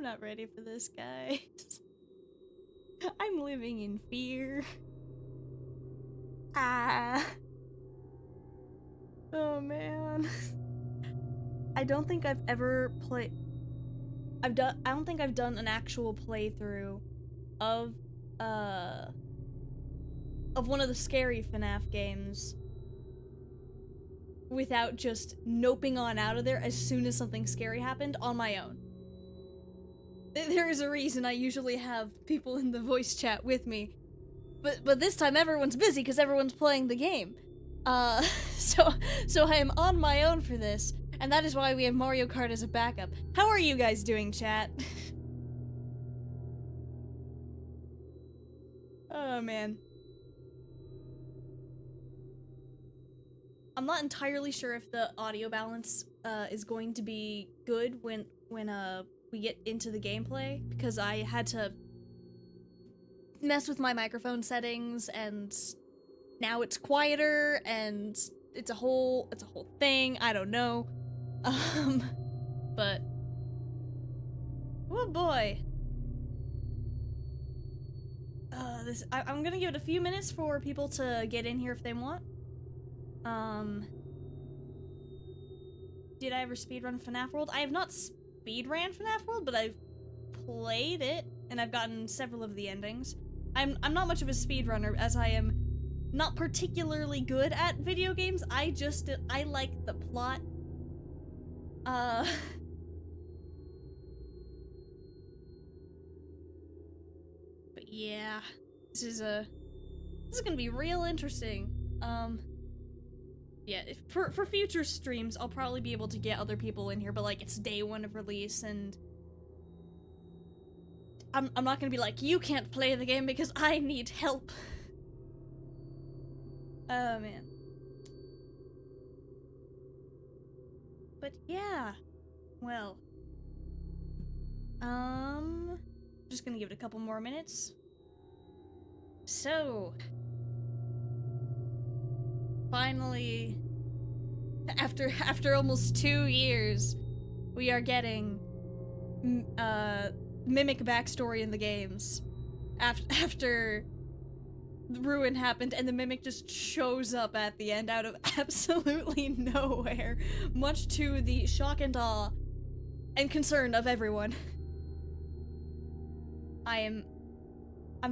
I'm not ready for this, guys. I'm living in fear. Ah. Oh man. I don't think I've ever played. I don't think I've done an actual playthrough of one of the scary FNAF games without just noping on out of there as soon as something scary happened on my own. There is a reason I usually have people in the voice chat with me, but this time everyone's busy because everyone's playing the game. So I am on my own for this, and that is why we have Mario Kart as a backup. How are you guys doing, chat? Oh man. I'm not entirely sure if the audio balance is going to be good when we get into the gameplay, because I had to mess with my microphone settings, and now it's quieter, and it's a whole thing. I don't know. But oh boy. I'm gonna give it a few minutes for people to get in here if they want. Did I ever speedrun FNAF World? I have not speedran FNAF World, but I've played it, and I've gotten several of the endings. I'm not much of a speedrunner, as I am not particularly good at video games. I like the plot. But yeah, this is gonna be real interesting. Yeah, for future streams, I'll probably be able to get other people in here, but like it's day one of release, and I'm not gonna be like, you can't play the game because I need help. Oh man. But yeah, well, just gonna give it a couple more minutes. So, finally, after almost 2 years, we are getting Mimic backstory in the games. After the ruin happened and the Mimic just shows up at the end out of absolutely nowhere, much to the shock and awe and concern of everyone. I'm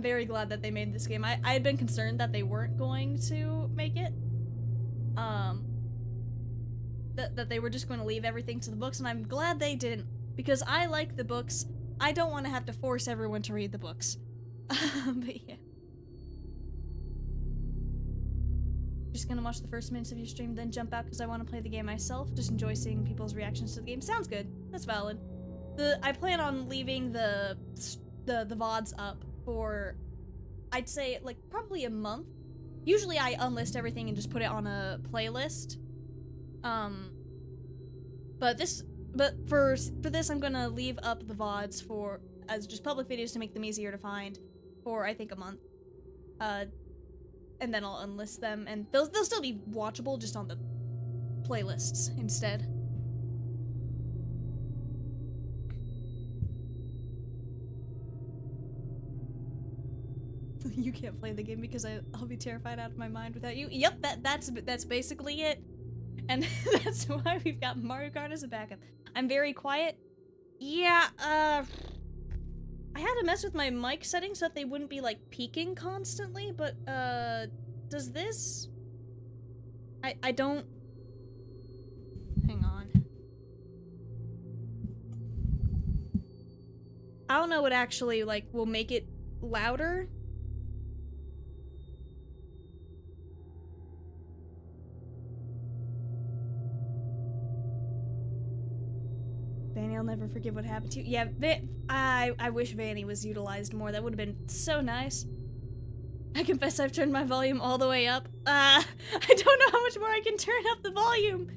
very glad that they made this game. I had been concerned that they weren't going to make it. That they were just going to leave everything to the books, and I'm glad they didn't, because I like the books. I don't want to have to force everyone to read the books. But yeah. Just gonna watch the first minutes of your stream, then jump out because I want to play the game myself. Just enjoy seeing people's reactions to the game. Sounds good. That's valid. I plan on leaving the VODs up for, I'd say, like, probably a month. Usually I unlist everything and just put it on a playlist. But for this, I'm gonna leave up the VODs as just public videos to make them easier to find for, I think, a month. And then I'll unlist them, and they'll still be watchable, just on the playlists instead. You can't play the game because I'll be terrified out of my mind without you. Yep, that's basically it. And that's why we've got Mario Kart as a backup. I'm very quiet. Yeah, I had to mess with my mic settings so that they wouldn't be, like, peaking constantly, but, does this? I don't... Hang on. I don't know what actually, like, will make it louder. Vanny, I'll never forget what happened to you. Yeah, I wish Vanny was utilized more. That would have been so nice. I confess I've turned my volume all the way up. I don't know how much more I can turn up the volume.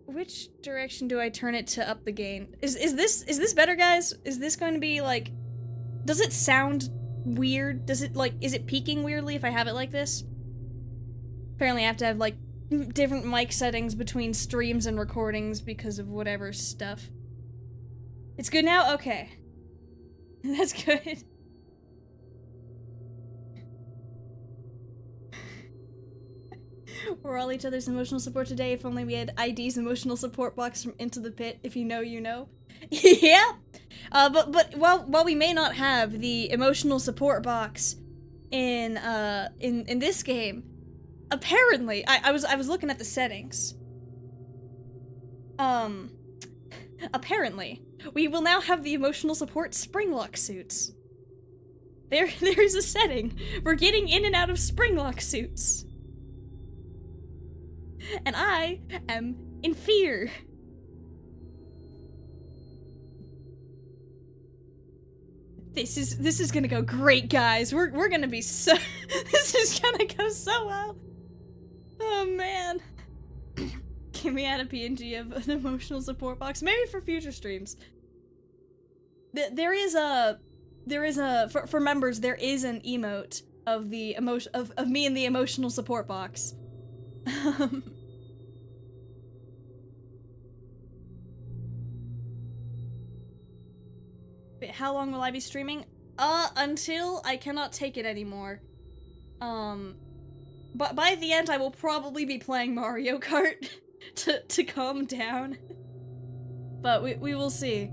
Which direction do I turn it to up the gain? Is this better, guys? Is this going to be, like, does it sound weird? Does it, like, is it peaking weirdly if I have it like this? Apparently I have to have, like, different mic settings between streams and recordings because of whatever stuff. It's good now? Okay. That's good. We're all each other's emotional support today. If only we had ID's emotional support box from Into the Pit. If you know, you know. Yeah. But while we may not have the emotional support box in this game, apparently I was looking at the settings. Apparently we will now have the emotional support springlock suits. There's a setting for getting in and out of springlock suits. And I am in fear. This is gonna go great, guys. We're gonna be so this is gonna go so well. Oh man. Can we add a PNG of an emotional support box? Maybe for future streams. There is a for members there is an emote of the of me in the emotional support box. Wait, how long will I be streaming? Until I cannot take it anymore. But by the end I will probably be playing Mario Kart to calm down. But we will see.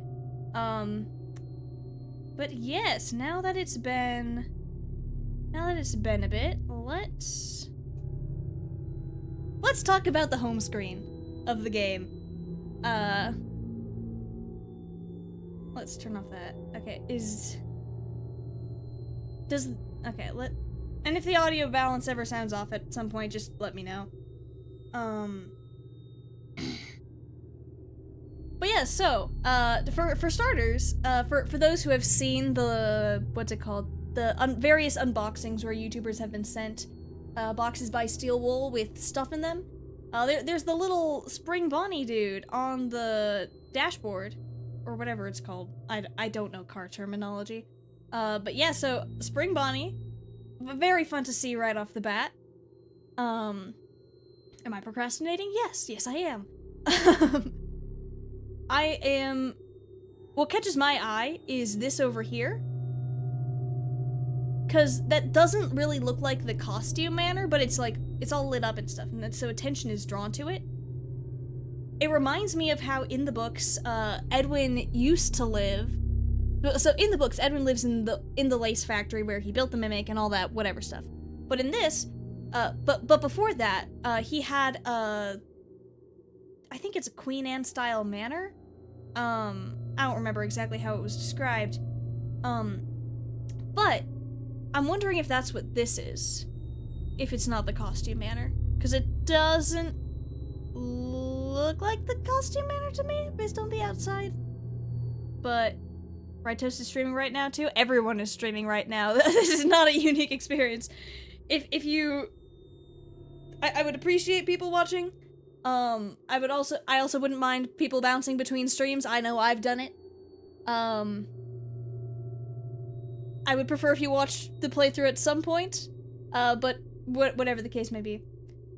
But yes, now that it's been a bit, let's talk about the home screen of the game. Let's turn off that. Okay, and if the audio balance ever sounds off at some point, just let me know. But yeah, so, for starters, for those who have seen the, what's it called? The various unboxings where YouTubers have been sent, boxes by Steel Wool with stuff in them, there's the little Spring Bonnie dude on the dashboard, or whatever it's called. I don't know car terminology. But yeah, so, Spring Bonnie, very fun to see right off the bat. Am I procrastinating? Yes, I am. I am... What catches my eye is this over here. Because that doesn't really look like the costume manor, but it's like, it's all lit up and stuff, and so attention is drawn to it. It reminds me of how in the books, Edwin used to live. So in the books, Edwin lives in the lace factory where he built the mimic and all that whatever stuff. But in this, but before that, he had I think it's a Queen Anne style manor. I don't remember exactly how it was described. But I'm wondering if that's what this is. If it's not the costume manor. Because it doesn't look like the costume manor to me, based on the outside. But Toast is streaming right now too. Everyone is streaming right now. This is not a unique experience. If you... I would appreciate people watching. I also wouldn't mind people bouncing between streams. I know I've done it. I would prefer if you watched the playthrough at some point. But whatever the case may be.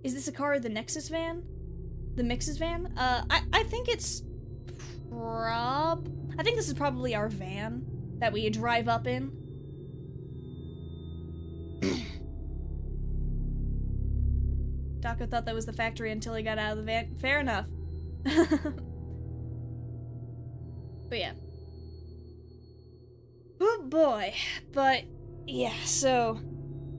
Is this a car of the Nexus van? The Mixes van? I think it's I think this is probably our van that we drive up in. Daco thought that was the factory until he got out of the van. Fair enough. But yeah. Oh boy. But yeah, so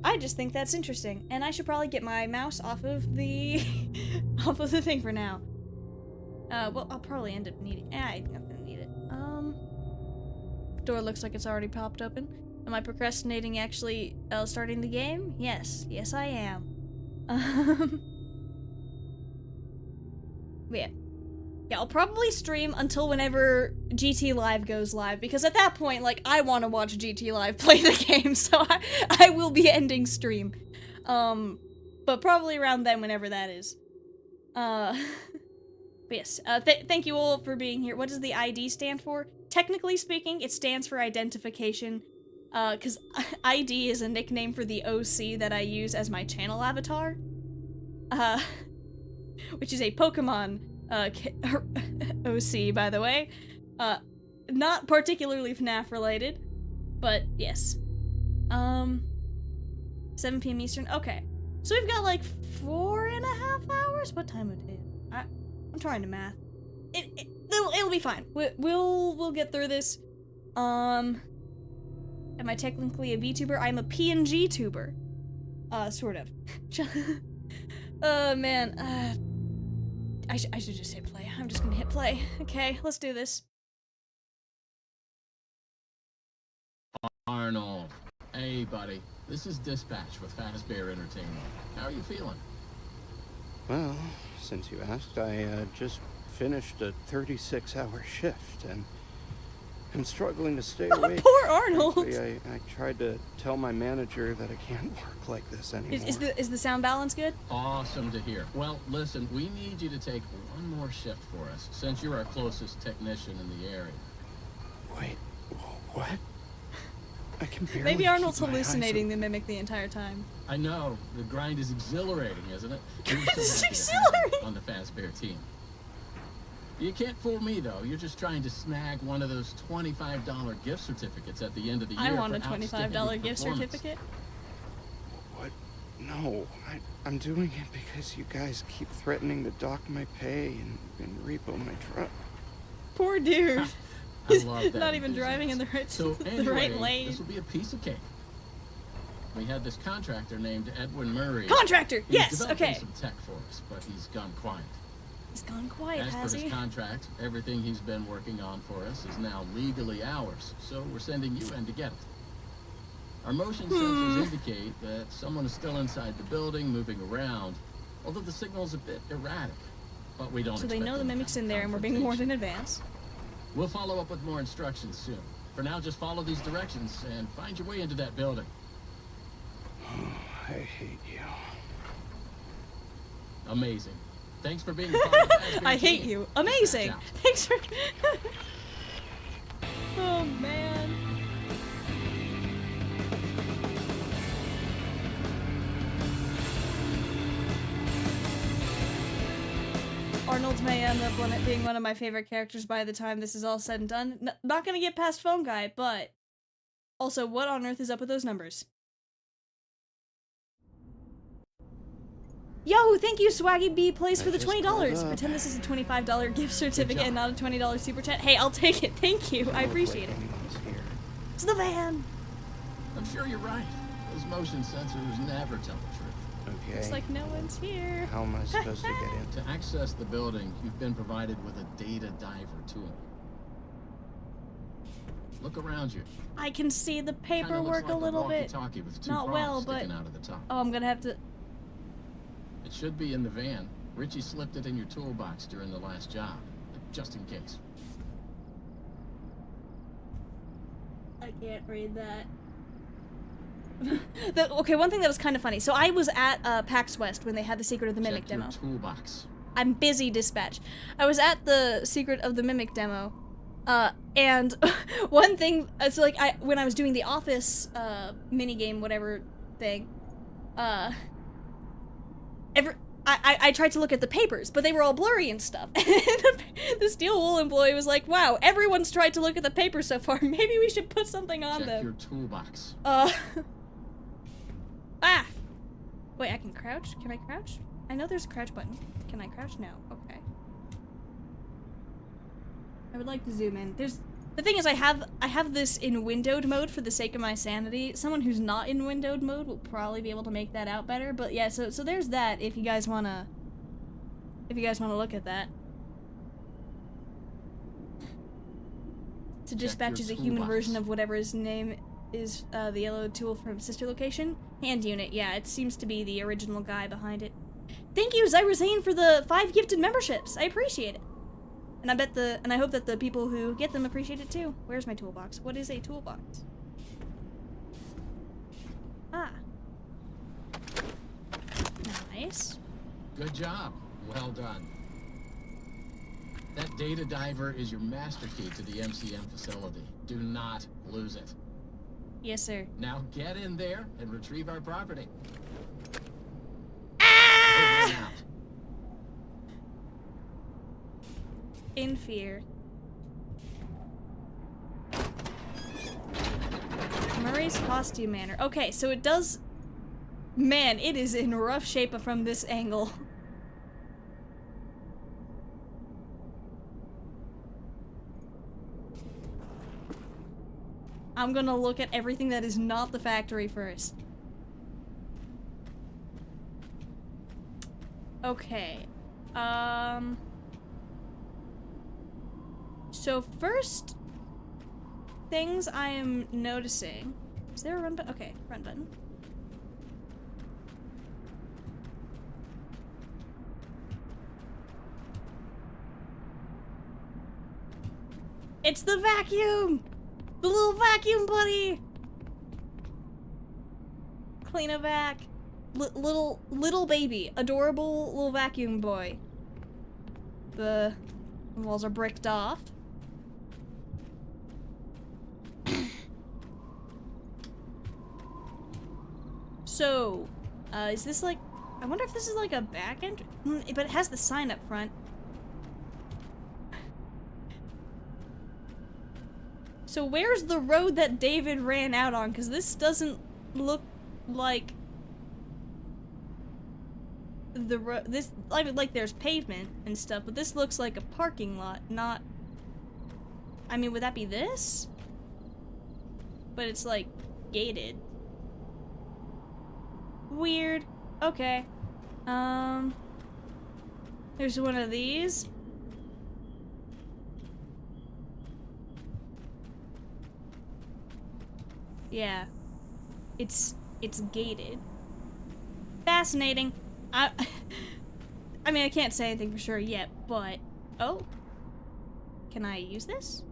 I just think that's interesting, and I should probably get my mouse off of the off of the thing for now. Well, I'll probably end up needing. I'm gonna need it. Door looks like it's already popped open. Am I procrastinating actually starting the game? Yes, I am. Yeah. Yeah, I'll probably stream until whenever GT Live goes live, because at that point, like, I want to watch GT Live play the game, so I will be ending stream. But probably around then, whenever that is. But yes, thank you all for being here. What does the ID stand for? Technically speaking, it stands for identification, because ID is a nickname for the OC that I use as my channel avatar. which is a Pokemon OC, by the way. Not particularly FNAF related, but yes. 7 p.m. Eastern. Okay, so we've got like 4.5 hours. What time would it? I'm trying to math. It'll be fine. We'll get through this. Am I technically a VTuber? I'm a PNG tuber. Sort of. Oh man. I should just hit play. I'm just gonna hit play. Okay, let's do this. Arnold. Hey, buddy. This is Dispatch with Fazbear Entertainment. How are you feeling? Well, since you asked, I just finished a 36-hour shift, and I'm struggling to stay awake. Poor Arnold! Frankly, I tried to tell my manager that I can't work like this anymore. Is the sound balance good? Awesome to hear. Well, listen, we need you to take one more shift for us, since you're our closest technician in the area. Wait, what? I can barely Maybe Arnold's keep my eyes hallucinating the mimic the entire time. I know. The grind is exhilarating, isn't it? It's exhilarating! On the Fazbear team. You can't fool me, though. You're just trying to snag one of those $25 gift certificates at the end of the year. I want a $25 gift certificate. What? No, I'm doing it because you guys keep threatening to dock my pay and repo my truck. Poor dude. I love that Not even driving in the right, the right lane. This will be a piece of cake. We had this contractor named Edwin Murray. Contractor! He's Yes, developing okay. some tech for us, but he's gone quiet. He's gone quiet, As has per he? his contract, everything he's been working on for us is now legally ours, so we're sending you in to get it. Our motion sensors indicate that someone is still inside the building, moving around, although the signal's a bit erratic. But we don't So they expect know the any mimic's kind in of there and we're being warned in confrontation. advance. We'll follow up with more instructions soon. For now, just follow these directions and find your way into that building. I hate you. Amazing. Thanks for being a part of the Fazbear I hate team. you. Amazing. Watch out. Thanks for. Oh man. Arnold may end up being one of my favorite characters by the time this is all said and done. Not gonna get past Phone Guy, but also, what on earth is up with those numbers? Yo, thank you, Swaggy B Plays for the $20. Pretend this is a $25 gift certificate and not a $20 super chat. Hey, I'll take it. Thank you. I appreciate it. It's the van. I'm sure you're right. Those motion sensors never tell the truth. Okay. Looks like no one's here. How am I supposed to get in? To access the building, you've been provided with a data diver tool. Look around you. I can see the Kinda paperwork looks like a little bit. walkie-talkie with two Not prongs well, but sticking out of the top. oh, I'm gonna have to. It should be in the van. Richie slipped it in your toolbox during the last job, just in case. I can't read that. Okay, one thing that was kind of funny. So I was at PAX West when they had the Secret of the Mimic Check demo. your toolbox. I'm busy, Dispatch. I was at the Secret of the Mimic demo, and one thing, it's like when I was doing the Office minigame, whatever thing, I tried to look at the papers, but they were all blurry and stuff. And the Steel Wool employee was like, "Wow, everyone's tried to look at the papers so far. Maybe we should put something on Check them." your toolbox. Ah! Wait, I can crouch? Can I crouch? I know there's a crouch button. Can I crouch? No. Okay. I would like to zoom in. The thing is, I have this in windowed mode for the sake of my sanity. Someone who's not in windowed mode will probably be able to make that out better. But yeah, so there's that. If you guys wanna look at that. So Dispatch is a human version of whatever his name is. The yellow tool from Sister Location. Hand unit. Yeah, it seems to be the original guy behind it. Thank you, Zyra Zane, for the 5 gifted memberships. I appreciate it. And I hope that the people who get them appreciate it too. Where's my toolbox? What is a toolbox? Ah. Nice. Good job. Well done. That data diver is your master key to the MCM facility. Do not lose it. Yes, sir. Now get in there and retrieve our property. Ah! Over and out. in fear. Murray's costume manor. Okay, so it does... Man, it is in rough shape from this angle. I'm gonna look at everything that is not the factory first. Okay. So first things I am noticing. Is there a run button? Okay, run button. It's the vacuum! The little vacuum buddy! Clean a vac. Little baby. Adorable little vacuum boy. The walls are bricked off. So, is this like... I wonder if this is like a back end? But it has the sign up front. So where's the road that David ran out on? Because this doesn't look like the road. This, like there's pavement and stuff, but this looks like a parking lot, not... I mean, would that be this? But it's like gated. Weird. Okay. There's one of these. Yeah. It's gated. Fascinating. I mean, I can't say anything for sure yet, but... Oh. Can I use this?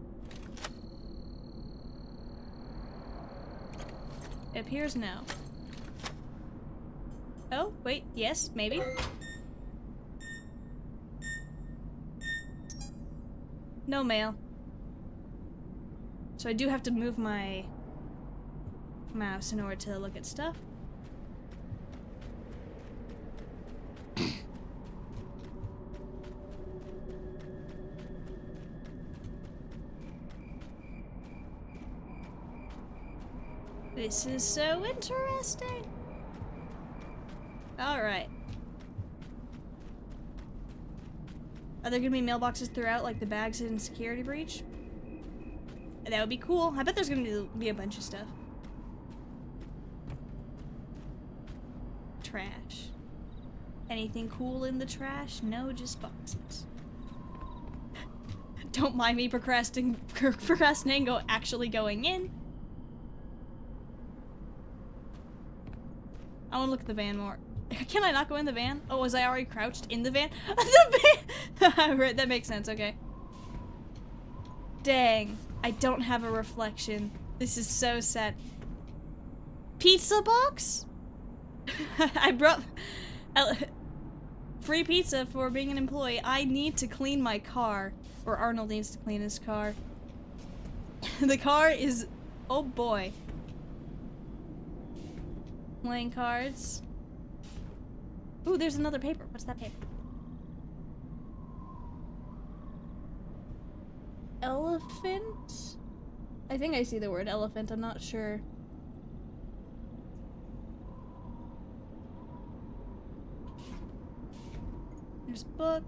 It appears no. Oh, wait, yes, maybe. No mail. So I do have to move my mouse in order to look at stuff. This is so interesting. Alright. Are there gonna be mailboxes throughout, like the bags in security breach? That would be cool. I bet there's gonna be a bunch of stuff. Trash. Anything cool in the trash? No, just boxes. Don't mind me procrastinating actually going in. I want to look at the van more. Can I not go in the van? Oh, was I already crouched in the van? The van! Right, that makes sense, okay. Dang. I don't have a reflection. This is so sad. Pizza box? I brought... free pizza for being an employee. I need to clean my car. Or Arnold needs to clean his car. The car is... Oh boy. Playing cards. Ooh, there's another paper. What's that paper? Elephant? I think I see the word elephant. I'm not sure. There's book.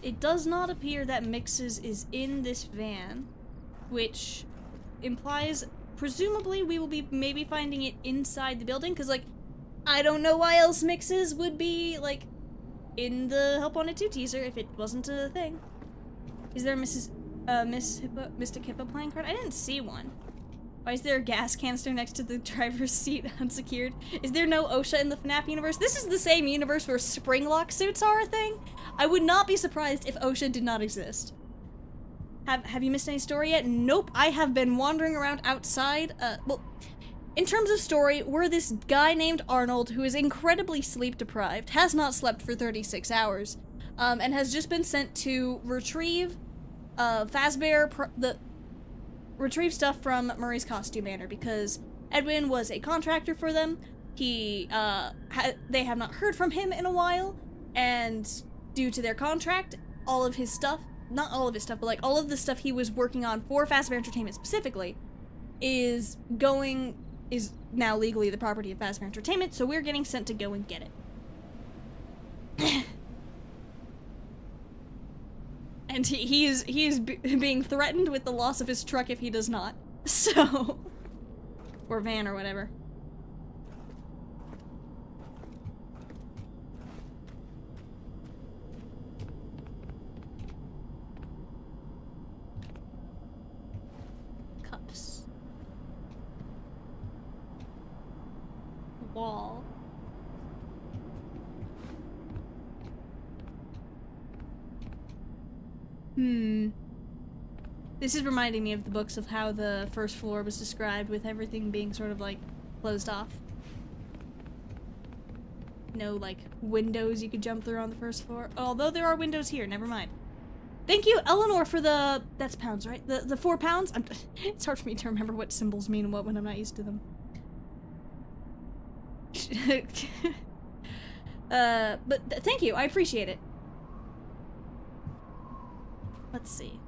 It does not appear that Mixes is in this van, which implies presumably we will be maybe finding it inside the building, because, like, I don't know why else Mixes would be, like, in the Help Wanted 2 teaser if it wasn't a thing. Is there a Mystic Hippo playing card? I didn't see one. Why is there a gas canister next to the driver's seat unsecured? Is there no OSHA in the FNAF universe? This is the same universe where spring lock suits are a thing. I would not be surprised if OSHA did not exist. Have you missed any story yet? Nope, I have been wandering around outside. Well, in terms of story, we're this guy named Arnold who is incredibly sleep deprived, has not slept for 36 hours, and has just been sent to retrieve Fazbear, retrieve stuff from Murray's costume manor because Edwin was a contractor for them. They have not heard from him in a while, and due to their contract, all of his stuff, not all of his stuff, but like all of the stuff he was working on for Fazbear Entertainment specifically, is now legally the property of Fazbear Entertainment, so we're getting sent to go and get it. And he is being threatened with the loss of his truck if he does not. So, or van or whatever. Cups. Wall. This is reminding me of the books of how the first floor was described, with everything being sort of like closed off. No like windows you could jump through on the first floor. Although there are windows here, never mind. Thank you, Eleanor, for the that's pounds, right? The 4 pounds. It's hard for me to remember what symbols mean and what when I'm not used to them. But thank you, I appreciate it. Let's see.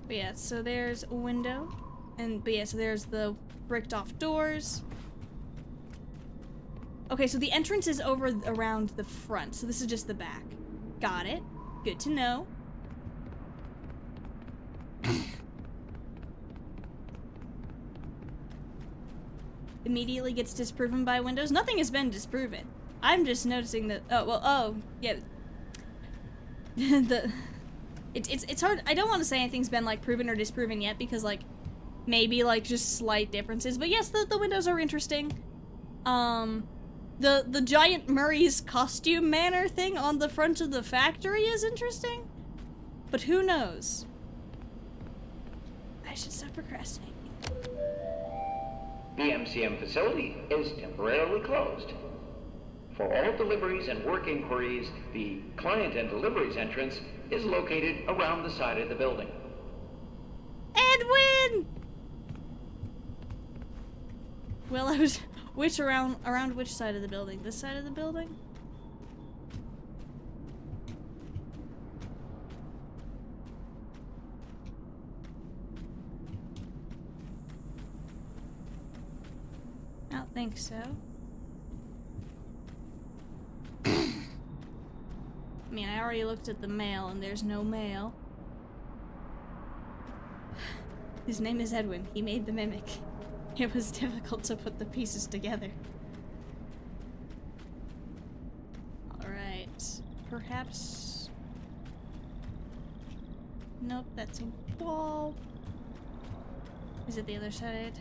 But yeah, so there's a window. But yeah, so there's the bricked off doors. Okay, so the entrance is over around the front, so this is just the back. Got it. Good to know. Immediately gets disproven by windows. Nothing has been disproven. I'm just noticing that. Yeah. It's hard. I don't want to say anything's been like proven or disproven yet because like maybe like just slight differences. But yes, the windows are interesting. The giant Murray's costume manor thing on the front of the factory is interesting. But who knows? I should stop procrastinating. The MCM facility is temporarily closed. For all deliveries and work inquiries, the client and deliveries entrance is located around the side of the building. Edwin! Well, I was around which side of the building? This side of the building? I don't think so. I mean, I already looked at the mail and there's no mail. His name is Edwin. He made the mimic. It was difficult to put the pieces together. Alright. Perhaps... Nope, that's a wall. Is it the other side?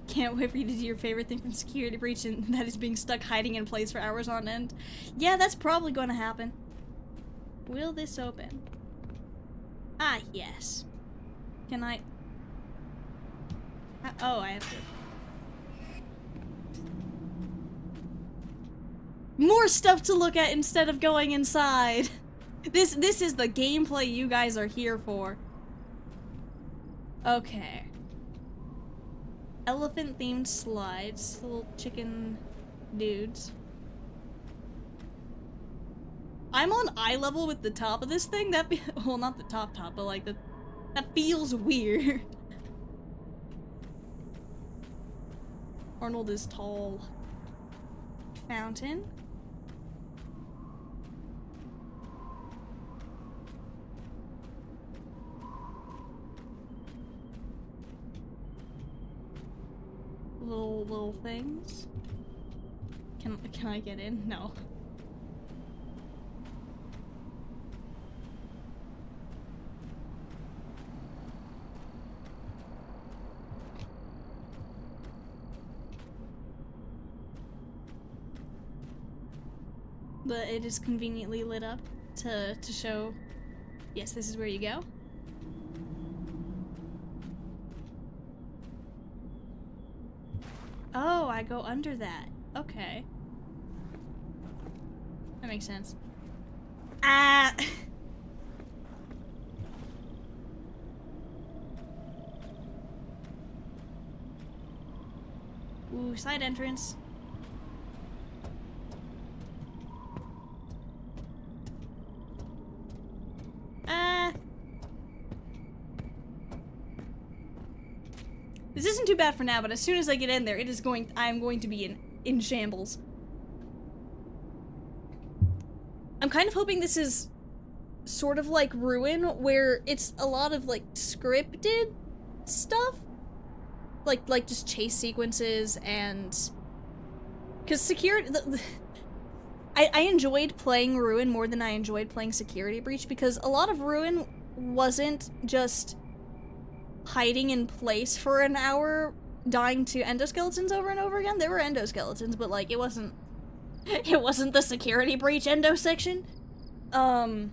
Can't wait for you to do your favorite thing from Security Breach, and that is being stuck hiding in place for hours on end. Yeah, that's probably going to happen. Will this open? Ah, yes. Can I... Oh, I have to... More stuff to look at instead of going inside. This is the gameplay you guys are here for. Okay. Elephant-themed slides. Little chicken dudes. I'm on eye level with the top of this thing. Well, not the top, but like that feels weird. Arnold is tall. Fountain. Little things. Can I get in? No. But it is conveniently lit up to show, yes, this is where you go. Oh, I go under that. Okay. That makes sense. Ah! Ooh, side entrance. This isn't too bad for now, but as soon as I get in there, I'm going to be in shambles. I'm kind of hoping this is sort of like Ruin, where it's a lot of, like, scripted stuff. Like just chase sequences and... Because security... I enjoyed playing Ruin more than I enjoyed playing Security Breach, because a lot of Ruin wasn't just hiding in place for an hour, dying to endoskeletons over and over again. There were endoskeletons, but, like, it wasn't the Security Breach endo section. And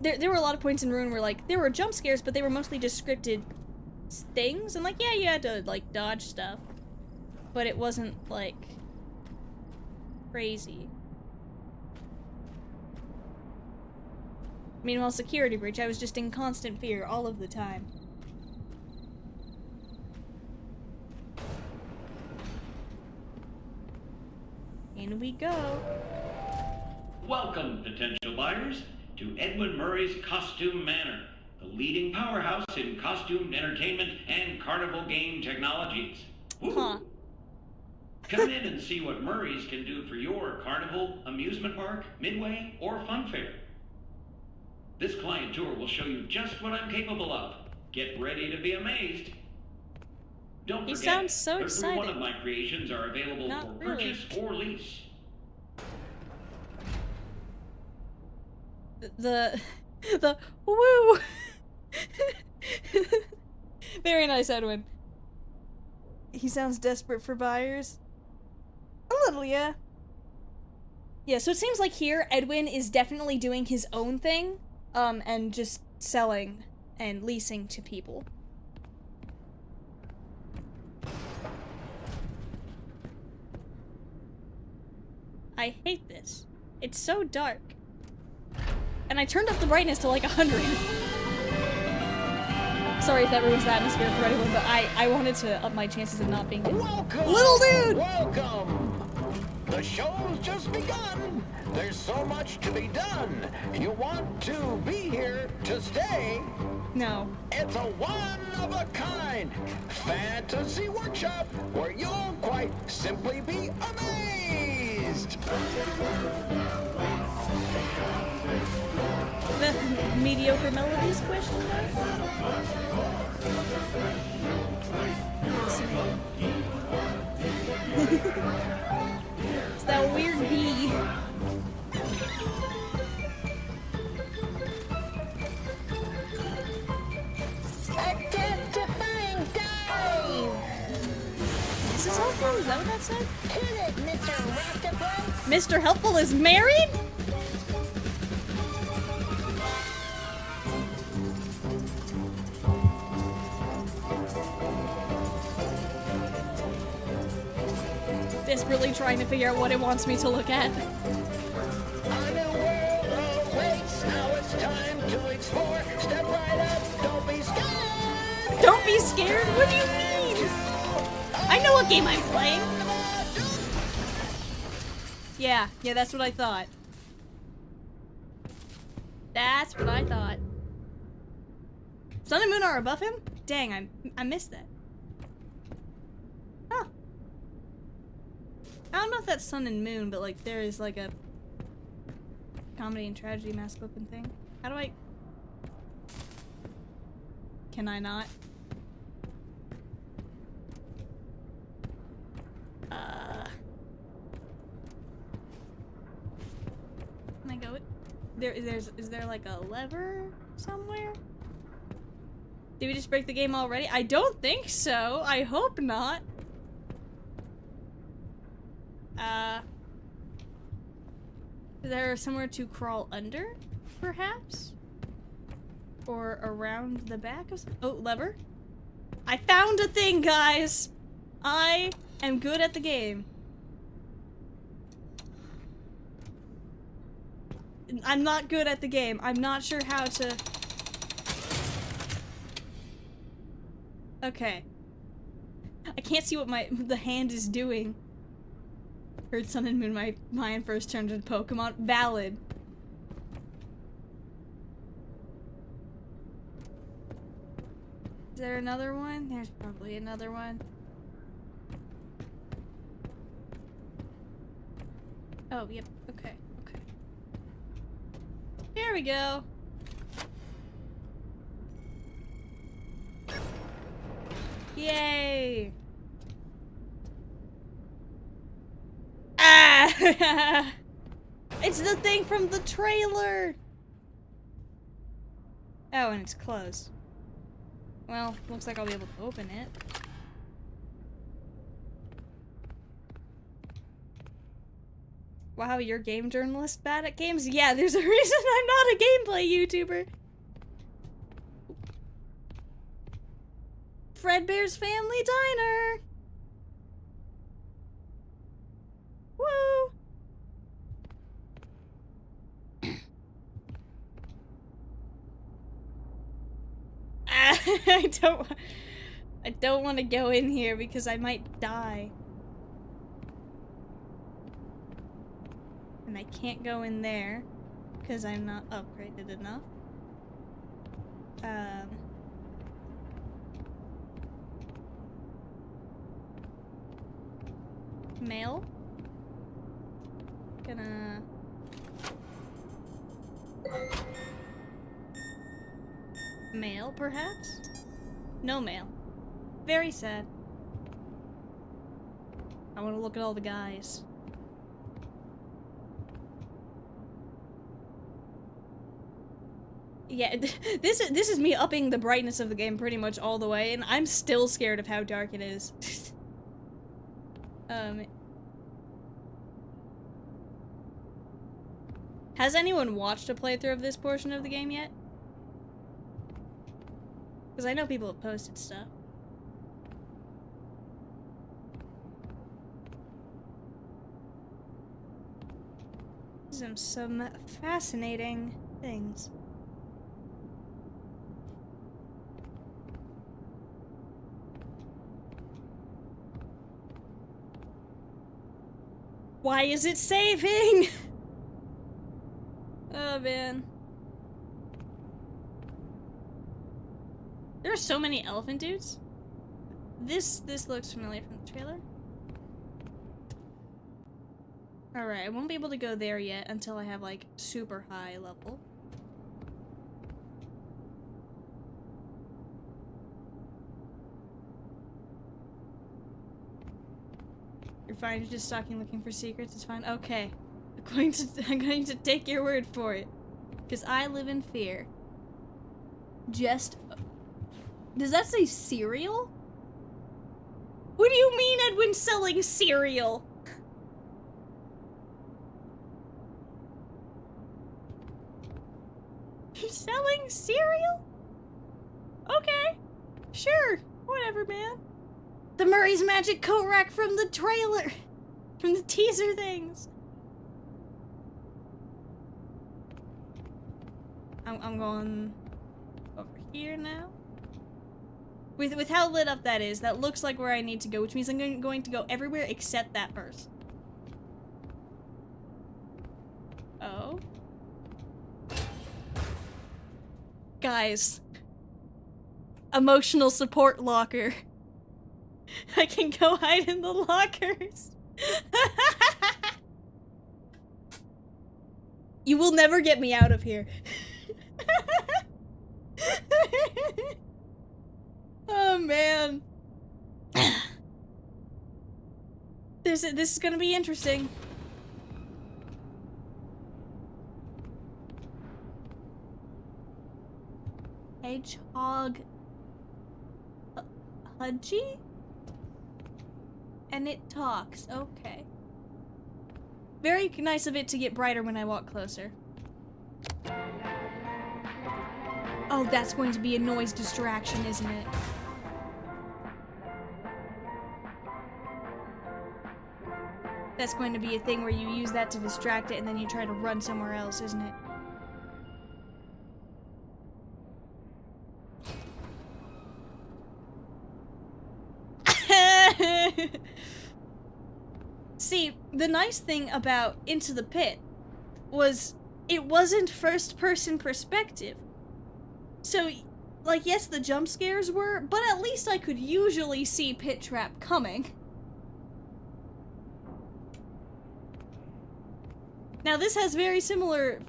there were a lot of points in Ruin where, like, there were jump scares, but they were mostly just scripted things, and, like, yeah, you had to, like, dodge stuff, but it wasn't, like, crazy. Meanwhile, Security Breach, I was just in constant fear all of the time. In we go. Welcome, potential buyers, to Edwin Murray's Costume Manor, the leading powerhouse in costume entertainment and carnival game technologies. Woo. Huh. Come in and see what Murray's can do for your carnival, amusement park, midway, or fun fair. This client tour will show you just what I'm capable of. Get ready to be amazed. Don't forget, He sounds so every excited. one of my creations are available Not for really. purchase or lease. The woo. Very nice, Edwin. He sounds desperate for buyers. A little, yeah. Yeah, so it seems like here Edwin is definitely doing his own thing, and just selling and leasing to people. I hate this. It's so dark. And I turned up the brightness to like 100. Sorry if that ruins the atmosphere for anyone, but I wanted to up my chances of not being Welcome! Little dude! Welcome! The show's just begun. There's so much to be done. You want to be here to stay? No. It's a one-of-a-kind fantasy workshop where you'll quite simply be amazed. The mediocre melodies question mark? It's that weird bee. Identifying dive! Is this helpful? Is that what that said? Hit it, Mr. Raptopus! Mr. Helpful is married? Desperately trying to figure out what it wants me to look at. A new world awaits. Now it's time to explore. Step right up. Don't be scared. Don't be scared? What do you mean? I know what game I'm playing. Yeah, that's what I thought. That's what I thought. Sun and Moon are above him? Dang, I missed that. Huh. I don't know if that's Sun and Moon, but like there is like a comedy and tragedy mask open thing. How do I... Can I not? Can I go? Is there like a lever somewhere? Did we just break the game already? I don't think so. I hope not. Is there somewhere to crawl under, perhaps? Or around the back of oh, lever? I found a thing, guys! I am good at the game. I'm not good at the game. I'm not sure how to... Okay. I can't see what the hand is doing. Heard Sun and Moon, my mind first turned into Pokemon. Valid. Is there another one? There's probably another one. Oh, yep. Okay. Okay. Here we go. Yay! Ah! It's the thing from the trailer! Oh, and it's closed. Well, looks like I'll be able to open it. Wow, you're a game journalist bad at games? Yeah, there's a reason I'm not a gameplay YouTuber. Fredbear's Family Diner! Woo! I don't want to go in here because I might die. And I can't go in there because I'm not upgraded enough. Mail? Gonna... Mail, perhaps? No mail. Very sad. I want to look at all the guys. Yeah, this is me upping the brightness of the game pretty much all the way, and I'm still scared of how dark it is. Has anyone watched a playthrough of this portion of the game yet? Because I know people have posted stuff. Some fascinating things. Why is it saving? Oh man. There are so many elephant dudes. This looks familiar from the trailer. Alright, I won't be able to go there yet until I have like super high level. You're fine, you're just stalking looking for secrets, it's fine. Okay. I'm going to take your word for it. Because I live in fear. Just... Does that say cereal? What do you mean Edwin's selling cereal? You're selling cereal? Okay. Sure. Whatever, man. The Murray's Magic coat rack from the trailer. From the teaser things. I'm going over here now. With how lit up that is, that looks like where I need to go, which means I'm going to go everywhere except that first. Oh. Guys. Emotional support locker. I can go hide in the lockers. You will never get me out of here. Oh man. This is gonna be interesting. Hedgehog Hudgy? And it talks, okay. Very nice of it to get brighter when I walk closer. Oh, that's going to be a noise distraction, isn't it? That's going to be a thing where you use that to distract it and then you try to run somewhere else, isn't it? See, the nice thing about Into the Pit was it wasn't first-person perspective. So, like, yes, the jump scares were, but at least I could usually see Pit Trap coming. Now, this has very similar...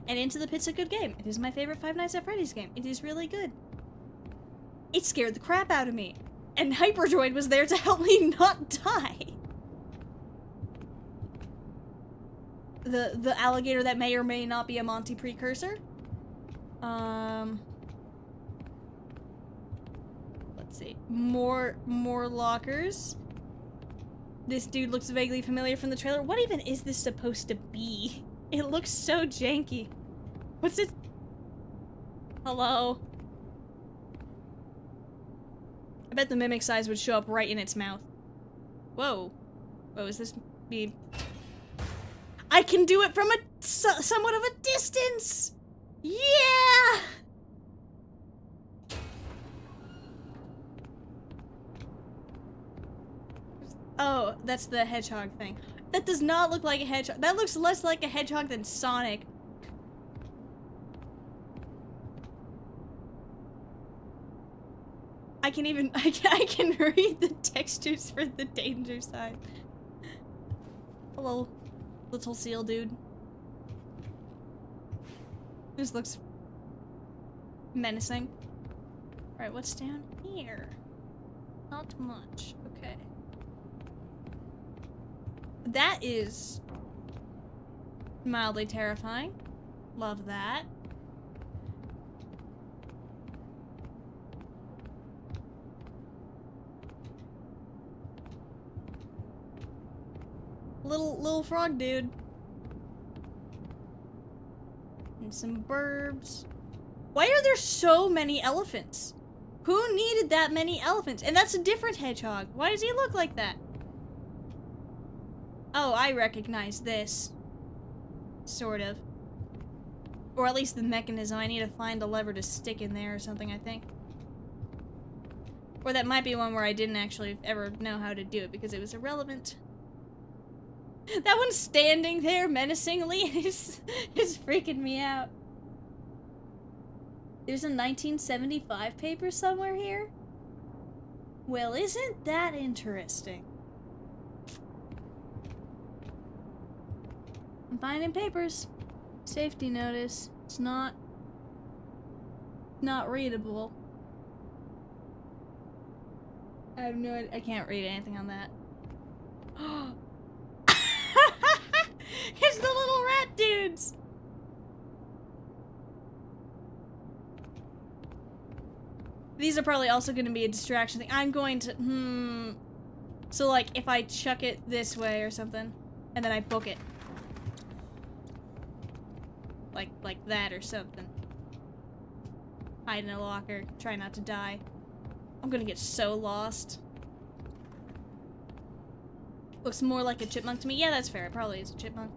And Into the Pit's a good game. It is my favorite Five Nights at Freddy's game. It is really good. It scared the crap out of me. And Hyperdroid was there to help me not die. The alligator that may or may not be a Monty precursor. Let's see. More lockers. This dude looks vaguely familiar from the trailer. What even is this supposed to be? It looks so janky. What's it? Hello? I bet the mimic size would show up right in its mouth. Whoa. Whoa, is this me? I can do it from a somewhat of a distance! Yeah! Oh, that's the hedgehog thing. That does not look like a hedgehog. That looks less like a hedgehog than Sonic. I can read the textures for the danger sign. Hello, little seal dude. This looks menacing. Alright, what's down here? Not much. Okay. That is mildly terrifying. Love that. Little frog dude. And some burbs. Why are there so many elephants? Who needed that many elephants? And that's a different hedgehog. Why does he look like that? Oh, I recognize this. Sort of. Or at least the mechanism. I need to find a lever to stick in there or something, I think. Or that might be one where I didn't actually ever know how to do it because it was irrelevant. That one's standing there menacingly is freaking me out. There's a 1975 paper somewhere here? Well, isn't that interesting? I'm finding papers. Safety notice. It's not readable. I have no idea. I can't read anything on that. It's the little rat dudes! These are probably also going to be a distraction thing. I'm going to, So, like, if I chuck it this way or something, and then I book it. Like that or something. Hide in a locker. Try not to die. I'm gonna get so lost. Looks more like a chipmunk to me. Yeah, that's fair. It probably is a chipmunk.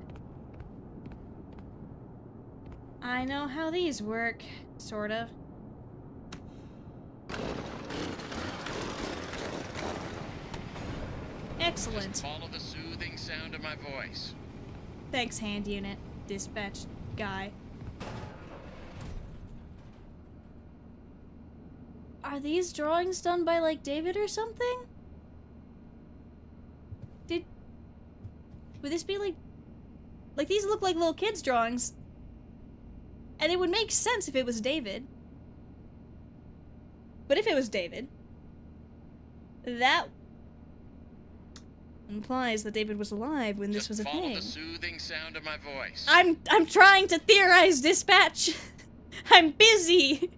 I know how these work. Sort of. Excellent. Just follow the soothing sound of my voice. Thanks, hand unit. Dispatch guy. Are these drawings done by, like, David or something? Would this be, like, these look like little kids' drawings. And it would make sense if it was David. But if it was David, that implies that David was alive when this was a thing. Just follow the soothing sound of my voice. I'm trying to theorize, dispatch. I'm busy.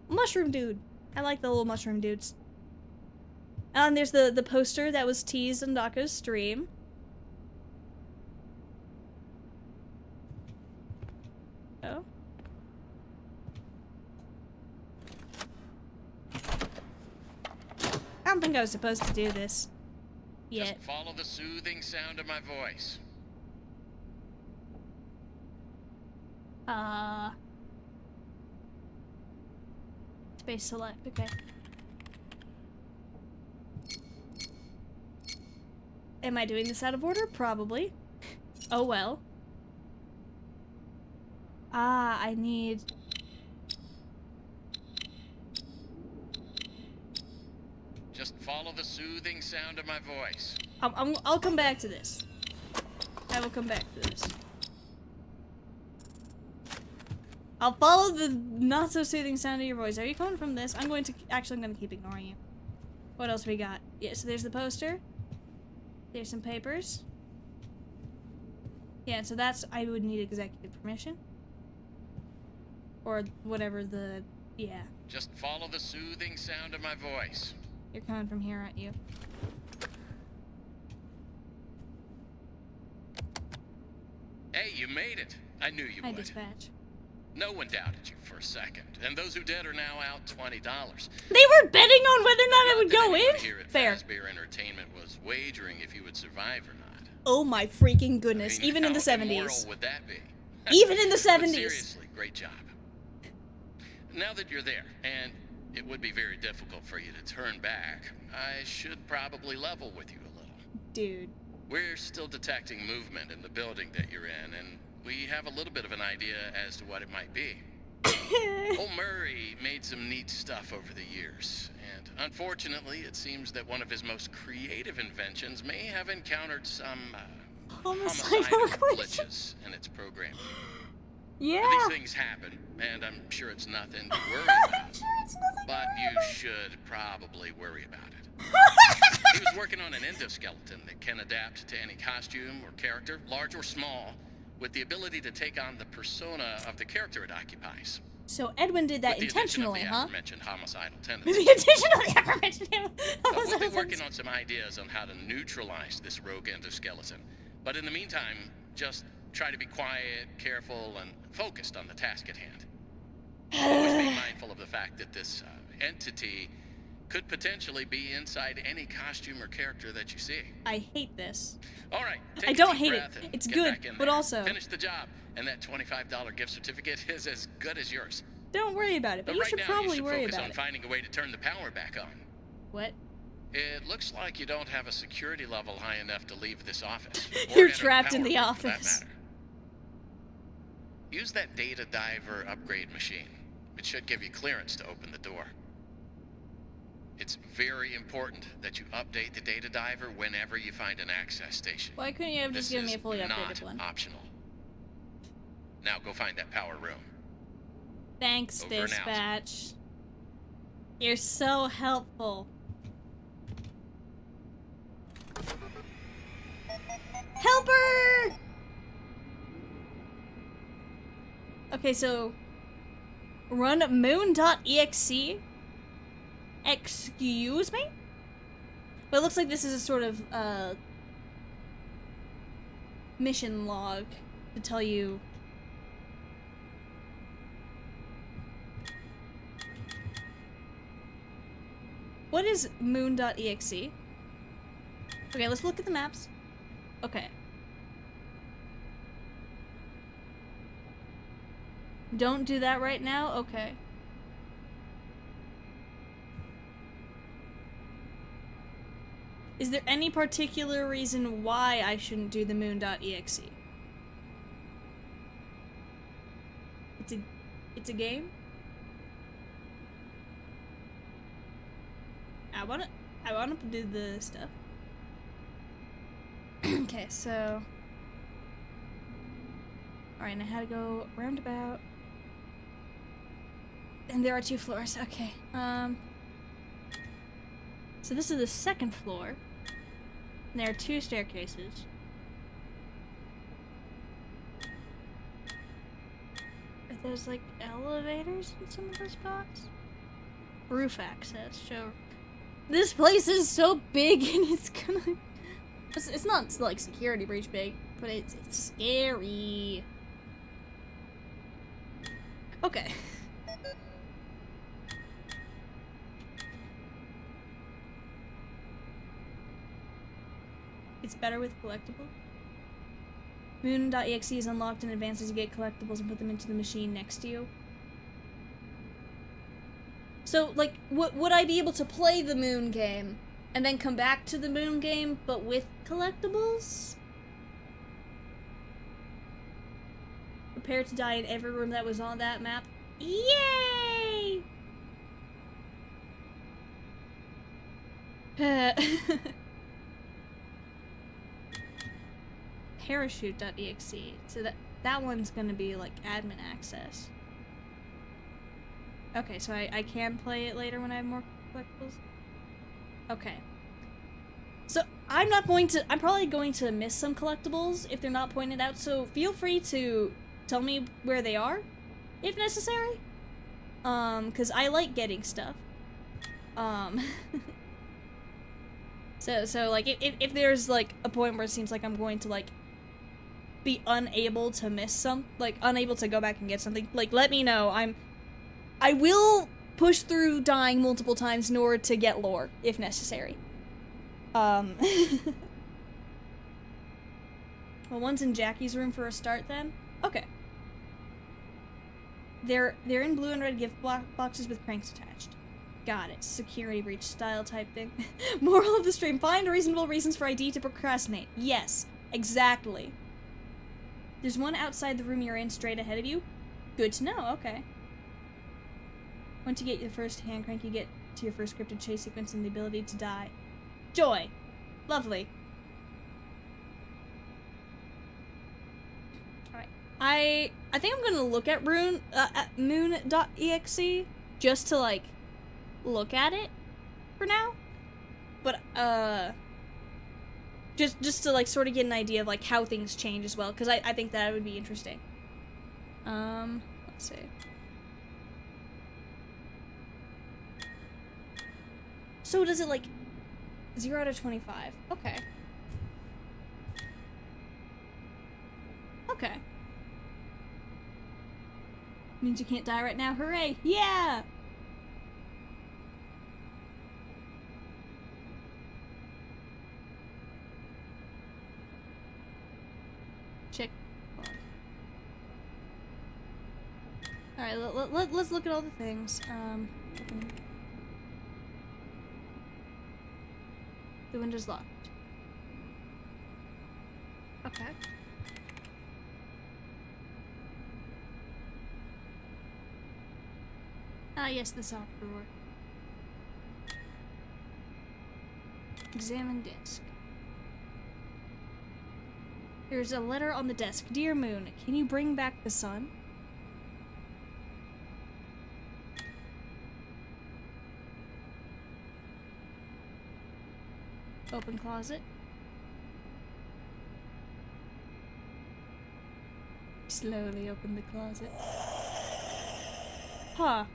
Mushroom dude. I like the little mushroom dudes. And there's the poster that was teased on Daka's stream. Oh. don't think I was supposed to do this yet. Just follow the soothing sound of my voice. Space select, okay. Am I doing this out of order? Probably. Oh well. I need... Just follow the soothing sound of my voice. I'll come back to this. I will come back to this. I'll follow the not so soothing sound of your voice. Are you coming from this? I'm going to keep ignoring you. What else we got? Yeah, so there's the poster. There's some papers. Yeah, so that's, I would need executive permission. Or whatever the, yeah. Just follow the soothing sound of my voice. You're coming from here, aren't you? Hey, you made it. I knew you Hi, would. dispatch. No one doubted you for a second, and those who did are now out $20. They were betting on whether or not I would go in? Here at Fair. Fazbear Entertainment was wagering if you would survive or not. Oh my freaking goodness, I mean, even in the how 70s. immoral would that be? Even in the But 70s. seriously, great job. Now that you're there, and it would be very difficult for you to turn back, I should probably level with you a little. Dude. We're still detecting movement in the building that you're in, and we have a little bit of an idea as to what it might be. Old Murray made some neat stuff over the years, and unfortunately, it seems that one of his most creative inventions may have encountered some homicidal glitches in its programming. Yeah. These things happen, and I'm sure it's nothing to worry about. But you should probably worry about it. He was working on an endoskeleton that can adapt to any costume or character, large or small, with the ability to take on the persona of the character it occupies. So Edwin did that With the addition of intentionally, the huh? aforementioned homicidal The tendencies. addition of the aforementioned But we'll be homicidal working tendencies. on some ideas on how to neutralize this rogue endoskeleton. But in the meantime, just try to be quiet, careful, and focused on the task at hand. Always be mindful of the fact that this entity could potentially be inside any costume or character that you see. I hate this. All right, take I a don't deep hate it. breath and It's get good, back in but there. also- Finish the job, and that $25 gift certificate is as good as yours. Don't worry about it, but you right should now, probably you should worry focus about on it. finding a way to turn the power back on. What? It looks like you don't have a security level high enough to leave this office. or You're enter trapped in power the room, for that office. matter. Use that data diver upgrade machine. It should give you clearance to open the door. It's very important that you update the data diver whenever you find an access station. Why couldn't you have just This given me a is fully not updated one? optional. Now go find that power room. Thanks, Over and out. dispatch. You're so helpful. Helper! Okay, so run moon.exe. Excuse me? But it looks like this is a sort of mission log to tell you. What is moon.exe? Okay, let's look at the maps. Okay. Don't do that right now? Okay. Is there any particular reason why I shouldn't do the moon.exe? It's a game? I want to do the stuff. Okay, so alright, I had to go roundabout. And there are 2 floors. Okay. So this is the 2nd floor. And there are 2 staircases. Are those like elevators in some of those spots? Roof access. So this place is so big and it's gonna. It's not like security breach big, but it's scary. Okay. It's better with collectible. Moon.exe is unlocked in advance as you get collectibles and put them into the machine next to you. So, like, would I be able to play the Moon game and then come back to the Moon game, but with collectibles? Prepare to die in every room that was on that map. Yay! Parachute.exe. So that one's gonna be like admin access. Okay, so I can play it later when I have more collectibles. Okay. So I'm probably going to miss some collectibles if they're not pointed out, so feel free to tell me where they are, if necessary. Cause I like getting stuff. So like if there's like a point where it seems like I'm going to like be unable to miss unable to go back and get something, like let me know. I will push through dying multiple times in order to get lore, if necessary. Well, one's in Jackie's room for a start then? Okay. They're in blue and red gift boxes with cranks attached. Got it. Security breach style type thing. Moral of the stream, find reasonable reasons for ID to procrastinate. Yes, exactly. There's one outside the room you're in straight ahead of you. Good to know, okay. Once you get your first hand crank, you get to your first scripted chase sequence and the ability to die. Joy! Lovely. Alright. I think I'm gonna look at moon.exe just to, like, look at it for now. But, just to, like, sort of get an idea of, like, how things change as well, because I think that would be interesting. Let's see. So does it, like, 0 out of 25? Okay. Okay. Means you can't die right now. Hooray! Yeah! Check. Alright, let's look at all the things. Open. The window's locked. Okay. Ah, yes, the soft drawer. Examine desk. There's a letter on the desk. Dear Moon, can you bring back the sun? Open closet. Slowly open the closet. Huh.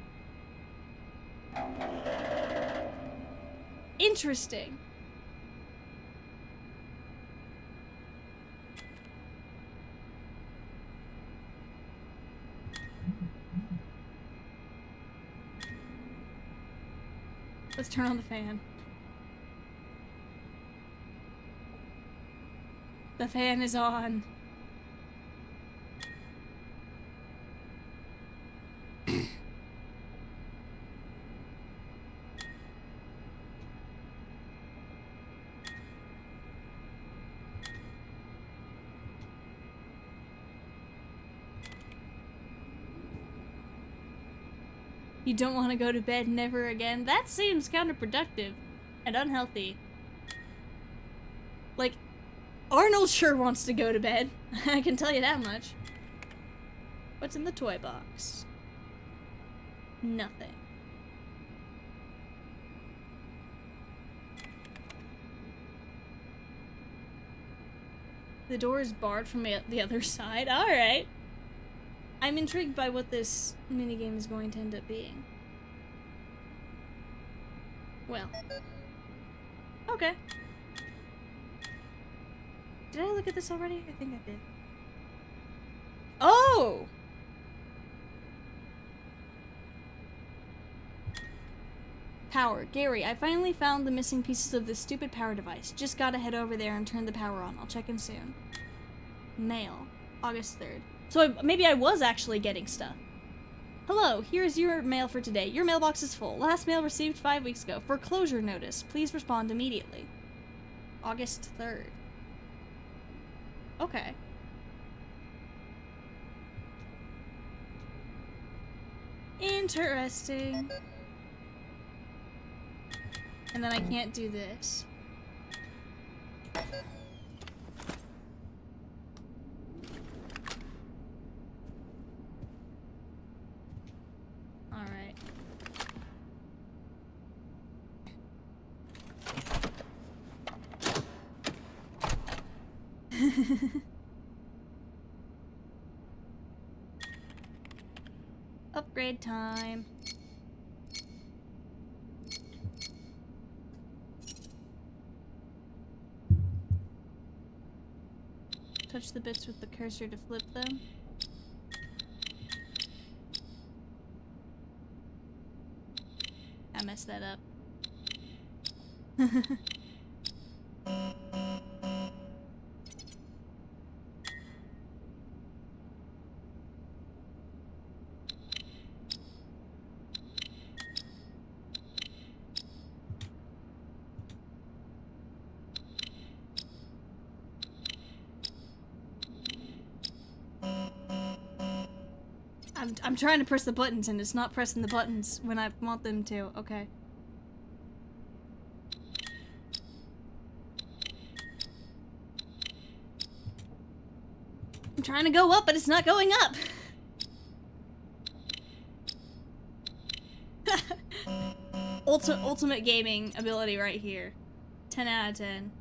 Interesting. Let's turn on the fan. The fan is on. You don't want to go to bed never again? That seems counterproductive and unhealthy. Like, Arnold sure wants to go to bed. I can tell you that much. What's in the toy box? Nothing. The door is barred from the other side. Alright. I'm intrigued by what this minigame is going to end up being. Well. Okay. Did I look at this already? I think I did. Oh! Power. Gary, I finally found the missing pieces of this stupid power device. Just gotta head over there and turn the power on. I'll check in soon. Mail. August 3rd. So maybe I was actually getting stuff. Hello, here's your mail for today. Your mailbox is full. Last mail received 5 weeks ago. Foreclosure notice. Please respond immediately. August 3rd. Okay. Interesting. And then I can't do this. Alright. Upgrade time. Touch the bits with the cursor to flip them. I messed that up. I'm trying to press the buttons and it's not pressing the buttons when I want them to. Okay. I'm trying to go up, but it's not going up. Ultimate gaming ability right here. 10 out of 10.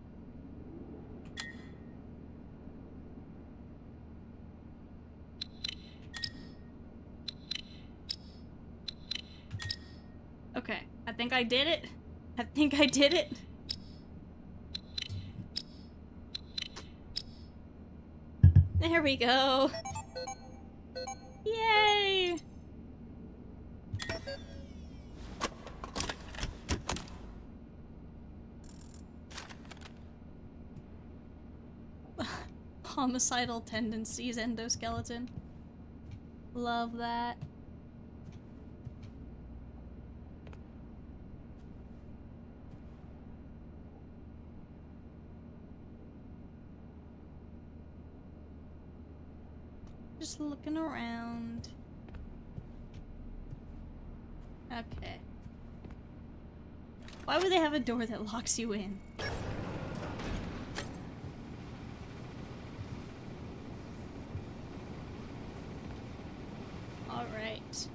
Okay, I think I did it. I think I did it. There we go. Yay! Homicidal tendencies endoskeleton. Love that. Just looking around. Okay. Why would they have a door that locks you in? Alright.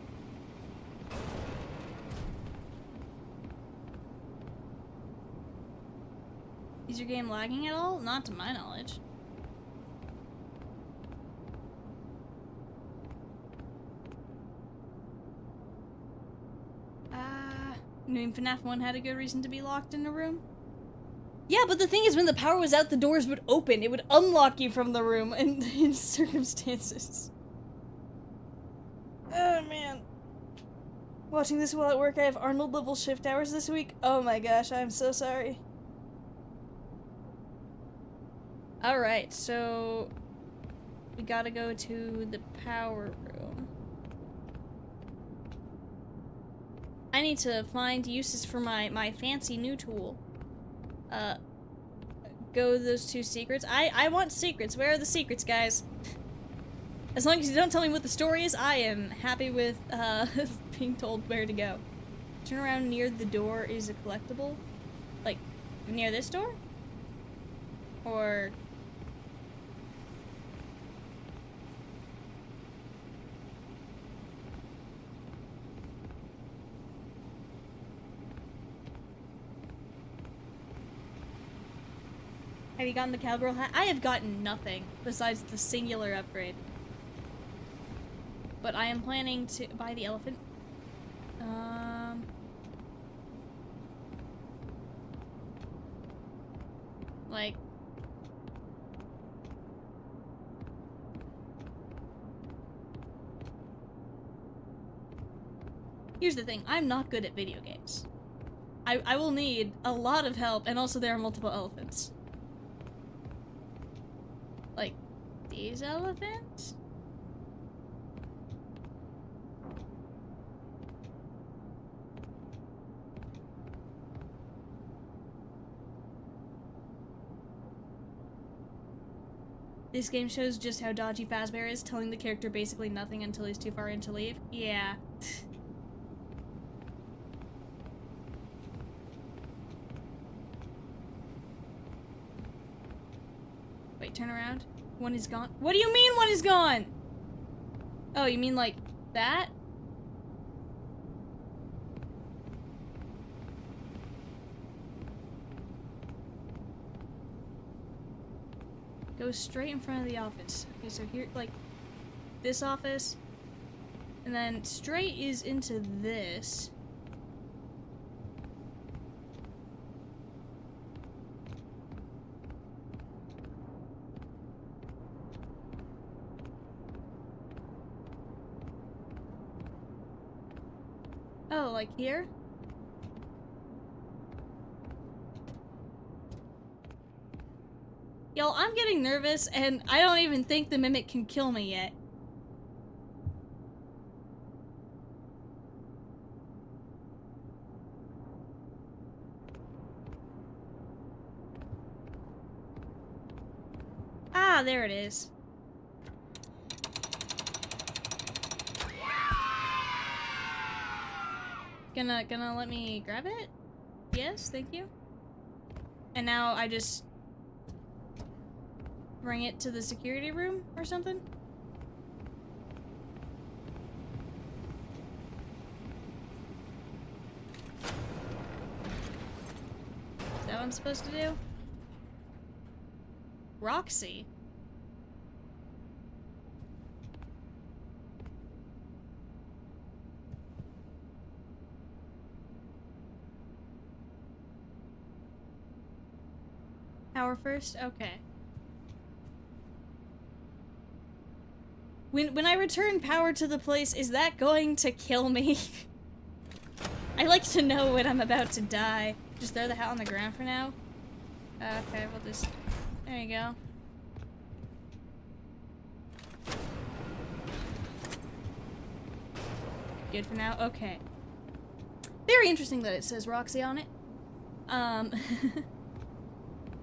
Is your game lagging at all? Not to my knowledge. I mean, FNAF 1 had a good reason to be locked in a room. Yeah, but the thing is, when the power was out, the doors would open. It would unlock you from the room in circumstances. Oh, man. Watching this while at work, I have Arnold level shift hours this week. Oh my gosh, I'm so sorry. Alright, so... we gotta go to the power room. I need to find uses for my fancy new tool. Go those 2 secrets. I want secrets. Where are the secrets, guys? As long as you don't tell me what the story is, I am happy with, being told where to go. Turn around near the door is a collectible? Like, near this door? Or... have you gotten the cowgirl hat? I have gotten nothing besides the singular upgrade. But I am planning to buy the elephant. Like... here's the thing, I'm not good at video games. I will need a lot of help, and also there are multiple elephants. Like, these elephants? This game shows just how dodgy Fazbear is, telling the character basically nothing until he's too far in to leave. Yeah. Wait, turn around. One is gone. What do you mean one is gone? Oh, you mean like that? Go straight in front of the office. Okay, so here, like, this office, and then straight is into this. Oh, like here? Y'all, I'm getting nervous, and I don't even think the mimic can kill me yet. Ah, there it is. Gonna let me grab it? Yes, thank you. And now I just bring it to the security room or something? Is that what I'm supposed to do? Roxy? Power first? Okay. When I return power to the place, is that going to kill me? I like to know when I'm about to die. Just throw the hat on the ground for now. Okay, we'll just... There you go. Good for now? Okay. Very interesting that it says Roxy on it.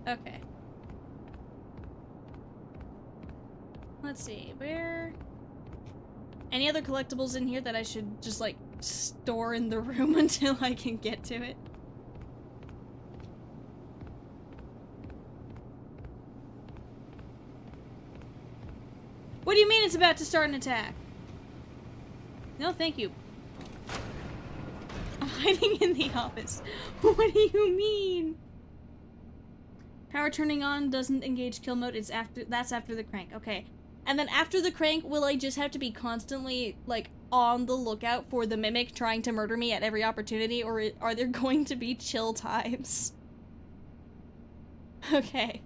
Okay. Let's see, where... Any other collectibles in here that I should just, like, store in the room until I can get to it? What do you mean it's about to start an attack? No, thank you. I'm hiding in the office. What do you mean? Power turning on doesn't engage kill mode. It's after, that's after the crank. Okay. And then after the crank, will I just have to be constantly, like, on the lookout for the mimic trying to murder me at every opportunity, or are there going to be chill times? Okay.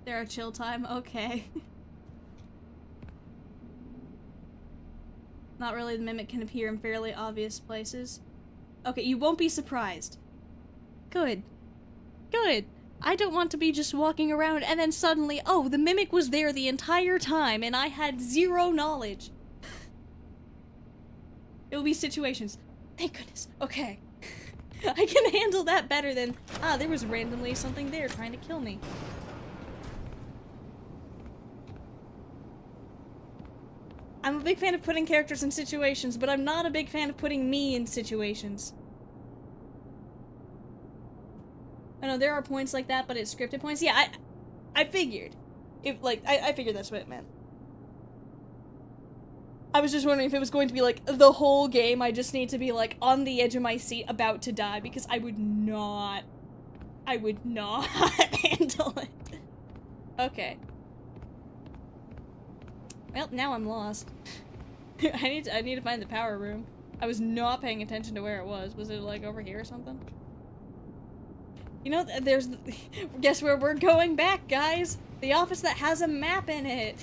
There are chill time? Okay. Not really, the mimic can appear in fairly obvious places. Okay, you won't be surprised. Good. Good. I don't want to be just walking around and then suddenly, oh, the mimic was there the entire time and I had zero knowledge. It will be situations. Thank goodness. Okay. I can handle that better than, ah, there was randomly something there trying to kill me. I'm a big fan of putting characters in situations, but I'm not a big fan of putting me in situations. I know there are points like that, but it's scripted points. Yeah, I figured. I figured that's what it meant. I was just wondering if it was going to be like the whole game I just need to be like on the edge of my seat about to die, because I would not handle it. Okay. Well, now I'm lost. I need to find the power room. I was not paying attention to where it was. Was it like over here or something? You know, there's... Guess where we're going back, guys? The office that has a map in it.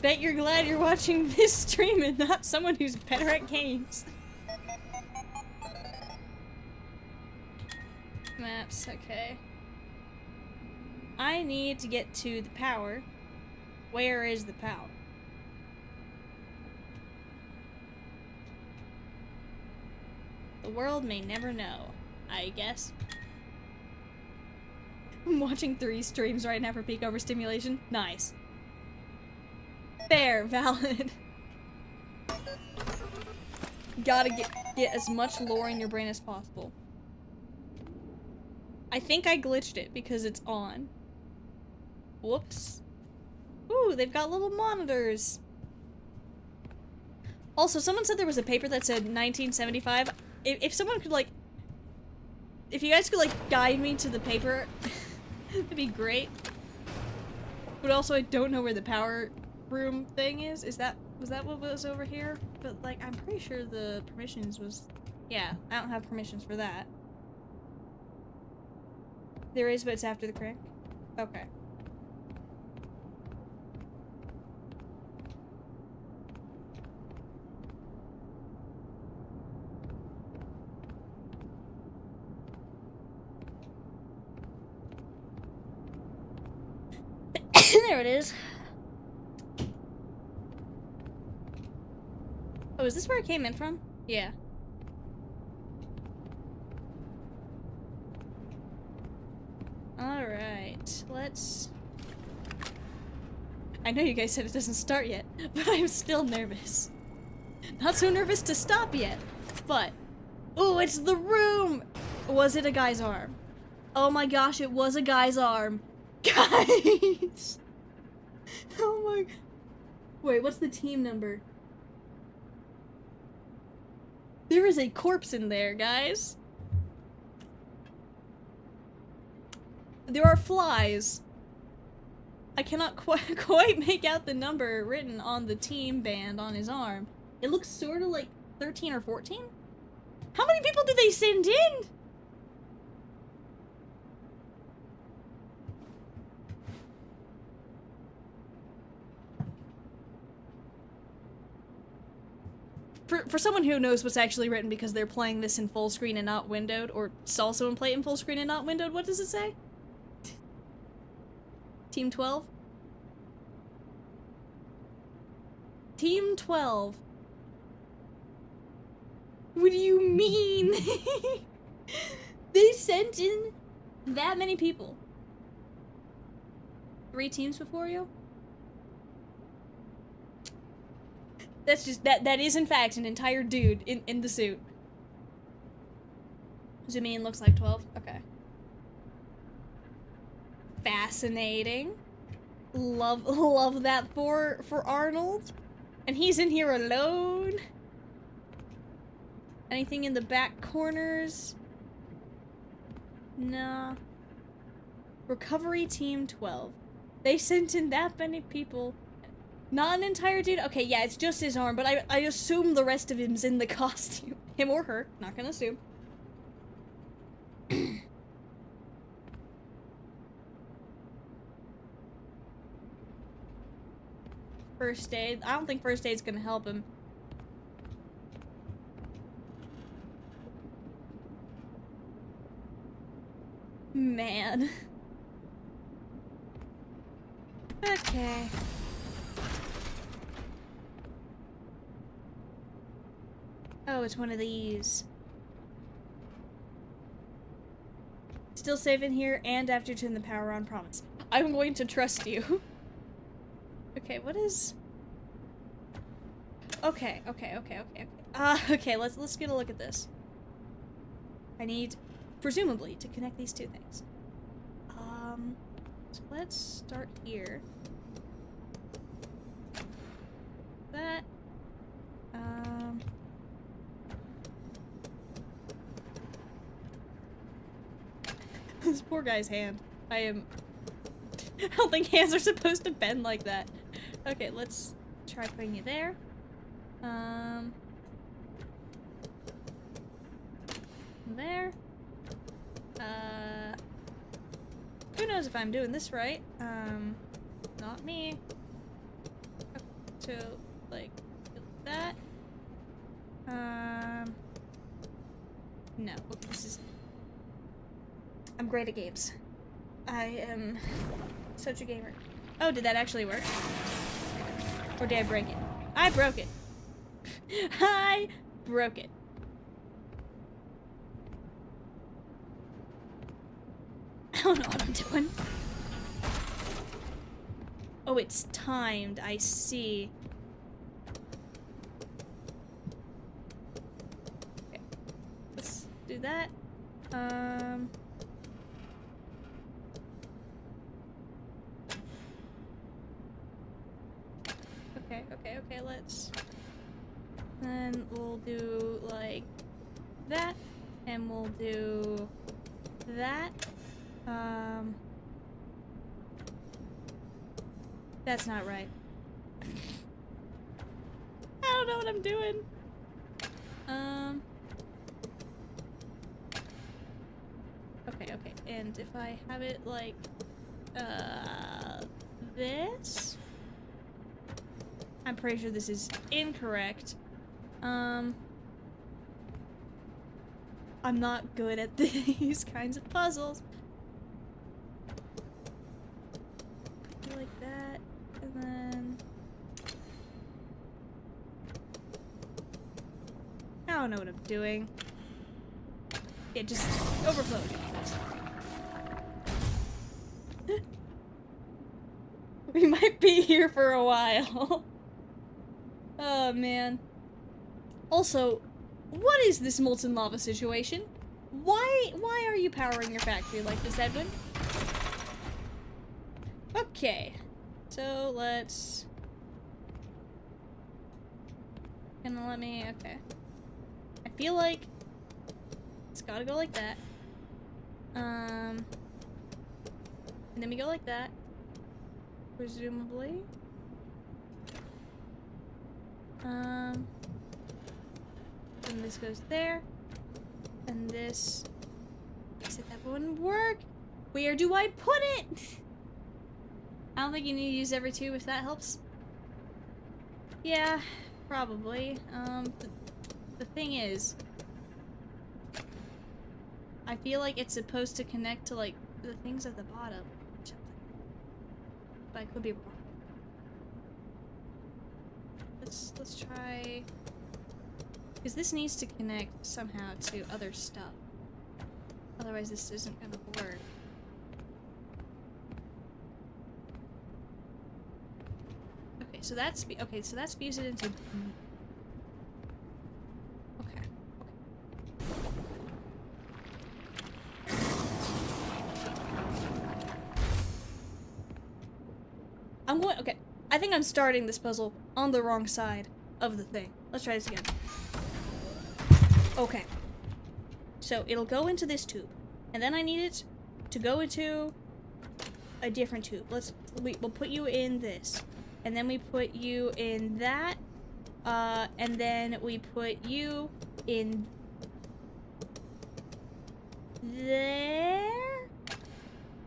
Bet you're glad you're watching this stream and not someone who's better at games. Maps, okay. I need to get to the power. Where is the power? The world may never know, I guess. I'm watching 3 streams right now for peak overstimulation. Nice. Fair, valid. Gotta get as much lore in your brain as possible. I think I glitched it because it's on. Whoops. Ooh, they've got little monitors. Also, someone said there was a paper that said 1975. If someone could, like... If you guys could, like, guide me to the paper, that'd be great. But also, I don't know where the power room thing is. Was that what was over here? But, like, I'm pretty sure the permissions was... Yeah, I don't have permissions for that. There is, but it's after the crank? Okay. There it is. Oh, is this where I came in from? Yeah. Alright, let's... I know you guys said it doesn't start yet, but I'm still nervous. Not so nervous to stop yet, but... Ooh, it's the room! Was it a guy's arm? Oh my gosh, it was a guy's arm. Guys! Oh my... Wait, what's the team number? There is a corpse in there, guys. There are flies. I cannot quite make out the number written on the team band on his arm. It looks sort of like 13 or 14? How many people did they send in? For someone who knows what's actually written because they're playing this in full screen and not windowed, or saw someone play it in full screen and not windowed, what does it say? Team 12? Team 12. What do you mean? They sent in that many people. 3 teams before you? That's just, that is in fact an entire dude in the suit. Zoom in looks like 12? Okay. Fascinating. Love that for Arnold. And he's in here alone. Anything in the back corners? Nah. Recovery team 12. They sent in that many people. Not an entire dude? Okay, yeah, it's just his arm, but I assume the rest of him's in the costume. Him or her. Not gonna assume. First aid. I don't think first aid's gonna help him. Man. Okay. Oh, it's one of these. Still safe in here and after you turn the power on, promise. I'm going to trust you. Okay, what is... Okay. Okay, let's get a look at this. I need, presumably, to connect these 2 things. So let's start here. That. This poor guy's hand. I don't think hands are supposed to bend like that. Okay, let's try putting it there. There. Who knows if I'm doing this right? Not me. To, like, that. No. Okay, this is... I'm great at games. I am such a gamer. Oh, did that actually work? Or did I break it? I broke it. I broke it. I don't know what I'm doing. Oh, it's timed. I see. Okay. Let's do that. Okay, let's... Then we'll do, like, that. And we'll do that. That's not right. I don't know what I'm doing. Okay, and if I have it like, this? I'm pretty sure this is incorrect. I'm not good at these kinds of puzzles. Like that, and then... I don't know what I'm doing. Yeah, just overflow. We might be here for a while. Oh, man. Also, what is this molten lava situation? Why are you powering your factory like this, Edwin? Okay. So, let's... Gonna let me... Okay. I feel like... It's gotta go like that. And then we go like that. Presumably. And this goes there. And this... I said that wouldn't work. Where do I put it? I don't think you need to use every tube if that helps. Yeah, probably. The thing is... I feel like it's supposed to connect to, like, the things at the bottom. Or something. But I could be wrong. Let's try... Because this needs to connect somehow to other stuff. Otherwise this isn't gonna work. Okay, so that's... Okay, so that's fused it into... Okay. I'm going... Okay. I think I'm starting this puzzle on the wrong side of the thing. Let's try this again. Okay. So it'll go into this tube. And then I need it to go into a different tube. We'll put you in this. And then we put you in that. And then we put you in there.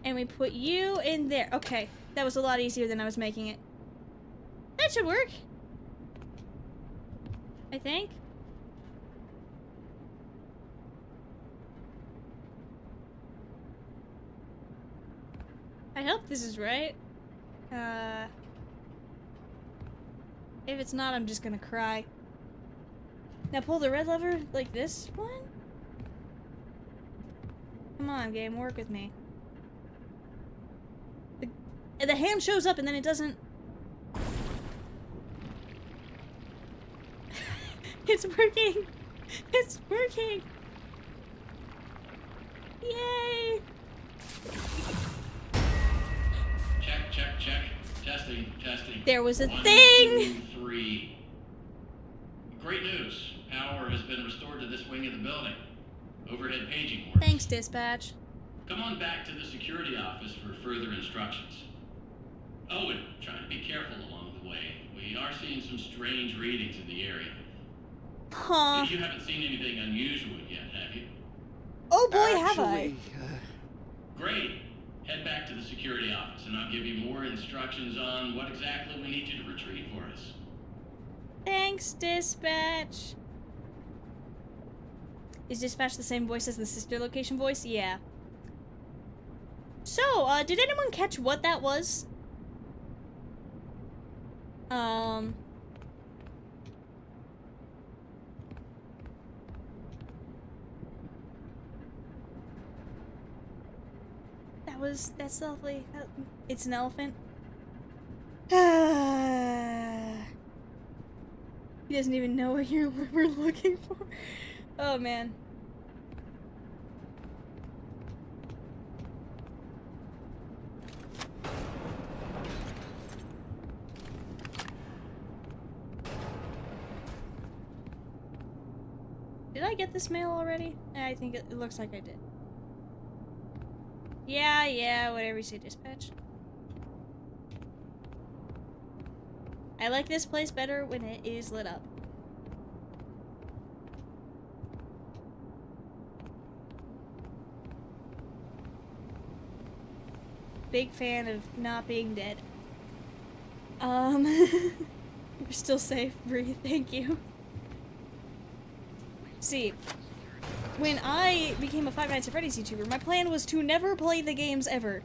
And we put you in there. Okay. That was a lot easier than I was making it. That should work. I think. I hope this is right. If it's not, I'm just gonna cry. Now pull the red lever like this one? Come on, game, work with me. The hand shows up and then it doesn't... It's working! It's working! Yay! Check. Testing. There was a 1, thing! 2, 3. Great news. Power has been restored to this wing of the building. Overhead paging works. Thanks, dispatch. Come on back to the security office for further instructions. Oh, and try to be careful along the way. We are seeing some strange readings in the area. Huh. You haven't seen anything unusual yet, have you? Oh boy, have I. Actually, Great. Head back to the security office, and I'll give you more instructions on what exactly we need you to retrieve for us. Thanks, Dispatch. Is Dispatch the same voice as the sister location voice? Yeah. So, did anyone catch what that was? That's lovely. It's an elephant. He doesn't even know what we're looking for. Oh man. Did I get this mail already? I think it looks like I did. Yeah, whatever you say, Dispatch. I like this place better when it is lit up. Big fan of not being dead. You're still safe, Bree, thank you. See, when I became a Five Nights at Freddy's YouTuber, my plan was to never play the games ever.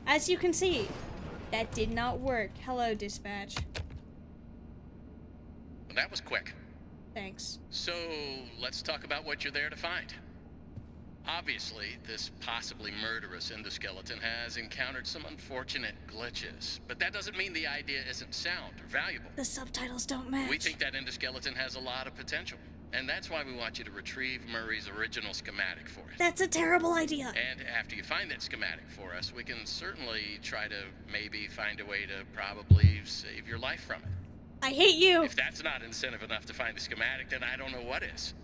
As you can see, that did not work. Hello, Dispatch. That was quick. Thanks. So, let's talk about what you're there to find. Obviously, this possibly murderous endoskeleton has encountered some unfortunate glitches, but that doesn't mean the idea isn't sound or valuable. The subtitles don't match. We think that endoskeleton has a lot of potential, and that's why we want you to retrieve Murray's original schematic for it. That's a terrible idea. And after you find that schematic for us, we can certainly try to maybe find a way to probably save your life from it. I hate you. If that's not incentive enough to find the schematic, then I don't know what is.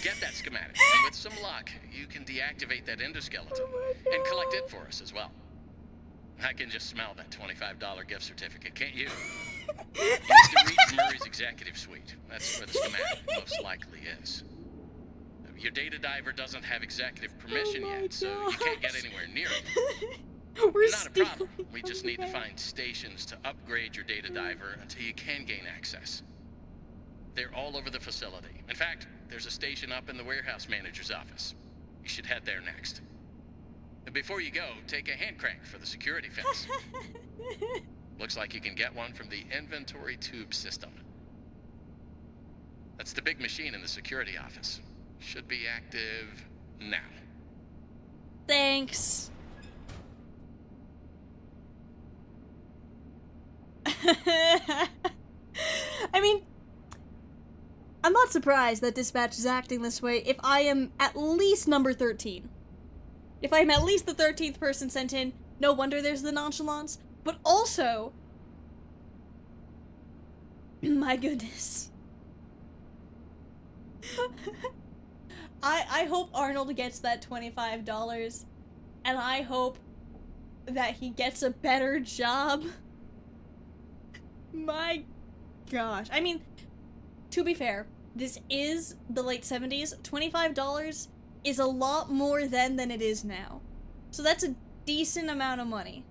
Get that schematic, and with some luck, you can deactivate that endoskeleton and collect it for us as well. I can just smell that $25 gift certificate, can't you? You can reach Murray's executive suite. That's where the schematic most likely is. Your data diver doesn't have executive permission yet, so you can't get anywhere near it. We're Not a problem. We just need to find stations to upgrade your data diver until you can gain access. They're all over the facility. In fact, there's a station up in the warehouse manager's office. You should head there next. And before you go, take a hand crank for the security fence. Looks like you can get one from the inventory tube system. That's the big machine in the security office. Should be active now. Thanks. I mean, I'm not surprised that Dispatch is acting this way if I am at least number 13. If I'm at least the 13th person sent in, no wonder there's the nonchalance. But also, my goodness. I hope Arnold gets that $25, and I hope that he gets a better job. My gosh. I mean, to be fair, this is the late 70s. $25 is a lot more then than it is now. So that's a decent amount of money.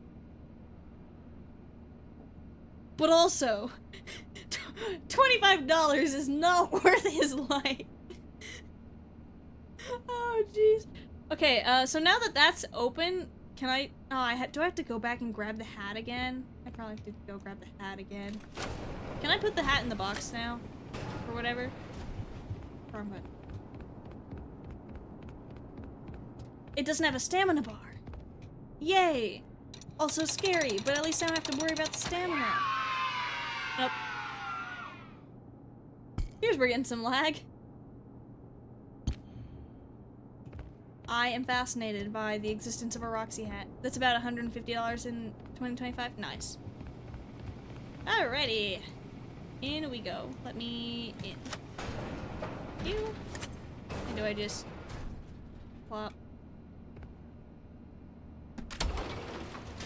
But also, $25 is not worth his life. Oh, jeez. Okay, so now that that's open, can I... Oh, do I have to go back and grab the hat again? I probably have to go grab the hat again. Can I put the hat in the box now? Or whatever? Wrong button. It doesn't have a stamina bar. Yay! Also scary, but at least I don't have to worry about the stamina. Nope. Here's where we're getting some lag. I am fascinated by the existence of a Roxy hat. That's about $150 in 2025. Nice. Alrighty. In we go. Let me in. You. And do I just plop?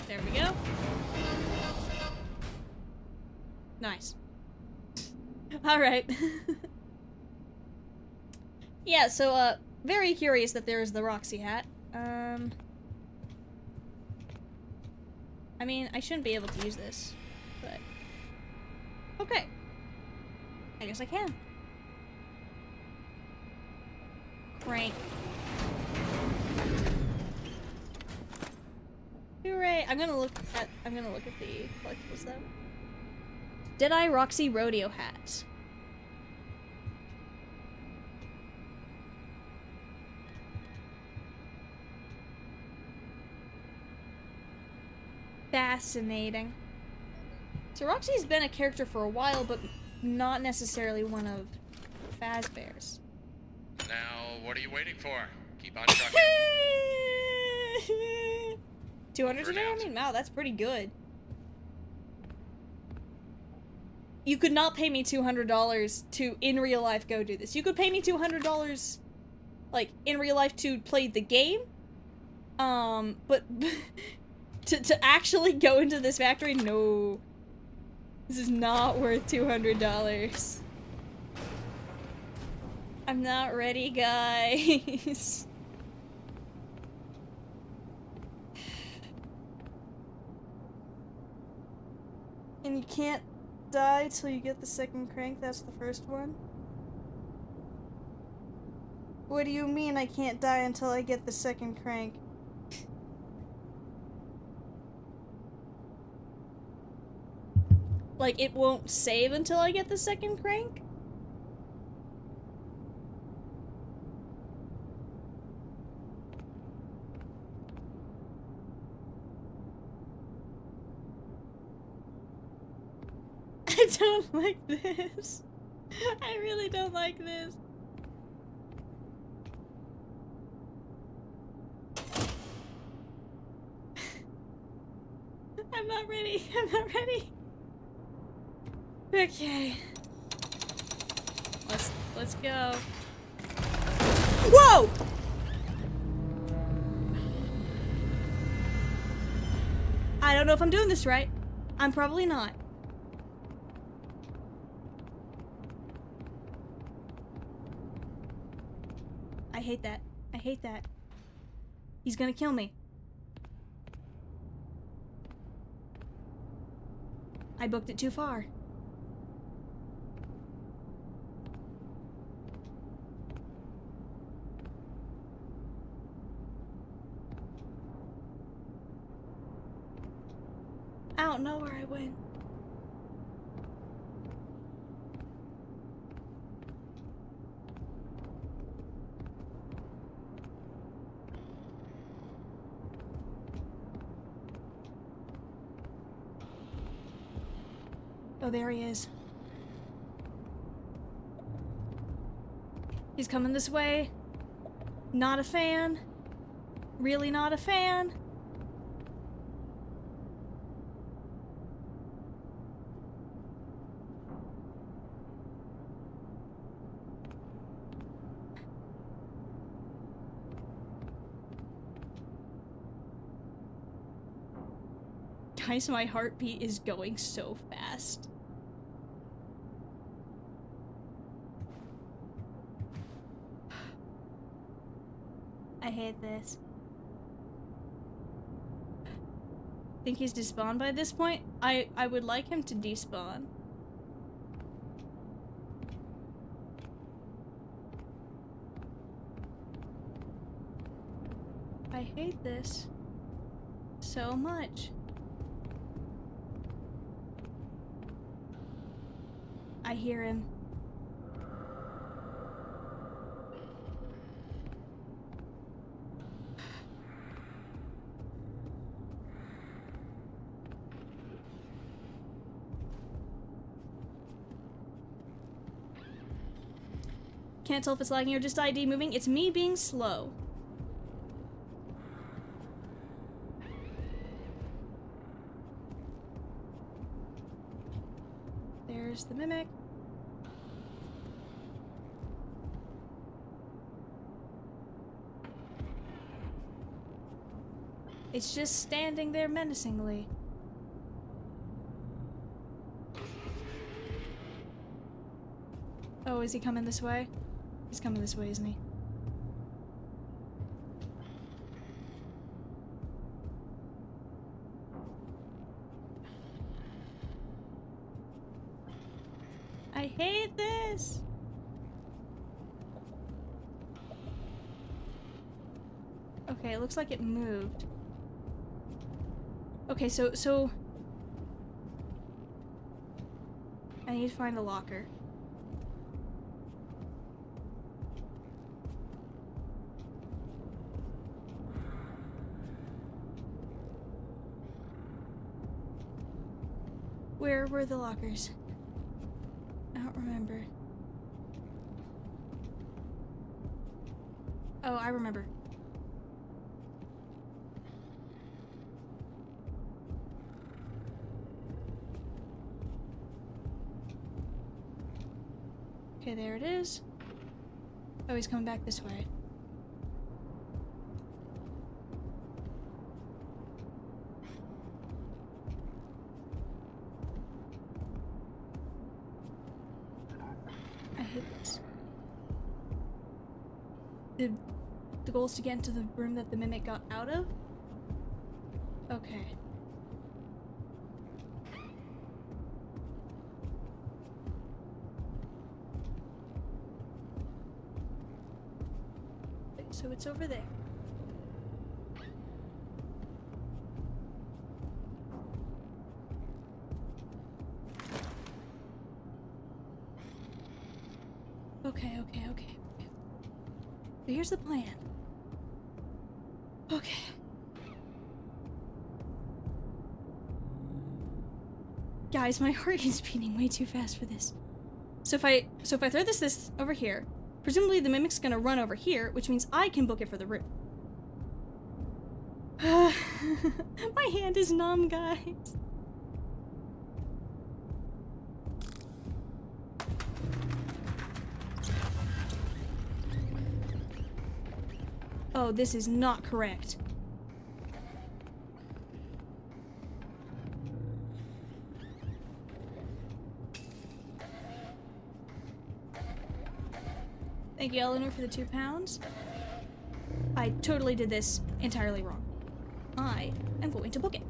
There we go. Nice. Alright. Yeah, so, very curious that there is the Roxy hat. I mean, I shouldn't be able to use this, but... Okay. I guess I can. Crank. Hooray! I'm gonna look at the collectibles though. Deadeye Roxy Rodeo hat. Fascinating. So Roxy's been a character for a while, but not necessarily one of Fazbear's. Now, what are you waiting for? Keep on trucking. 200 today? I mean, wow, that's pretty good. You could not pay me $200 to, in real life, go do this. You could pay me $200, like, in real life to play the game. But to actually go into this factory, no. This is not worth $200. I'm not ready, guys. And you can't die till you get the second crank, that's the first one? What do you mean I can't die until I get the second crank? Like, it won't save until I get the second crank? I don't like this. I really don't like this. I'm not ready. I'm not ready. Okay. Let's go. Whoa! I don't know if I'm doing this right. I'm probably not. I hate that. I hate that. He's gonna kill me. I booked it too far. I don't know where I went. Oh, there he is. He's coming this way. Not a fan. Really not a fan. Guys, my heartbeat is going so fast. I hate this. Think he's despawned by this point? I would like him to despawn. I hate this so much. I hear him. Can't tell if it's lagging or just ID moving. It's me being slow. There's the mimic. It's just standing there menacingly. Oh, is he coming this way? He's coming this way, isn't he? I hate this. Okay, it looks like it moved. Okay, so I need to find a locker. Where were the lockers? I don't remember. Oh, I remember. Okay, there it is. Oh, he's coming back this way. I hate this. The goal is to get into the room that the mimic got out of? Okay. So it's over there. Okay. So here's the plan. Okay. Guys, my heart is beating way too fast for this. So if I throw this over here, presumably the mimic's gonna run over here, which means I can book it for the room. My hand is numb, guys. Oh, this is not correct. Thank you, Eleanor, for the £2. I totally did this entirely wrong. I am going to book it.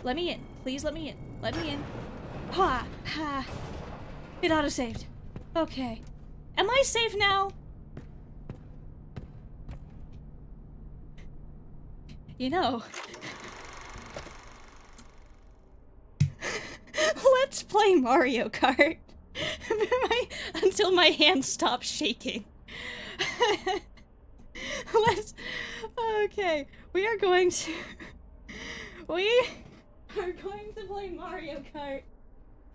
Let me in. Please let me in. Let me in. Ha! Ha! It auto-saved. Okay. Am I safe now? You know... Let's play Mario Kart. Until my hand stops shaking. Let's... Okay. We are going to play Mario Kart.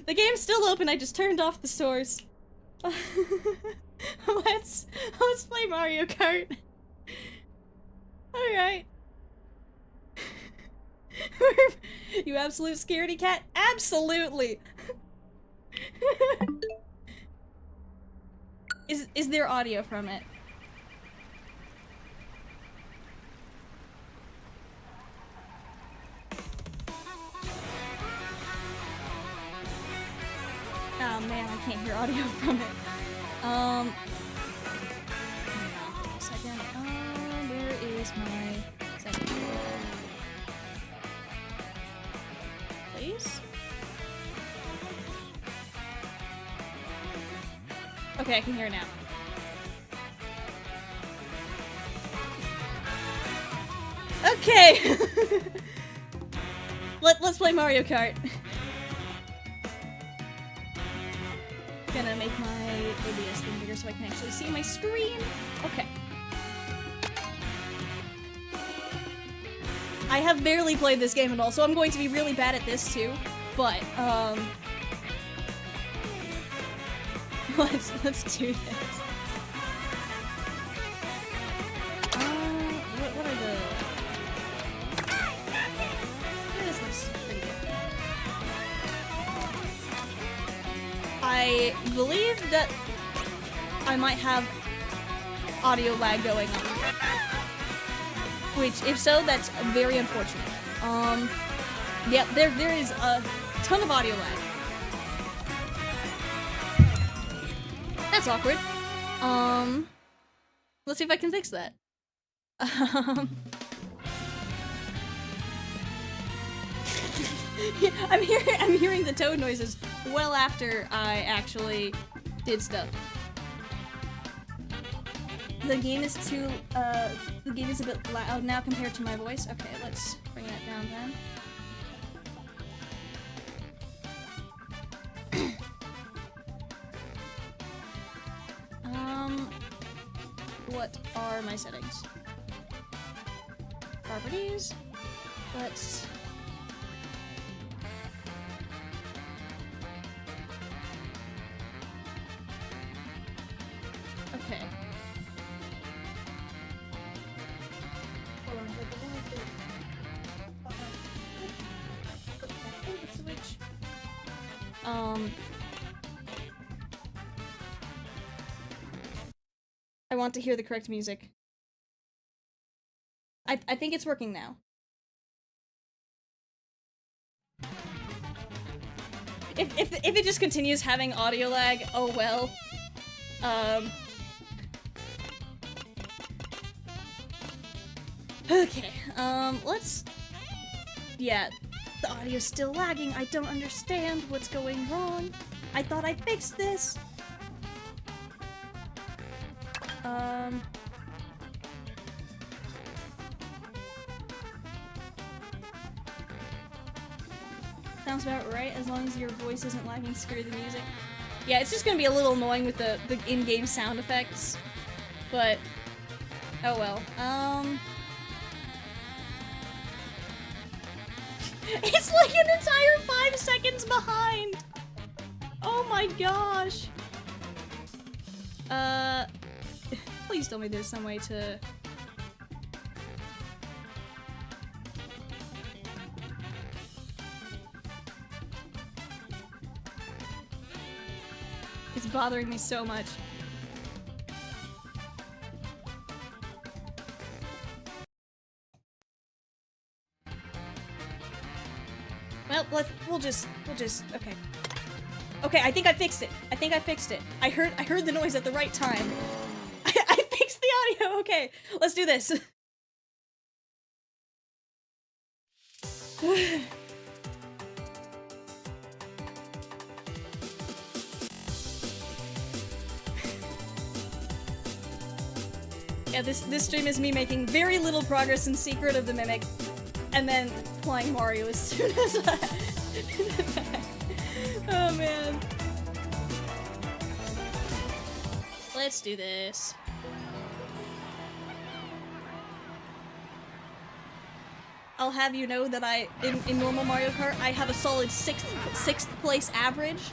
The game's still open, I just turned off the source. Let's play Mario Kart. Alright. You absolute scaredy cat? Absolutely! Is there audio from it? Oh man, I can't hear audio from it. Hang on a second. Where is my second? Please? Okay, I can hear it now. Okay! Let's play Mario Kart. Gonna make my OBS thing bigger so I can actually see my screen. Okay. I have barely played this game at all, so I'm going to be really bad at this too. But, let's do this. What are the... This looks pretty good. I believe that I might have audio lag going on. Which, if so, that's very unfortunate. Yeah, there is a ton of audio lag. That's awkward. Let's see if I can fix that. I'm hearing the toad noises well after I actually did stuff. The game is the game is a bit loud now compared to my voice. Okay, let's bring that down then. What are my settings? Properties. Let's... Okay. Hold on, switch. I want to hear the correct music. I think it's working now. If it just continues having audio lag, oh well. Okay, let's... Yeah, the audio's still lagging. I don't understand what's going wrong. I thought I fixed this. Sounds about right, as long as your voice isn't lagging, screw the music. Yeah, it's just gonna be a little annoying with the in-game sound effects, but oh well. It's like an entire 5 seconds behind! Oh my gosh! Please tell me there's some way to... It's bothering me so much. Well, we'll just, okay. Okay, I think I fixed it. I heard the noise at the right time. I fixed the audio, okay. Let's do this. Yeah, this stream is me making very little progress in Secret of the Mimic, and then playing Mario as soon as I... Oh man. Let's do this. I'll have you know that in normal Mario Kart, I have a solid sixth place average.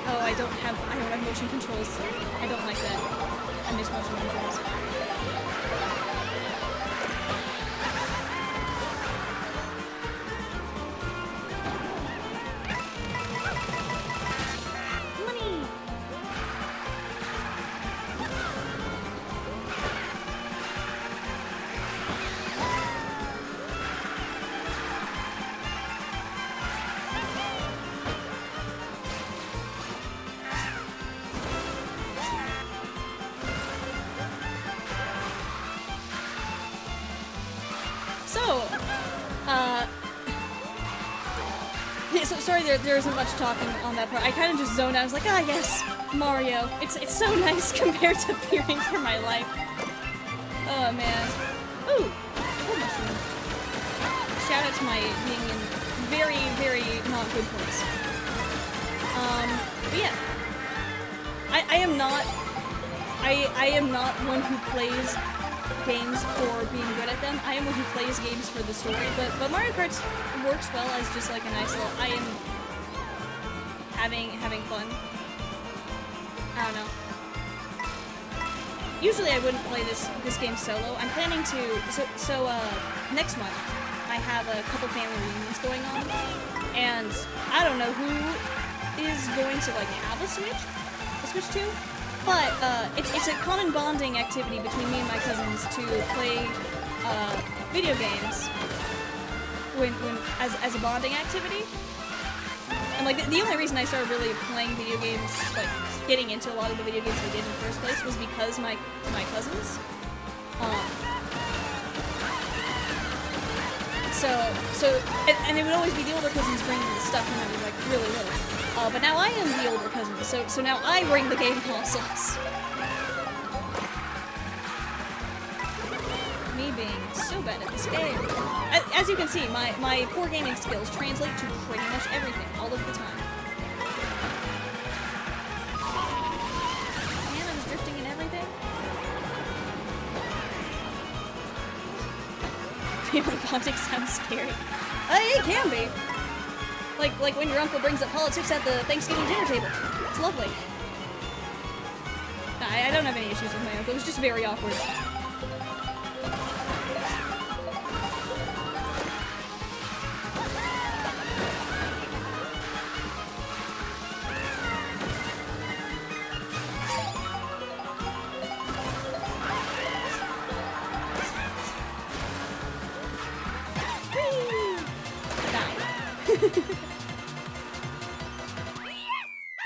Oh, I don't have motion controls. I don't like that. I miss motion controls. Money! Yeah, so sorry there isn't much talking on that part. I kind of just zoned out. I was like, ah, yes, Mario. It's so nice compared to fearing for my life. Oh man. Ooh, cool mushroom. Shout out to my being in very, very not good place. But yeah, I am not one who plays games for being good at them. I am one who plays games for the story, but Mario Kart works well as just like a nice little... I am having fun. I don't know. Usually I wouldn't play this game solo. I'm planning to... So next month, I have a couple family reunions going on, and I don't know who is going to like have a Switch 2? But it's a common bonding activity between me and my cousins to play video games when as a bonding activity. And like the only reason I started really playing video games, like getting into a lot of the video games I did in the first place, was because my cousins. And it would always be the older cousins bringing the stuff when I was like really little. But now I am the older cousin, so now I bring the game consoles. Me being so bad at this game. As you can see, my poor gaming skills translate to pretty much everything all of the time. Man, I was drifting in everything. Family politics sounds scary. It can be. Like when your uncle brings up politics at the Thanksgiving dinner table. It's lovely. Nah, I don't have any issues with my uncle. It was just very awkward.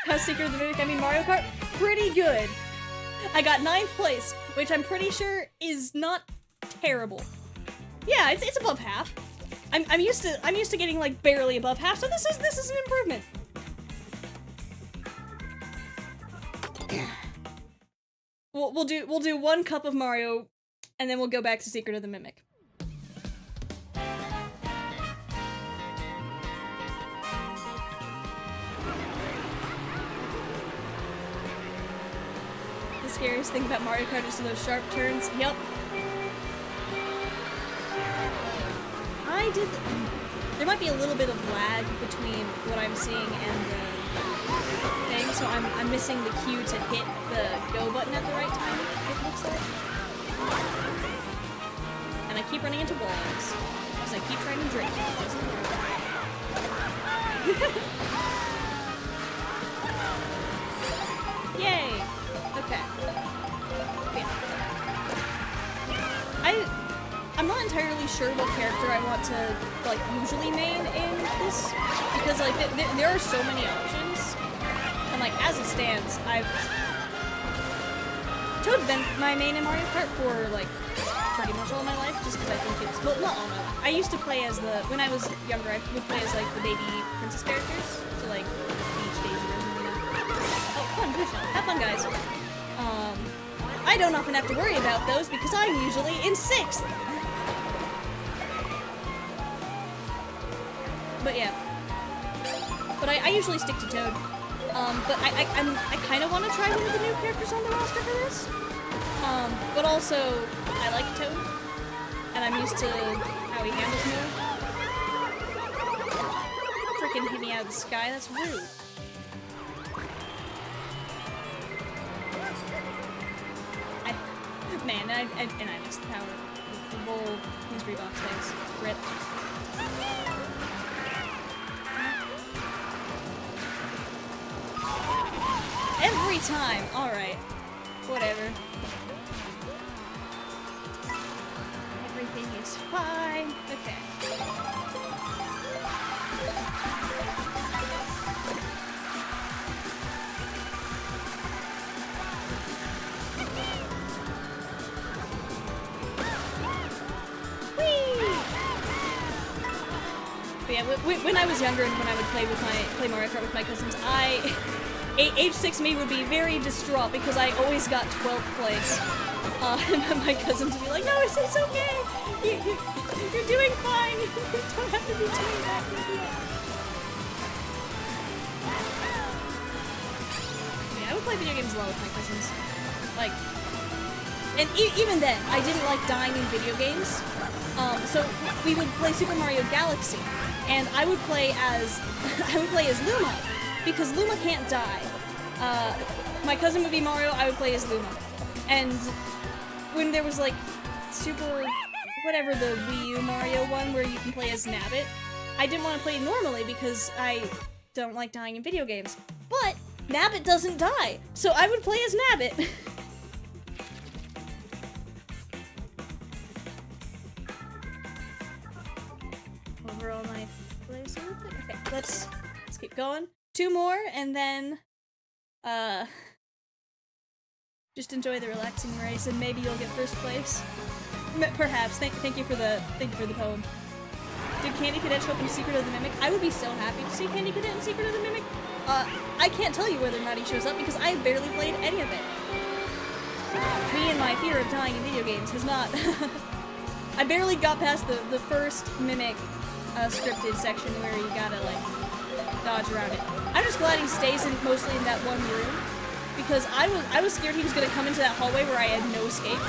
How's Secret of the Mimic? I mean Mario Kart? Pretty good. I got 9th place, which I'm pretty sure is not terrible. Yeah, it's above half. I'm used to getting like barely above half, so this is an improvement. We'll do 1 cup of Mario, and then we'll go back to Secret of the Mimic. The scariest thing about Mario Kart is those sharp turns. Yep. There might be a little bit of lag between what I'm seeing and the thing, so I'm missing the cue to hit the go button at the right time, it looks like. And I keep running into walls, because I keep trying to drink. It doesn't work. Yay! Okay. Yeah. I'm not entirely sure what character I want to, like, usually main in this, because, like, there are so many options, and, like, as it stands, Toad's been my main in Mario Kart for, like, pretty much all my life, just because I think it's, well, not all my life. I used to play as when I was younger, I would play as, like, the baby princess characters, so, like, Peach, Daisy, or something like that. Oh, fun, push on. Have fun, guys. I don't often have to worry about those because I'm usually in 6th. But yeah. But I usually stick to Toad. But I kind of want to try one of the new characters on the roster for this. But also, I like Toad. And I'm used to how he handles more. Freaking hit me out of the sky, that's rude. Man, and I missed the power. The whole mystery box things. Rip. Every time! Alright. Whatever. Everything is fine. Okay. But yeah, when I was younger and when I would play Mario Kart with my cousins, age 6 me would be very distraught because I always got 12th place. And my cousins would be like, no, it's okay. You're doing fine. You don't have to be doing that yet. Yeah, I would play video games a lot with my cousins. Like, and even then, I didn't like dying in video games. So we would play Super Mario Galaxy, and I would play as Luma, because Luma can't die. My cousin would be Mario, I would play as Luma. And when there was like Super, whatever the Wii U Mario one where you can play as Nabbit, I didn't want to play normally because I don't like dying in video games. But Nabbit doesn't die, so I would play as Nabbit. Overall, my place. Okay, let's Let's keep going. 2 more, and then, just enjoy the relaxing race, and maybe you'll get first place. Perhaps. Thank you for the poem. Did Candy Cadet show up in Secret of the Mimic? I would be so happy to see Candy Cadet in Secret of the Mimic. I can't tell you whether or not he shows up because I barely played any of it. Me and my fear of dying in video games has not. I barely got past the first Mimic scripted section where you gotta like dodge around it. I'm just glad he stays mostly in that one room because I was scared he was gonna come into that hallway where I had no escape.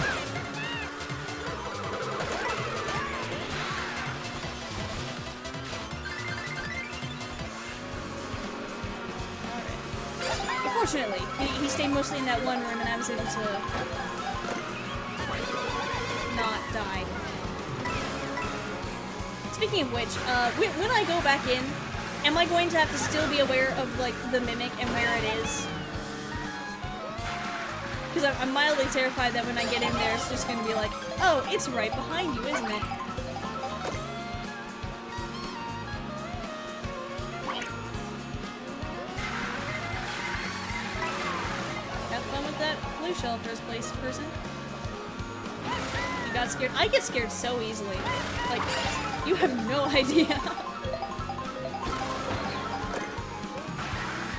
Fortunately, he stayed mostly in that one room and I was able to not die. Speaking of which, when I go back in, am I going to have to still be aware of, like, the Mimic and where it is? Because I'm mildly terrified that when I get in there, it's just going to be like, oh, it's right behind you, isn't it? Blue shell first place person. You got scared. I get scared so easily. Like, you have no idea.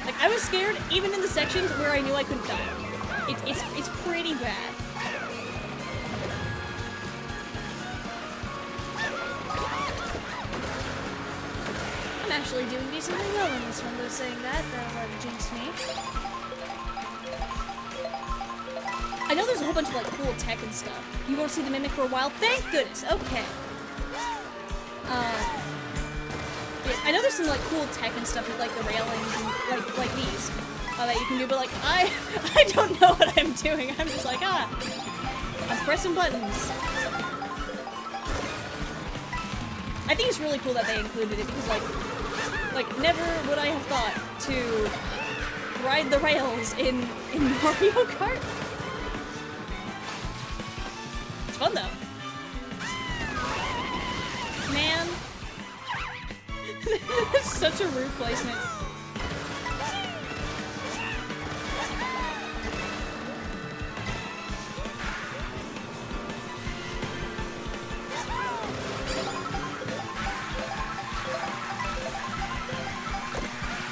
Like, I was scared even in the sections where I knew I couldn't die. It's pretty bad. I'm actually doing decently well in this one, though, saying that. That jinxed me. I know there's a whole bunch of, like, cool tech and stuff. You won't see the Mimic for a while? Thank goodness! Okay. Yeah, I know there's some, like, cool tech and stuff with, like, the railings and, like these. That you can do, but, like, I don't know what I'm doing. I'm just like, I'm pressing buttons. I think it's really cool that they included it, because, like, never would I have thought to ride the rails in Mario Kart. Fun though. Man. That's such a rude placement.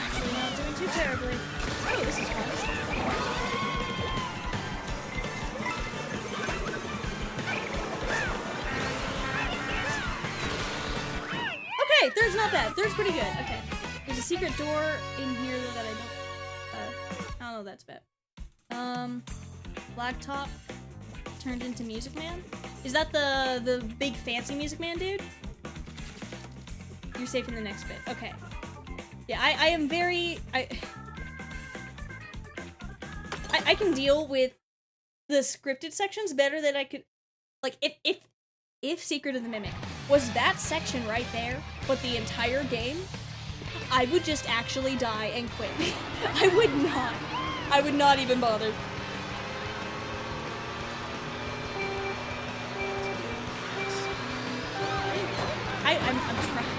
Actually not doing too terribly. Oh, this is fun. Third's not bad. Third's pretty good. Okay. There's a secret door in here that I don't know that's bad. Blacktop turned into Music Man? Is that the big fancy Music Man dude? You're safe in the next bit. Okay. Yeah, I am very... I can deal with the scripted sections better than I could... Like, if Secret of the Mimic was that section right there, but the entire game, I would just actually die and quit. I would not even bother. I'm trying.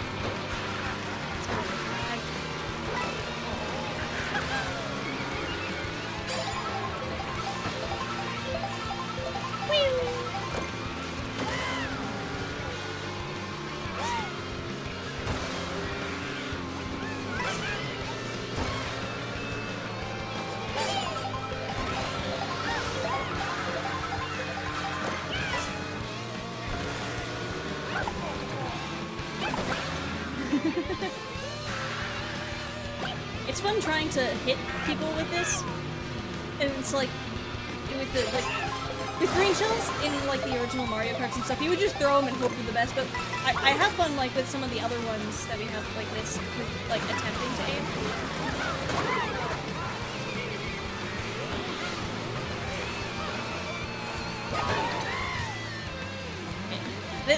It's fun trying to hit people with this, and it's like, with green shells in, like, the original Mario Karts and stuff, you would just throw them and hope for the best, but I have fun, like, with some of the other ones that we have, like this, with, like, attempting to aim.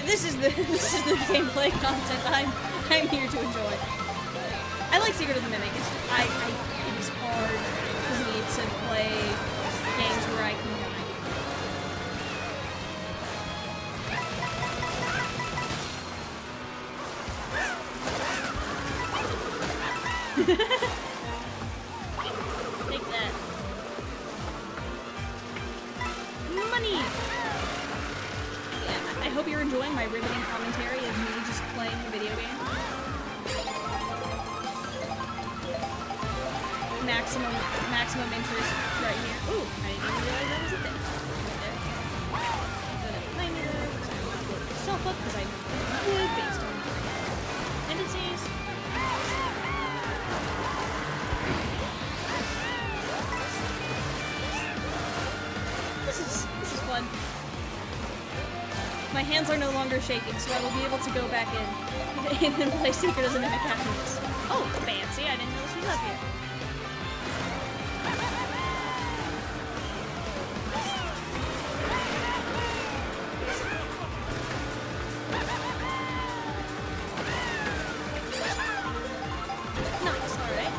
This is the gameplay content I'm here to enjoy. I like Secret of the Mimic. It is hard for me to play games where I can die. Take that. Money! Yeah, I hope you're enjoying my riveting commentary of me just playing a video game. Maximum interest right here. Ooh, I didn't even realize that was a thing. Right there. Gonna play there. So I'm gonna blow myself up because I would based on tendencies. This is fun. My hands are no longer shaking, so I will be able to go back in and play Secret as a Mimic after this. Oh, fancy! I didn't know this was up here. Nice, alright.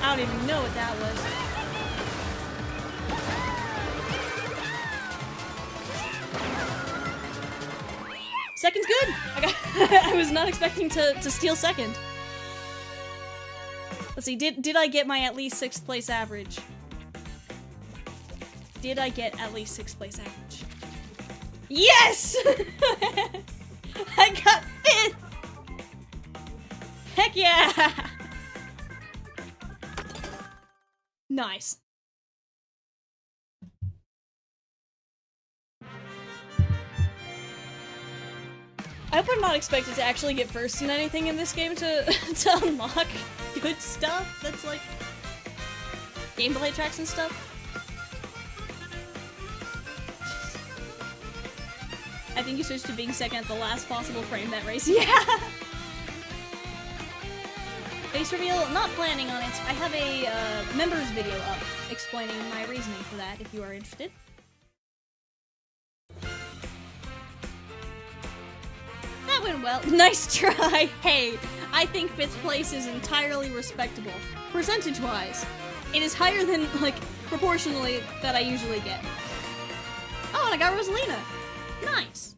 I don't even know what that was. Second's good! I was not expecting to steal second. Let's see, did I get my at least 6th place average? Did I get at least 6th place average? Yes! I got 5th! Heck yeah! Nice. I hope I'm not expected to actually get first in anything in this game to unlock good stuff that's like gameplay tracks and stuff. I think you switched to being second at the last possible frame that race. Yeah! Face reveal, not planning on it. I have a members video up explaining my reasoning for that if you are interested. That went well. Nice try! Hey, I think 5th place is entirely respectable. Percentage-wise. It is higher than, like, proportionally that I usually get. Oh, and I got Rosalina. Nice.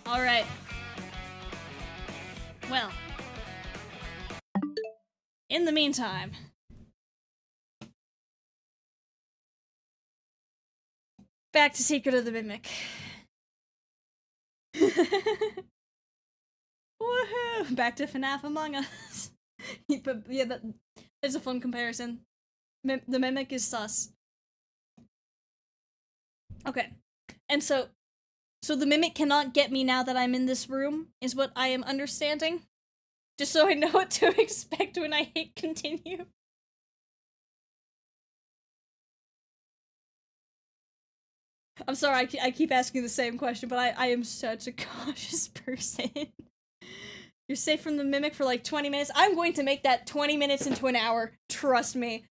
Alright. Well. In the meantime. Back to Secret of the Mimic. Woohoo! Back to FNAF Among Us. Yeah, that's a fun comparison. The Mimic is sus. Okay. And so the Mimic cannot get me now that I'm in this room, is what I am understanding? Just so I know what to expect when I hit continue. I'm sorry, I keep asking the same question, but I am such a cautious person. You're safe from the Mimic for like 20 minutes. I'm going to make that 20 minutes into an hour. Trust me.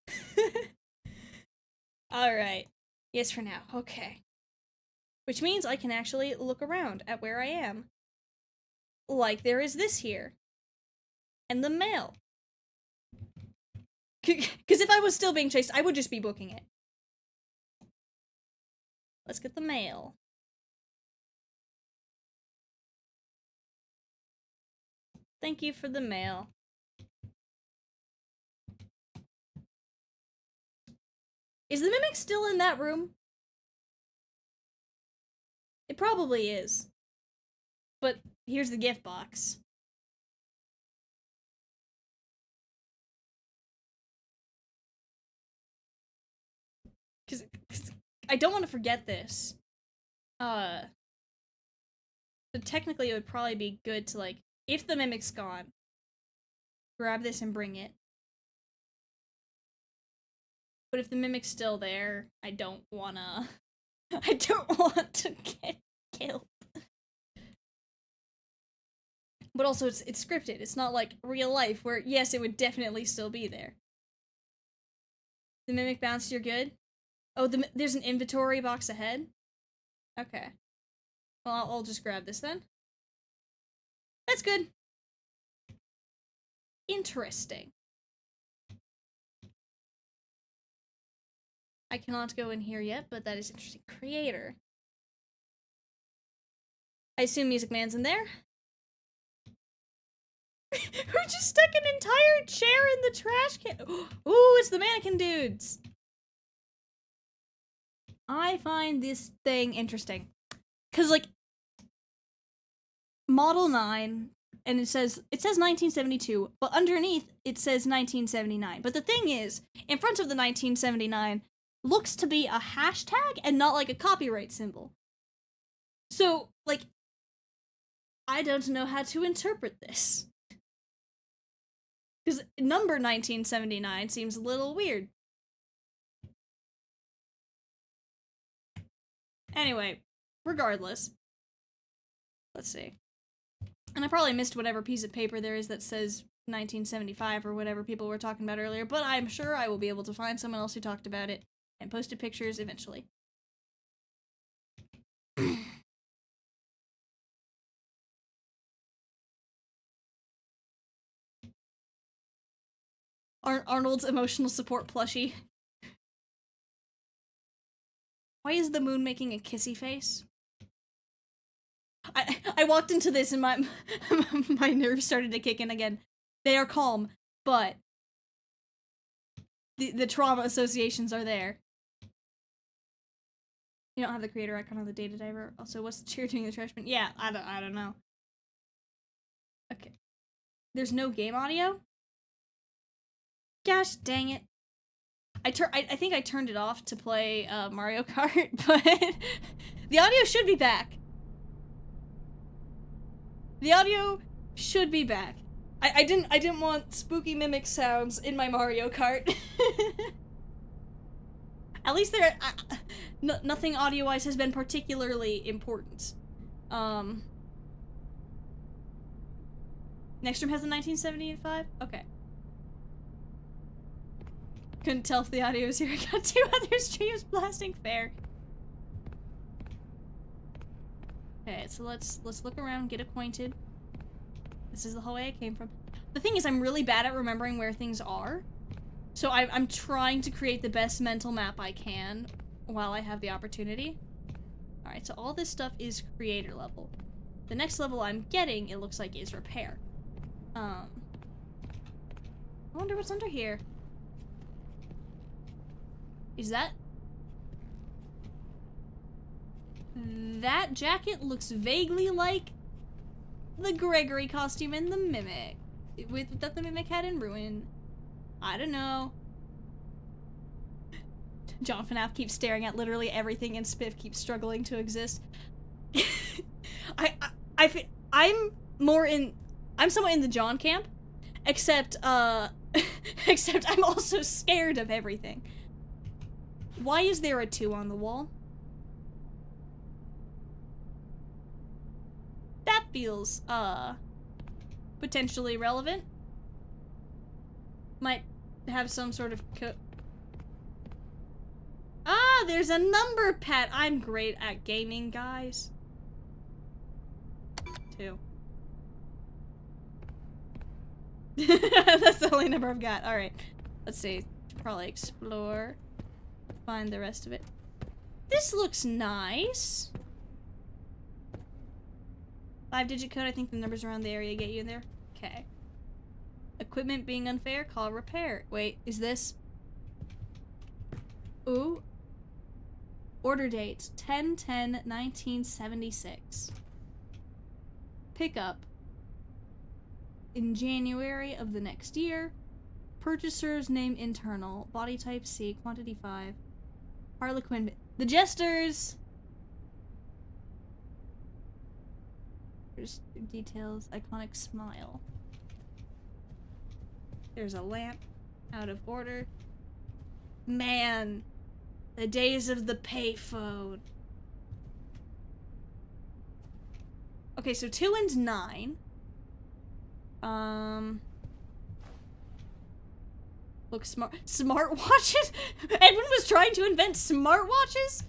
Alright. Yes, for now. Okay. Which means I can actually look around at where I am. Like there is this here. And the mail. Because if I was still being chased, I would just be booking it. Let's get the mail. Thank you for the mail. Is the Mimic still in that room? It probably is. But here's the gift box. Because I don't want to forget this. So technically it would probably be good to, like, if the Mimic's gone, grab this and bring it. But if the Mimic's still there, I don't want to get killed. But also, it's scripted. It's not like real life, where, yes, it would definitely still be there. The Mimic bounced, you're good? Oh, there's an inventory box ahead? Okay. Well, I'll just grab this then. That's good. Interesting. I cannot go in here yet, but that is interesting. Creator. I assume Music Man's in there. Who just stuck an entire chair in the trash can? Ooh, it's the mannequin dudes. I find this thing interesting. Cause like Model 9 and it says 1972, but underneath it says 1979. But the thing is, in front of the 1979 looks to be a hashtag and not like a copyright symbol. So, like, I don't know how to interpret this. Because number 1979 seems a little weird. Anyway, regardless. Let's see. And I probably missed whatever piece of paper there is that says 1975 or whatever people were talking about earlier, but I'm sure I will be able to find someone else who talked about it and posted pictures eventually. Arnold's emotional support plushie. Why is the moon making a kissy face? I walked into this and my my nerves started to kick in again. They are calm, but the trauma associations are there. You don't have the creator icon on the data diver. Also, what's the chair doing in the trash bin? Yeah, I don't know. Okay. There's no game audio? Gosh dang it. I think I turned it off to play Mario Kart, but the audio should be back. The audio should be back. I didn't want spooky mimic sounds in my Mario Kart. At least there nothing audio-wise has been particularly important. Next room has a 1975? Okay. Couldn't tell if the audio was here. I got 2 other streams blasting. Fair. Okay, so let's look around, get acquainted. This is the hallway I came from. The thing is, I'm really bad at remembering where things are. So I'm trying to create the best mental map I can while I have the opportunity. Alright, so all this stuff is creator level. The next level I'm getting, it looks like, is repair. I wonder what's under here. Is that... That jacket looks vaguely like the Gregory costume in the Mimic. That the Mimic had in Ruin. I don't know. John FNAF keeps staring at literally everything and Spiff keeps struggling to exist. I'm somewhat in the John camp, except except I'm also scared of everything. Why is there a 2 on the wall? That feels, potentially relevant. Might have some sort of Ah, there's a number pad! I'm great at gaming, guys. 2. That's the only number I've got. Alright. Let's see. Should probably explore. Find the rest of it. This looks nice. 5-digit code, I think the numbers around the area get you in there. Okay. Equipment being unfair, call repair. Wait, is this? Ooh. Order date, 10/10/1976. Pickup. In January of the next year. Purchaser's name internal. Body type C, quantity 5. Harlequin. The Jesters! There's details. Iconic smile. There's a lamp. Out of order. Man. The days of the payphone. Okay, so 2 and 9. Look smart. Smartwatches? Edwin was trying to invent smartwatches?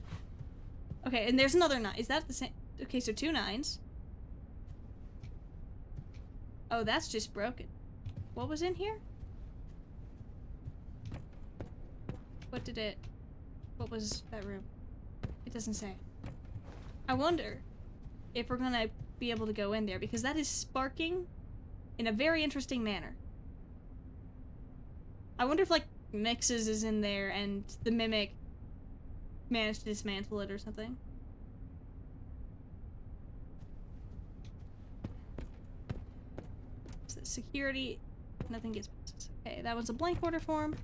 Okay, and there's another 9. Is that the same? Okay, so 2 9s. Oh, that's just broken. What was in here? What did it... What was that room? It doesn't say. I wonder if we're gonna be able to go in there, because that is sparking in a very interesting manner. I wonder if, like, Mixes is in there and the Mimic managed to dismantle it or something. So security, nothing gets past us. Okay, that one's a blank order form.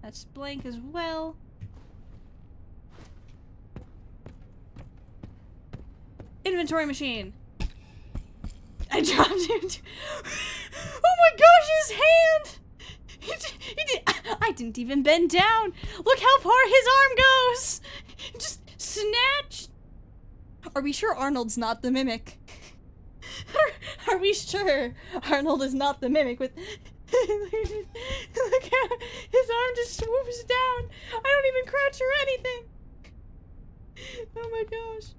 That's blank as well. Inventory machine. I dropped it. Oh my gosh, his hand! He did. I didn't even bend down. Look how far his arm goes. Just snatched. Are we sure Arnold's not the Mimic? Are we sure Arnold is not the Mimic with... Look how his arm just swoops down. I don't even crouch or anything. Oh my gosh.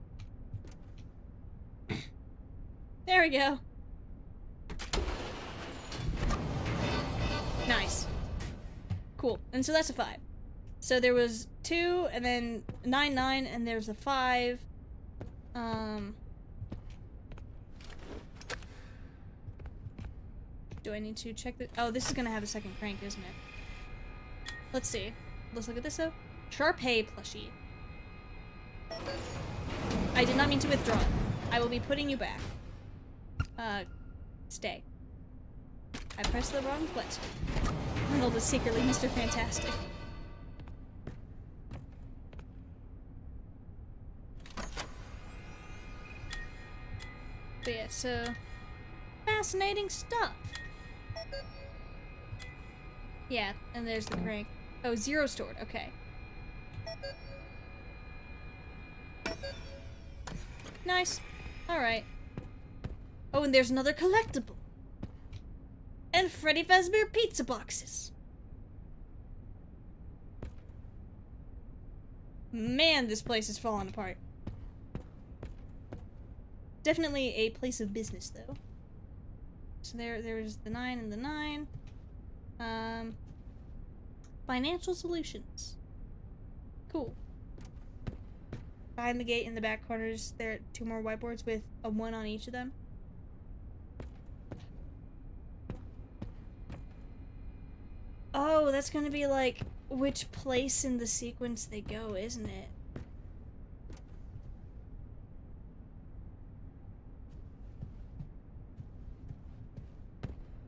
There we go. Nice. Cool. And so that's a 5. So there was 2, and then 9, 9, and there's a 5. Do I need to check the... Oh, this is gonna have a second crank, isn't it? Let's see. Let's look at this, though. Sharpay plushie. I did not mean to withdraw it. I will be putting you back. Stay. I pressed the wrong button. Arnold is secretly Mr. Fantastic. But yeah, so... fascinating stuff. Yeah, and there's the crank. Oh, 0 stored. Okay. Nice. Alright. Oh, and there's another collectible. And Freddy Fazbear pizza boxes. Man, this place is falling apart. Definitely a place of business, though. So there's the 9 and the 9. Financial solutions. Cool. Behind the gate in the back corners, there are 2 more whiteboards with a 1 on each of them. Oh, that's gonna be like which place in the sequence they go, isn't it?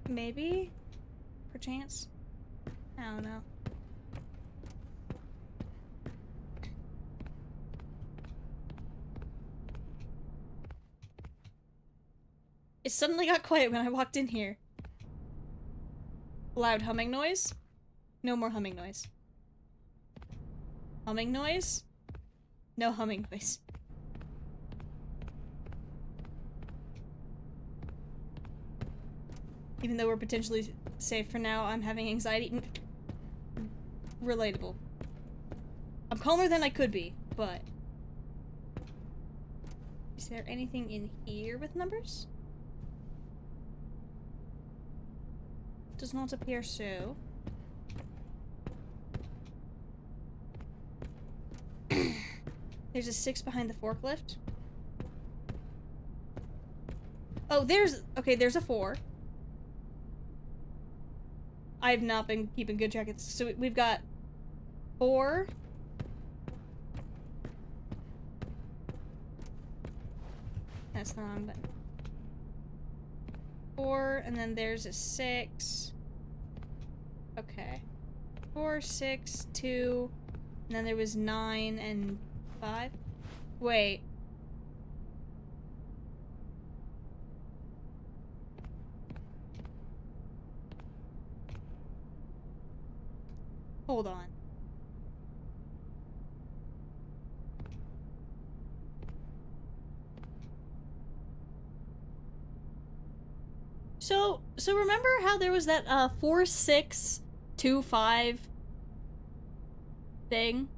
Maybe? Perchance? I don't know. It suddenly got quiet when I walked in here. Loud humming noise? No more humming noise. Humming noise? No humming noise. Even though we're potentially safe for now, I'm having anxiety. Relatable. I'm calmer than I could be, but... Is there anything in here with numbers? Does not appear so. There's a 6 behind the forklift. Oh, okay, there's a 4. I have not been keeping good track of this. So we've got 4. That's the wrong button. 4, and then there's a 6. Okay. 4, 6, 2, and then there was 9 and 5. Wait. Hold on. So remember how there was that 4, 6, 2, 5 thing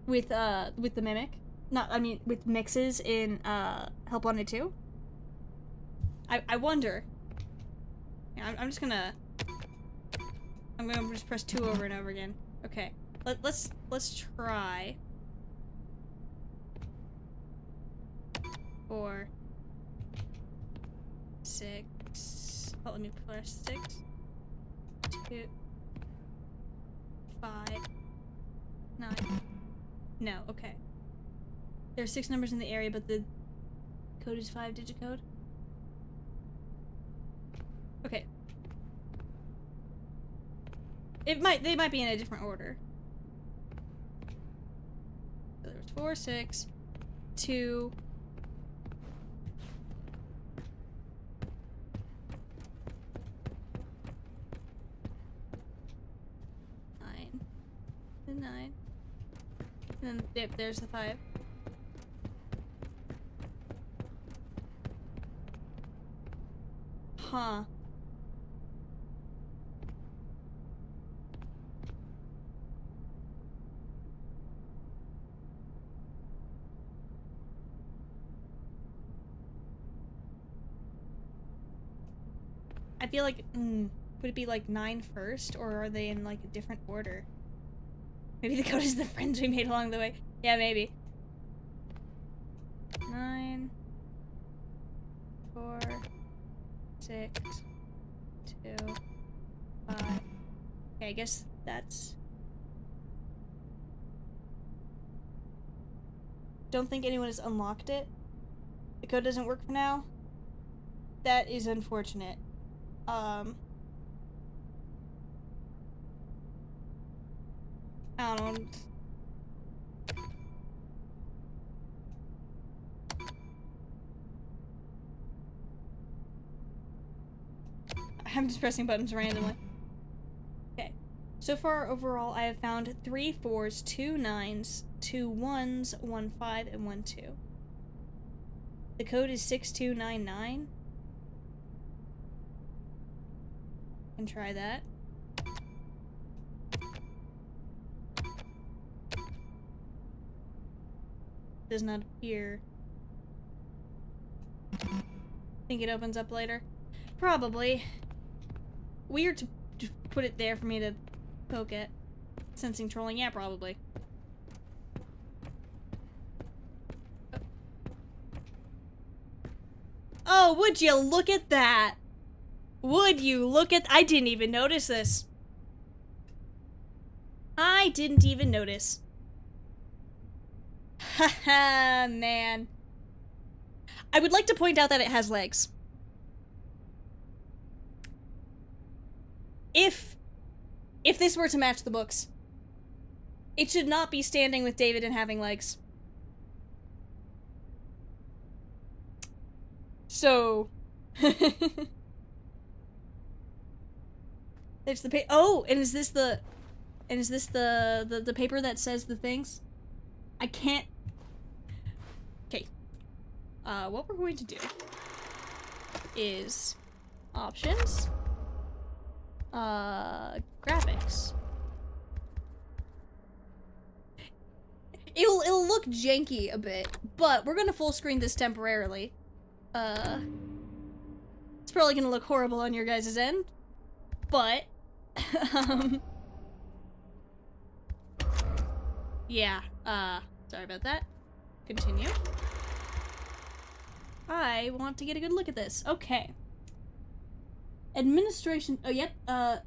with the Mimic? With Mixes in Help Wanted 2? I wonder. Yeah, I'm gonna just press 2 over and over again. Okay. Let's try 4, 6. Oh, let me press 6, 2, 5, 9. No, okay. There are 6 numbers in the area, but the code is 5-digit code. Okay. They might be in a different order. So there was 4, 6, 2. 9. The 9. And then, yep, there's the 5. Huh. I feel like, would it be like 9 first, or are they in like a different order? Maybe the code is the friends we made along the way. Yeah, maybe. 9, 4, 6, 2, 5. Okay, I guess that's... Don't think anyone has unlocked it. The code doesn't work for now. That is unfortunate. I don't know. I'm just pressing buttons randomly. Okay. So far, overall, I have found 3 4s, 2 9s, 2 1s, 1 5, and 1 2. The code is 6299. Can try that. Does not appear. Think it opens up later? Probably. Weird to put it there for me to poke at. Sensing trolling? Yeah, probably. Oh, would you look at that? Would you look at... I didn't even notice this. I didn't even notice. Haha, man. I would like to point out that it has legs. If this were to match the books, it should not be standing with David and having legs. So... There's the oh, and is this the paper that says the things? I can't. Okay. What we're going to do is options, graphics. It'll look janky a bit, but we're gonna full screen this temporarily. It's probably gonna look horrible on your guys' end, but yeah, sorry about that. Continue. I want to get a good look at this. Okay. Administration, oh yep,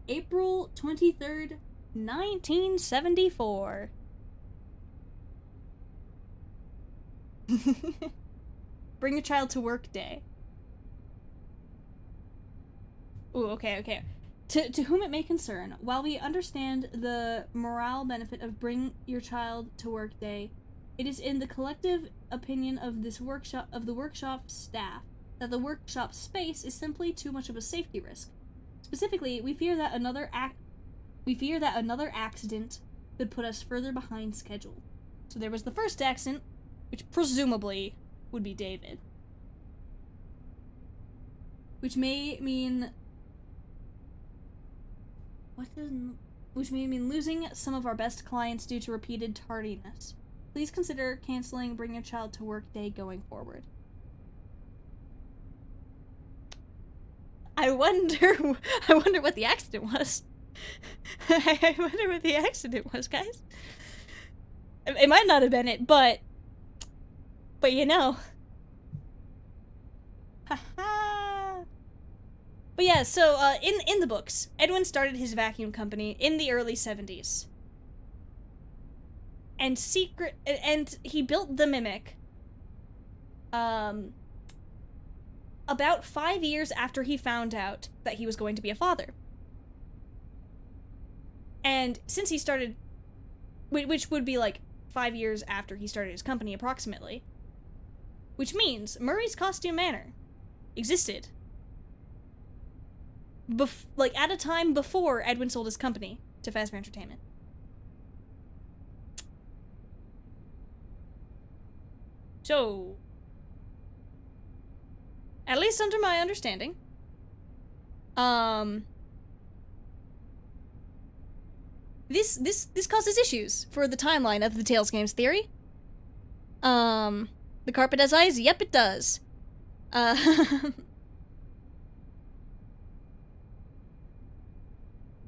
April 23rd, 1974. Bring a child to work day. Ooh, okay. To whom it may concern, while we understand the morale benefit of bring your child to work day, it is in the collective opinion of the workshop staff that the workshop space is simply too much of a safety risk. Specifically, we fear that another accident could put us further behind schedule. So there was the first accident, which presumably would be David. Which may mean losing some of our best clients due to repeated tardiness. Please consider canceling Bring Your Child to Work Day going forward. I wonder what the accident was. I wonder what the accident was, guys. It might not have been it, but you know. Haha. But yeah, so in the books, Edwin started his vacuum company in the early 70s. And he built the Mimic about 5 years after he found out that he was going to be a father. And since he started, which would be like 5 years after he started his company approximately, which means Murray's Costume Manor existed like at a time before Edwin sold his company to Fazbear Entertainment. So, at least under my understanding, this causes issues for the timeline of the Tales games theory. The carpet has eyes? Yep, it does.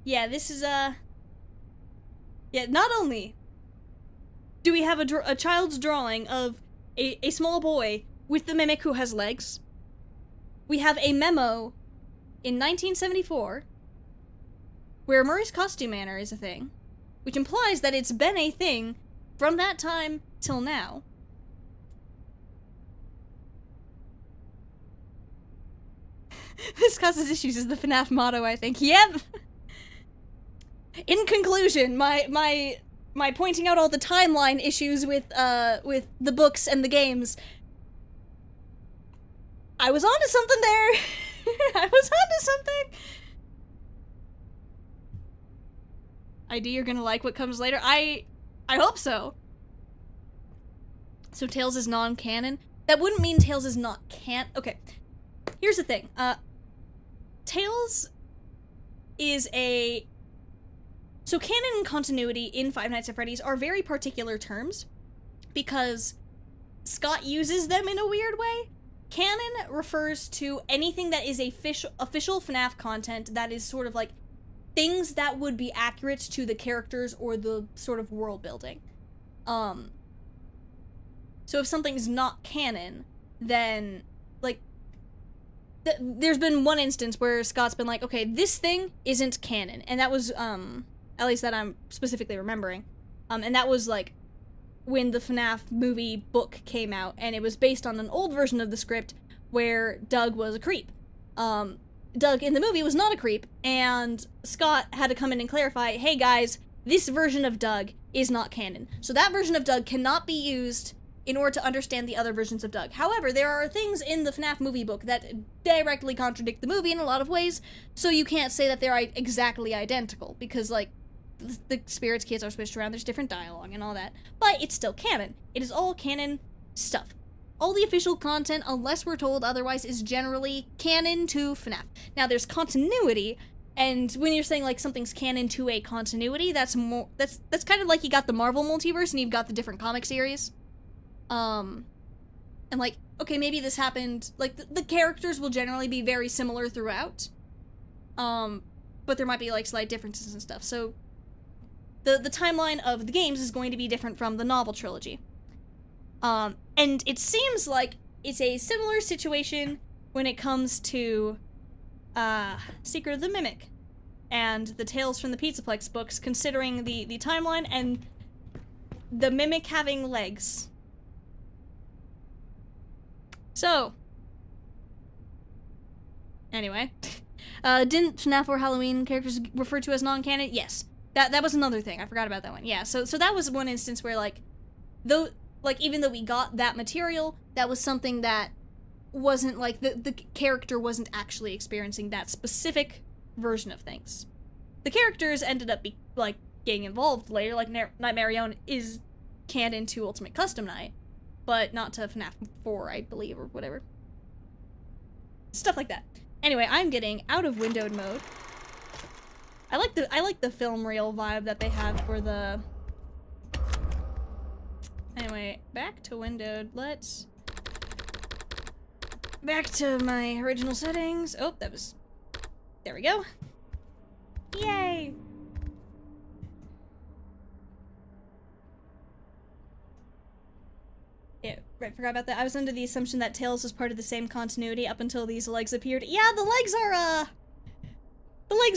Yeah, this is, yeah, not only do we have a child's drawing of a small boy with the Mimic who has legs, we have a memo in 1974 where Murray's Costume Manor is a thing, which implies that it's been a thing from that time till now. This causes issues is the FNAF motto, I think. Yep! In conclusion, my pointing out all the timeline issues with the books and the games, I was onto something there. I was onto something. ID, you're gonna like what comes later. I hope so. So Tales is non-canon? That wouldn't mean Tales is not okay. Here's the thing. Tales is a... So canon and continuity in Five Nights at Freddy's are very particular terms, because Scott uses them in a weird way. Canon refers to anything that is official FNAF content that is sort of like things that would be accurate to the characters or the sort of world building. So if something's not canon, then, like, there's been one instance where Scott's been like, okay, this thing isn't canon, and that was, at least that I'm specifically remembering, and that was, like, when the FNAF movie book came out, and it was based on an old version of the script where Doug was a creep. Doug in the movie was not a creep, and Scott had to come in and clarify, hey guys, this version of Doug is not canon. So that version of Doug cannot be used in order to understand the other versions of Doug. However, there are things in the FNAF movie book that directly contradict the movie in a lot of ways, so you can't say that they're exactly identical, because, like, the spirits kids are switched around, there's different dialogue and all that, but it's still canon. It is all canon stuff. All the official content, unless we're told otherwise, is generally canon to FNAF. Now, there's continuity, and when you're saying, like, something's canon to a continuity, that's kind of like you got the Marvel multiverse and you've got the different comic series. And, like, okay, maybe this happened, like, the characters will generally be very similar throughout, but there might be, like, slight differences and stuff, so the timeline of the games is going to be different from the novel trilogy. And it seems like it's a similar situation when it comes to, Secret of the Mimic and the Tales from the Pizzaplex books, considering the timeline and the Mimic having legs. So, anyway, didn't FNAF or Halloween characters referred to as non-canon? Yes. That was another thing. I forgot about that one. Yeah, so that was one instance where, like, even though we got that material, that was something that wasn't, like, the character wasn't actually experiencing that specific version of things. The characters ended up, getting involved later, like, Nightmare Own is canon to Ultimate Custom Night, but not to FNAF 4, I believe, or whatever. Stuff like that. Anyway, I'm getting out of windowed mode. I like the film reel vibe that they have for the... Anyway, back to windowed. Let's... Back to my original settings. Oh, that was... There we go. Yay! Yeah, right, forgot about that. I was under the assumption that Tails was part of the same continuity up until these legs appeared. Yeah, the legs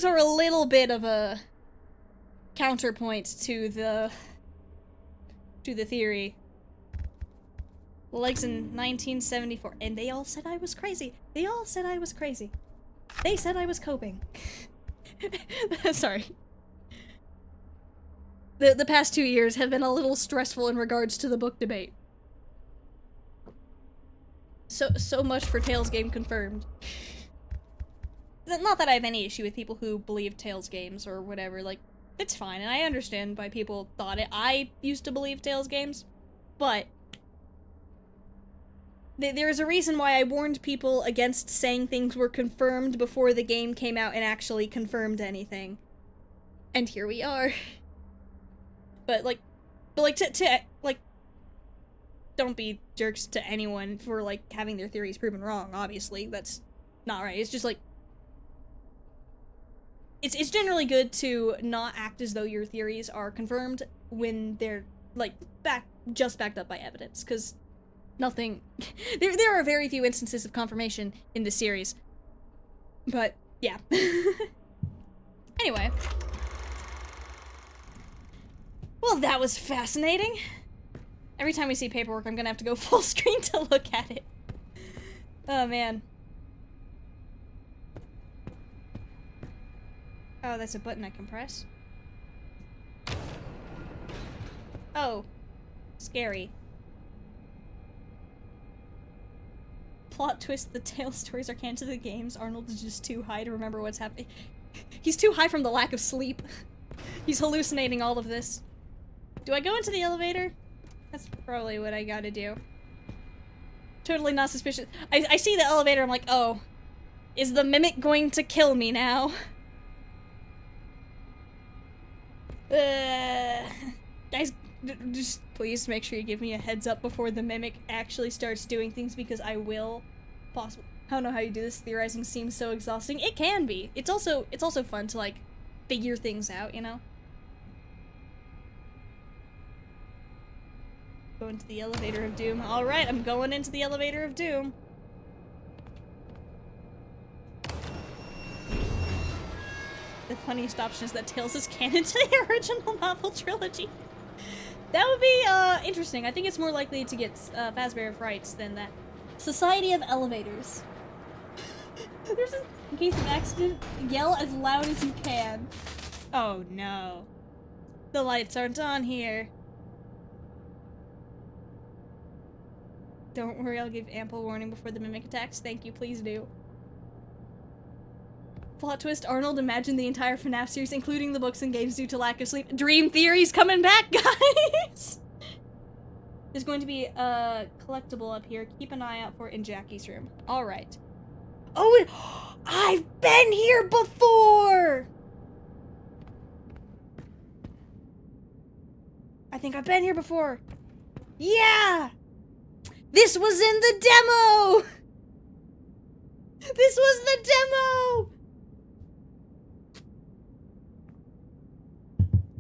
are a little bit of a counterpoint to the theory. The legs in 1974, and they all said I was crazy. They all said I was crazy. They said I was coping. Sorry. The past 2 years have been a little stressful in regards to the book debate. So much for Tails game confirmed. Not that I have any issue with people who believe Tails games or whatever, like, it's fine, and I understand why people thought it. I used to believe Tails games, but there is a reason why I warned people against saying things were confirmed before the game came out and actually confirmed anything. And here we are. But like, don't be jerks to anyone for, like, having their theories proven wrong, obviously. That's not right. It's just, like, it's generally good to not act as though your theories are confirmed when they're, like, just backed up by evidence, because nothing... there are very few instances of confirmation in this series. But, yeah. Anyway. Well, that was fascinating. Every time we see paperwork, I'm gonna have to go full screen to look at it. Oh, man. Oh, that's a button I can press. Oh. Scary. Plot twist, the Tales stories are canon to the games. Arnold is just too high to remember what's happening. He's too high from the lack of sleep. He's hallucinating all of this. Do I go into the elevator? That's probably what I gotta do. Totally not suspicious. I see the elevator, I'm like, oh. Is the mimic going to kill me now? Guys, just please make sure you give me a heads up before the mimic actually starts doing things, because I will possibly... I don't know how you do this. Theorizing seems so exhausting. It can be. It's also fun to, like, figure things out, you know? Go into the elevator of doom. Alright, I'm going into the elevator of doom. The funniest option is that Tales is canon to the original novel trilogy. That would be, interesting. I think it's more likely to get, Fazbear Frights than that. Society of Elevators. There's a, in case of accident, yell as loud as you can. Oh no. The lights aren't on here. Don't worry, I'll give ample warning before the mimic attacks. Thank you, please do. Plot twist, Arnold imagined the entire FNAF series, including the books and games, due to lack of sleep. Dream theory's coming back, guys! There's going to be a collectible up here. Keep an eye out for it in Jackie's room. Alright. Oh, I've been here before! I think I've been here before. Yeah! This was in the demo! This was the demo!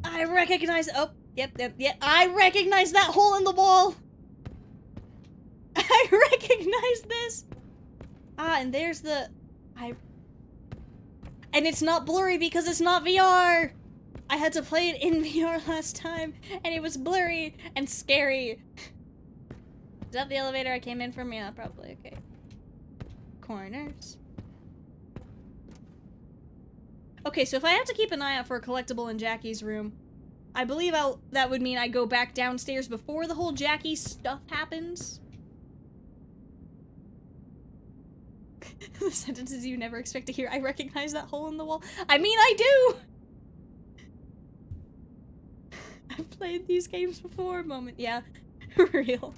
I recognize- oh, yep, I recognize that hole in the wall! I recognize this! Ah, and there's the... And it's not blurry because it's not VR! I had to play it in VR last time, and it was blurry and scary. Is that the elevator I came in from? Yeah, probably. Okay. Corners. Okay, so if I have to keep an eye out for a collectible in Jackie's room, I believe that would mean I go back downstairs before the whole Jackie stuff happens. The sentences you never expect to hear. I recognize that hole in the wall. I mean, I do! I've played these games before. Moment. Yeah. Real.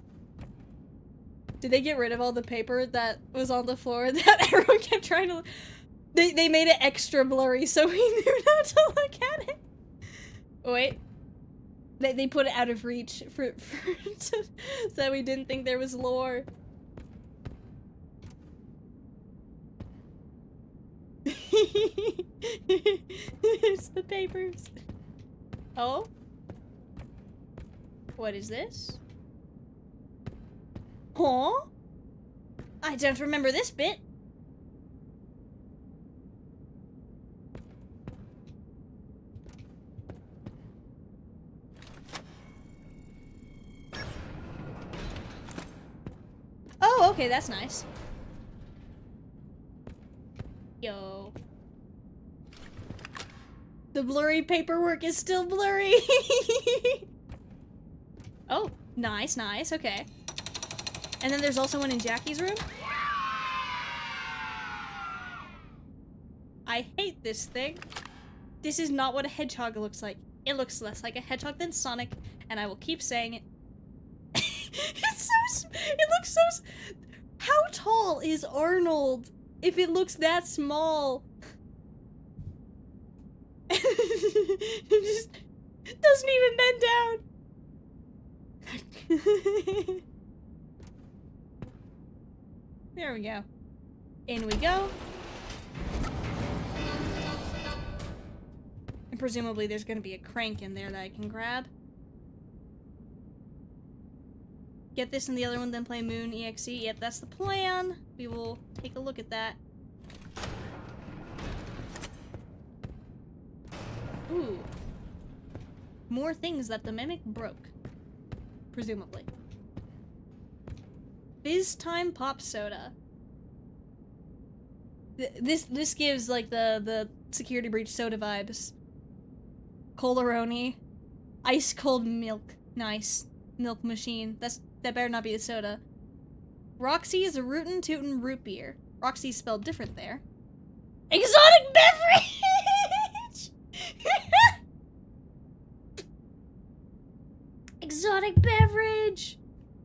Did they get rid of all the paper that was on the floor that everyone kept trying to... They made it extra blurry so we knew not to look at it. Wait. They put it out of reach so that we didn't think there was lore. It's the papers. Oh? What is this? Huh? I don't remember this bit. Oh, okay, that's nice. Yo. The blurry paperwork is still blurry. Oh, nice, nice, okay. And then there's also one in Jackie's room. I hate this thing. This is not what a hedgehog looks like. It looks less like a hedgehog than Sonic, and I will keep saying it. It looks so how tall is Arnold if it looks that small? It just doesn't even bend down. There we go. In we go. And presumably there's gonna be a crank in there that I can grab. Get this and the other one, then play Moon EXE. Yep, that's the plan. We will take a look at that. Ooh. More things that the Mimic broke. Presumably. Fizz Time Pop Soda. This gives, like, the Security Breach soda vibes. Colaroni. Ice cold milk. Nice. Milk machine. That better not be a soda. Roxy is a rootin' tootin' root beer. Roxy's spelled different there. Exotic beverage! Exotic beverage!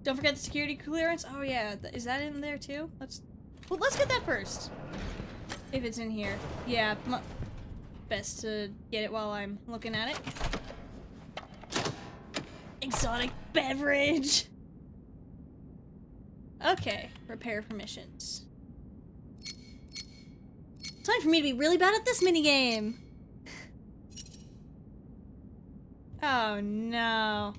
Don't forget the security clearance. Oh yeah, is that in there too? Let's get that first. If it's in here. Yeah, best to get it while I'm looking at it. Exotic beverage! Okay, repair permissions. Time for me to be really bad at this minigame! Oh no.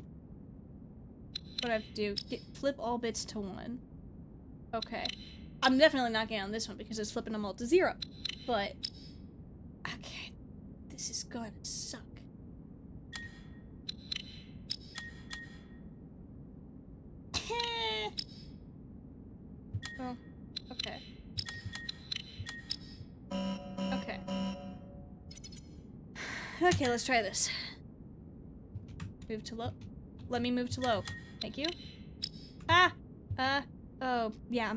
What do I have to do? Flip all bits to 1. Okay. I'm definitely not getting on this one because it's flipping them all to 0. But, okay. This is gonna suck. Oh, okay. Okay. Okay, let's try this. Move to low. Let me move to low. Thank you. Ah! Oh, yeah,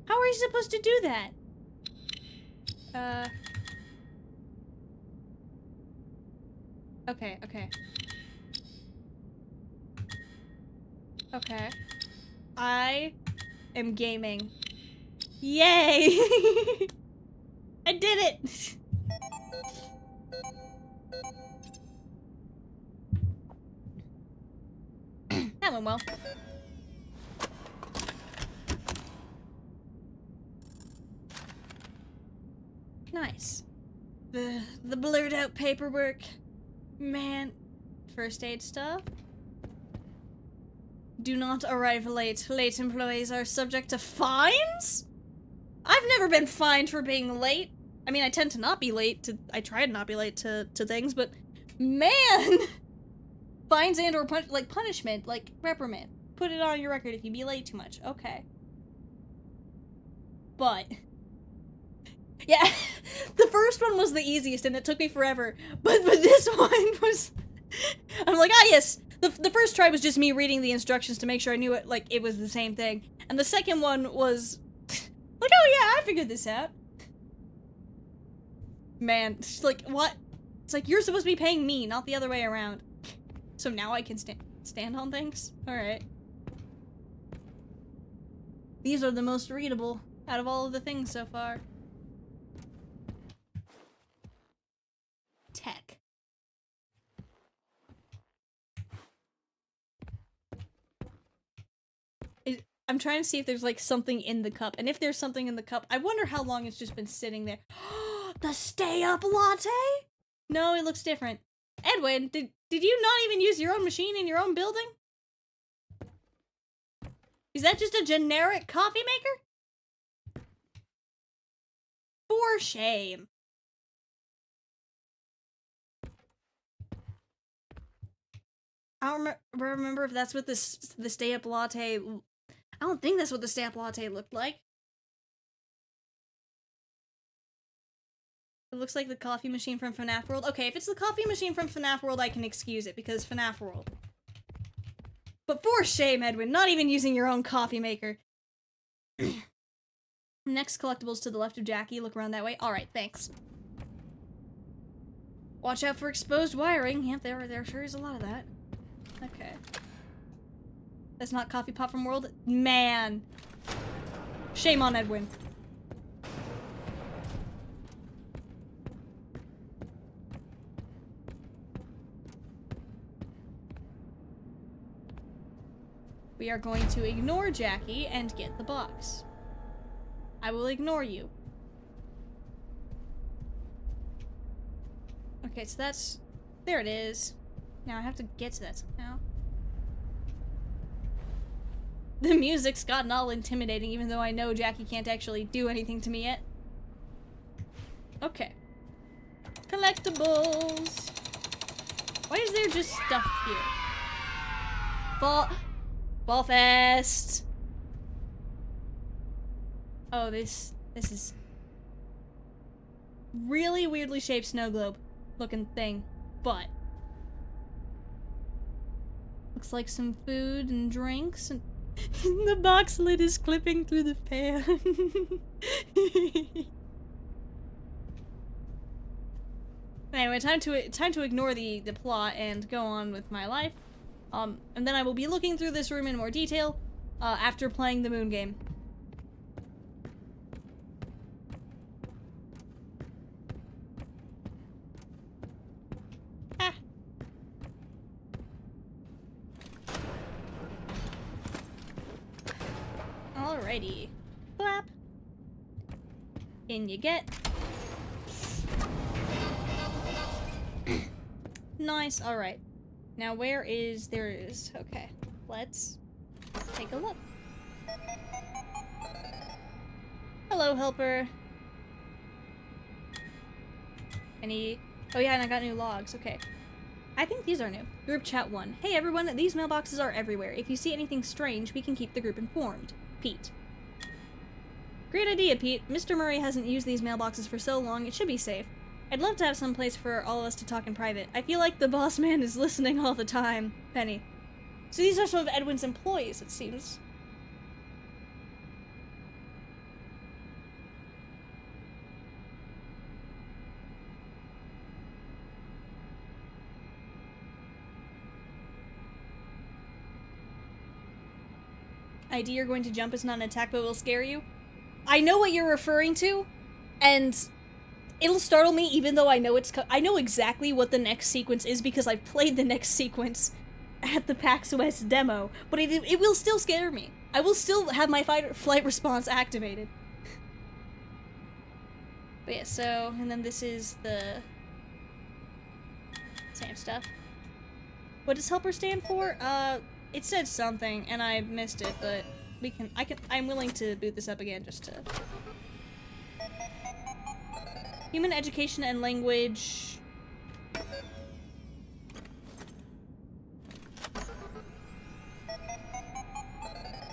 how are you supposed to do that? Okay, okay. Okay. I am gaming. Yay! I did it! That went well. Nice. The blurred out paperwork. Man. First aid stuff. Do not arrive late. Late employees are subject to fines? I've never been fined for being late. I mean, I tend to not be late to- I try to not be late to things, but man! Fines and or punishment, like reprimand. Put it on your record if you be late too much. Okay. But yeah, the first one was the easiest and it took me forever. But this one was I'm like, ah yes. The first try was just me reading the instructions to make sure I knew it, like it was the same thing. And the second one was like, oh yeah, I figured this out. Man, it's like what? It's like you're supposed to be paying me, not the other way around. So now I can stand on things? Alright. These are the most readable out of all of the things so far. Tech. I'm trying to see if there's like something in the cup. And if there's something in the cup, I wonder how long it's just been sitting there. The stay up latte? No, it looks different. Edwin, did you not even use your own machine in your own building? Is that just a generic coffee maker? For shame. I don't remember if that's what the stay up latte. I don't think that's what the stay up latte looked like. It looks like the coffee machine from FNAF World. Okay, if it's the coffee machine from FNAF World, I can excuse it, because FNAF World. But for shame, Edwin, not even using your own coffee maker. Next collectibles to the left of Jackie. Look around that way. Alright, thanks. Watch out for exposed wiring. Yep, there sure is a lot of that. Okay. That's not Coffee Pot from World? Man. Shame on Edwin. We are going to ignore Jackie and get the box. I will ignore you. Okay, so that's... There it is. Now I have to get to that somehow. The music's gotten all intimidating, even though I know Jackie can't actually do anything to me yet. Okay. Collectibles! Why is there just stuff here? Ball Fest! Oh, this is... really weirdly shaped snow globe looking thing, but... looks like some food and drinks, and the box lid is clipping through the pan. Anyway, time to ignore the plot and go on with my life. And then I will be looking through this room in more detail, after playing the moon game. Ah. Alrighty. Flap. In you get. Nice, alright. Now there is, okay, let's take a look. Hello, helper. Oh yeah, and I got new logs, okay. I think these are new. Group chat 1. Hey everyone, these mailboxes are everywhere. If you see anything strange, we can keep the group informed. Pete. Great idea, Pete. Mr. Murray hasn't used these mailboxes for so long, it should be safe. I'd love to have some place for all of us to talk in private. I feel like the boss man is listening all the time. Penny. So these are some of Edwin's employees, it seems. ID you're going to jump is not an attack but will scare you. I know what you're referring to, and it'll startle me even though I know I know exactly what the next sequence is because I've played the next sequence at the PAX West demo, but it will still scare me. I will still have my fight or flight response activated. But yeah, so, and then this is the same stuff. What does helper stand for? It said something, and I missed it, but I'm willing to boot this up again just to... Human education and language...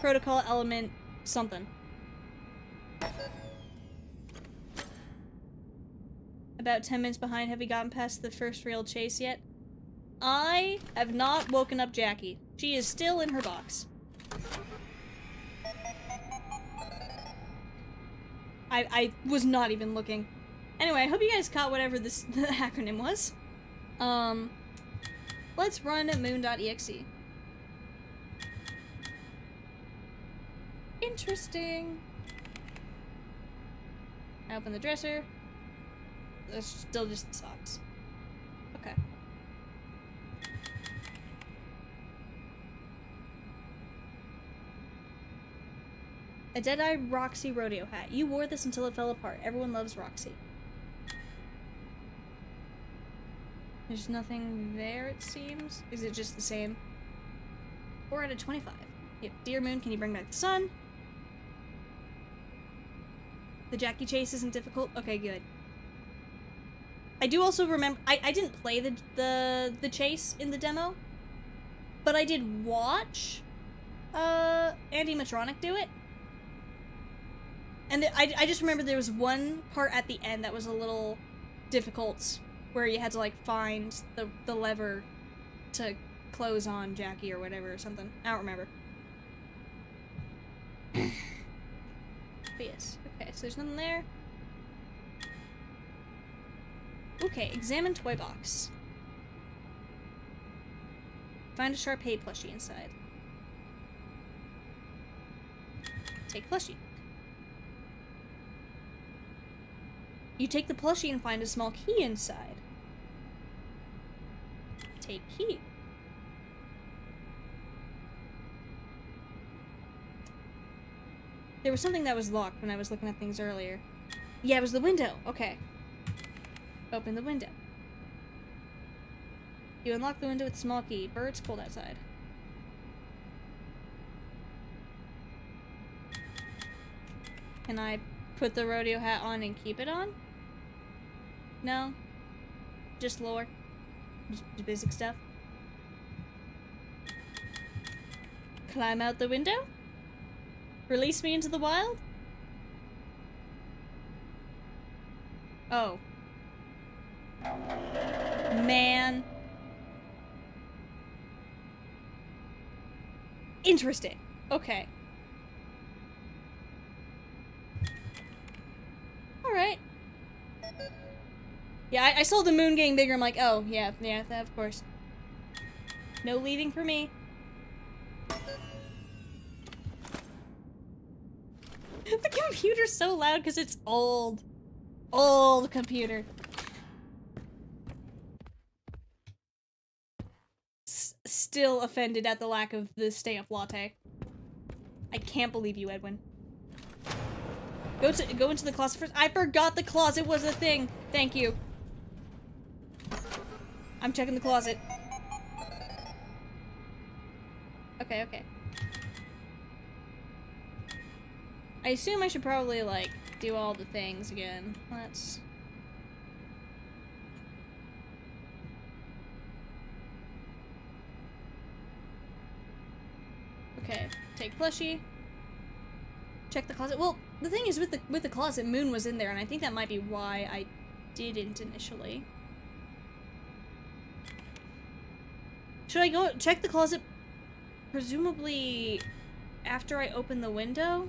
Protocol element something. About 10 minutes behind. Have we gotten past the first real chase yet? I have not woken up Jackie. She is still in her box. I was not even looking. Anyway, I hope you guys caught whatever the acronym was. Let's run moon.exe. Interesting. I open the dresser. There's still just the socks. Okay. A Deadeye Roxy rodeo hat. You wore this until it fell apart. Everyone loves Roxy. There's nothing there, it seems. Is it just the same? 4 out of 25. Yep. Dear Moon, can you bring back the sun? The Jackie chase isn't difficult? Okay, good. I do also remember... I didn't play the chase in the demo, but I did watch Andy Matronic do it. And I just remember there was one part at the end that was a little difficult, where you had to, like, find the lever to close on Jackie or whatever or something. I don't remember. But yes. Okay, so there's nothing there. Okay, examine toy box. Find a Sharpay plushie inside. Take plushie. You take the plushie and find a small key inside. Take key. There was something that was locked when I was looking at things earlier. Yeah, it was the window. Okay. Open the window. You unlock the window with a small key. Birds cold outside. Can I put the rodeo hat on and keep it on? No? Just lore? Just basic stuff? Climb out the window? Release me into the wild? Oh. Man. Interesting. Okay. Alright. Yeah, I saw the moon getting bigger. I'm like, oh, yeah, of course. No leaving for me. The computer's so loud because it's old. Old computer. Still offended at the lack of the stay-up latte. I can't believe you, Edwin. Go into the closet first. I forgot the closet was a thing. Thank you. I'm checking the closet. Okay, okay. I assume I should probably, like, do all the things again. Let's... Okay, take plushie. Check the closet. Well, the thing is, with the closet, Moon was in there, and I think that might be why I didn't initially. Should I go check the closet, presumably after I open the window?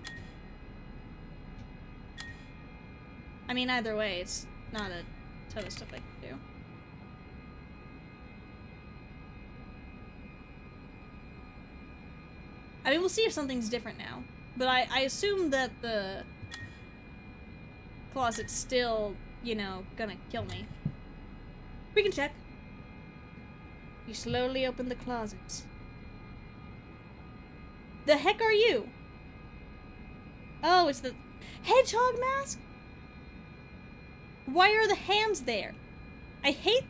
I mean, either way, it's not a ton of stuff I can do. I mean, we'll see if something's different now. But I assume that the closet's still, you know, gonna kill me. We can check. You slowly open the closets. The heck are you? Oh, it's the hedgehog mask? Why are the hands there? I hate...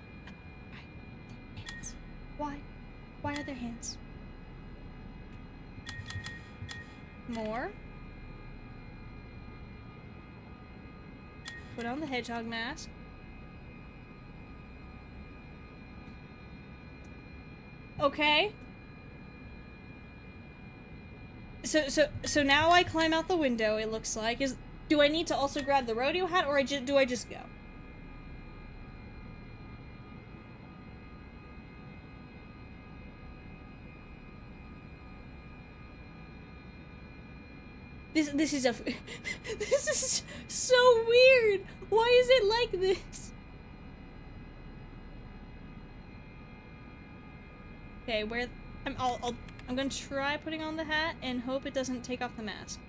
hands. Why? Why are there hands? More. Put on the hedgehog mask. Okay. So now I climb out the window, it looks like. Do I need to also grab the rodeo hat, or do I just go? This is this is so weird. Why is it like this? Okay, I'm gonna try putting on the hat and hope it doesn't take off the mask.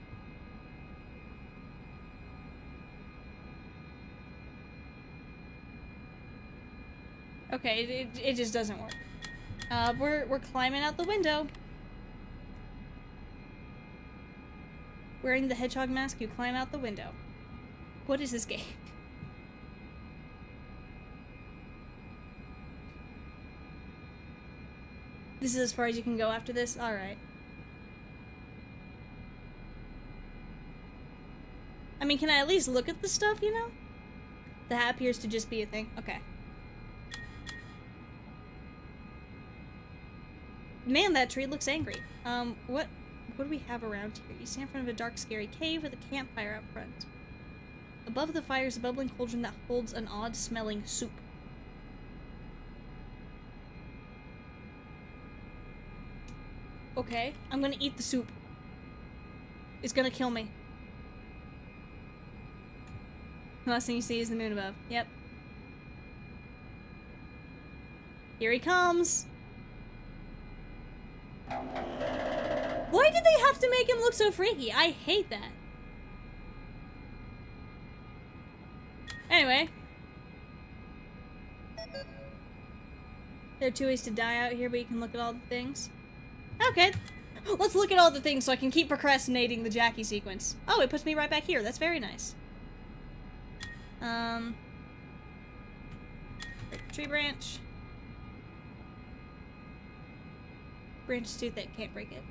Okay, it just doesn't work. We're climbing out the window. Wearing the hedgehog mask, you climb out the window. What is this game? This is as far as you can go after this? Alright. I mean, can I at least look at the stuff, you know? The hat appears to just be a thing. Okay. Man, that tree looks angry. What do we have around here? You stand in front of a dark, scary cave with a campfire up front. Above the fire is a bubbling cauldron that holds an odd-smelling soup. Okay, I'm gonna eat the soup. It's gonna kill me. The last thing you see is the moon above. Yep. Here he comes! Why did they have to make him look so freaky? I hate that. Anyway. There are 2 ways to die out here, but you can look at all the things. Okay. Let's look at all the things so I can keep procrastinating the Jackie sequence. Oh, it puts me right back here. That's very nice. Tree branch. Branch is too thick, can't break it.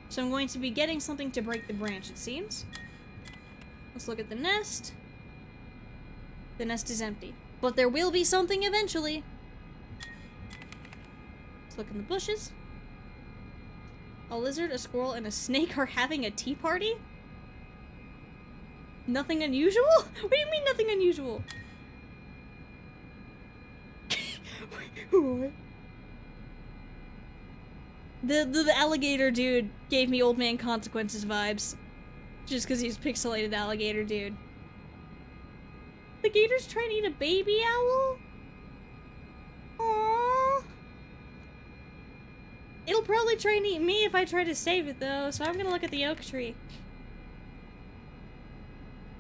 So I'm going to be getting something to break the branch, it seems. Let's look at the nest. The nest is empty. But there will be something eventually. Let's look in the bushes. A lizard, a squirrel, and a snake are having a tea party? Nothing unusual? What do you mean nothing unusual? What? The alligator dude gave me Old Man Consequences vibes. Just because he's pixelated alligator dude. The gator's trying to eat a baby owl? Aww. It'll probably try and eat me if I try to save it though, so I'm gonna look at the oak tree.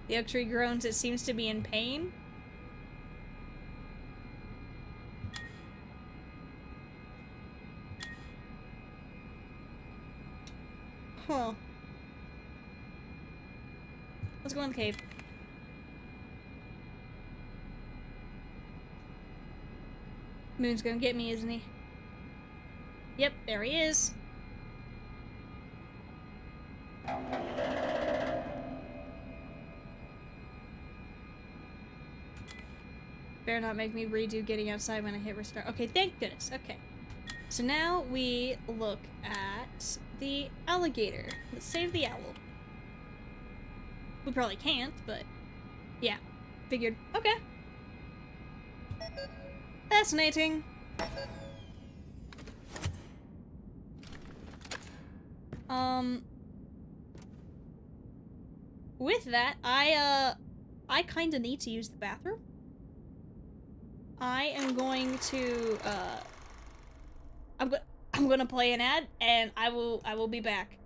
The oak tree groans, it seems to be in pain. Huh. Let's go in the cave. Moon's gonna get me, isn't he? Yep, there he is. Better not make me redo getting outside when I hit restart. Okay, thank goodness. Okay. So now we look at the alligator. Let's save the owl. We probably can't, but yeah. Figured. Okay. Fascinating. With that, I kinda need to use the bathroom. I am going to, I'm gonna play an ad, and I will be back.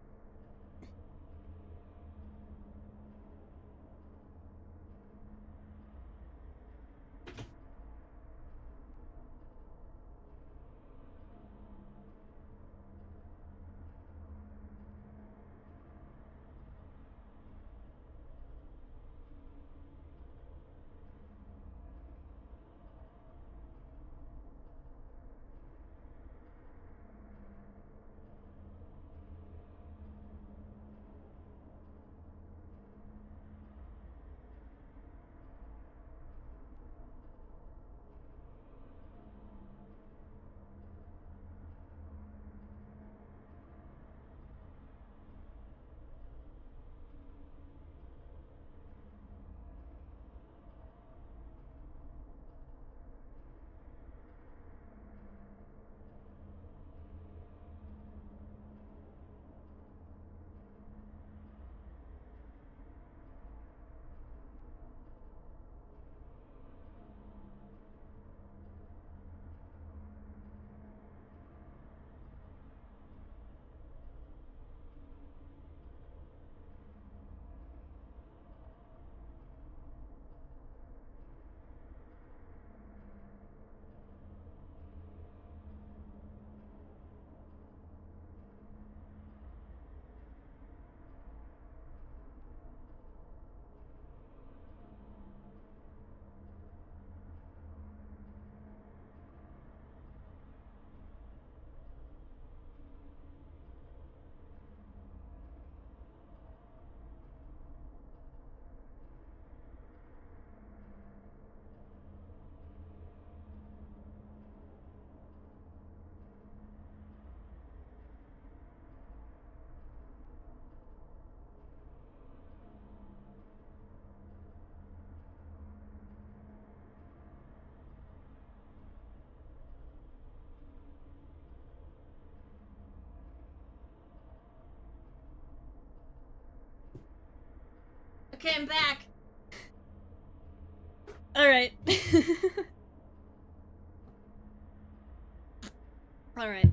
Okay, I'm back. Alright. Alright.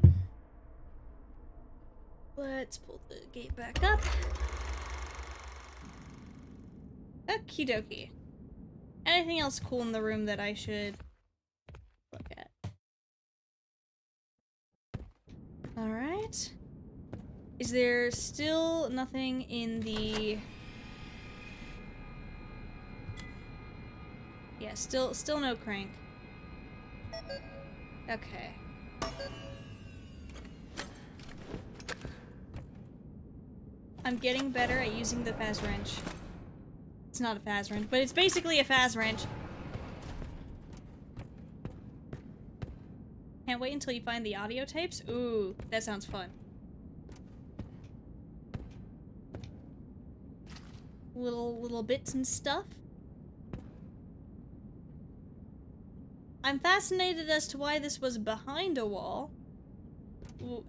Let's pull the gate back up. Okie dokie. Anything else cool in the room that I should look at? Alright. Is there still nothing in the... Yeah, still no crank. Okay. I'm getting better at using the Faz wrench. It's not a Faz wrench, but it's basically a Faz wrench. Can't wait until you find the audio tapes. Ooh, that sounds fun. Little bits and stuff. I'm fascinated as to why this was behind a wall,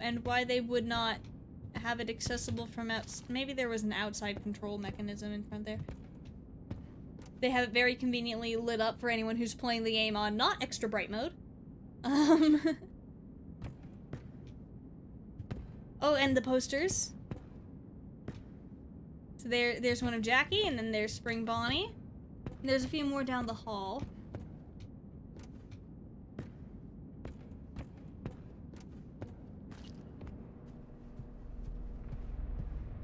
and why they would not have it accessible from outside. Maybe there was an outside control mechanism in front there. They have it very conveniently lit up for anyone who's playing the game on not extra bright mode. Oh, and the posters. So there's one of Jackie, and then there's Spring Bonnie. And there's a few more down the hall.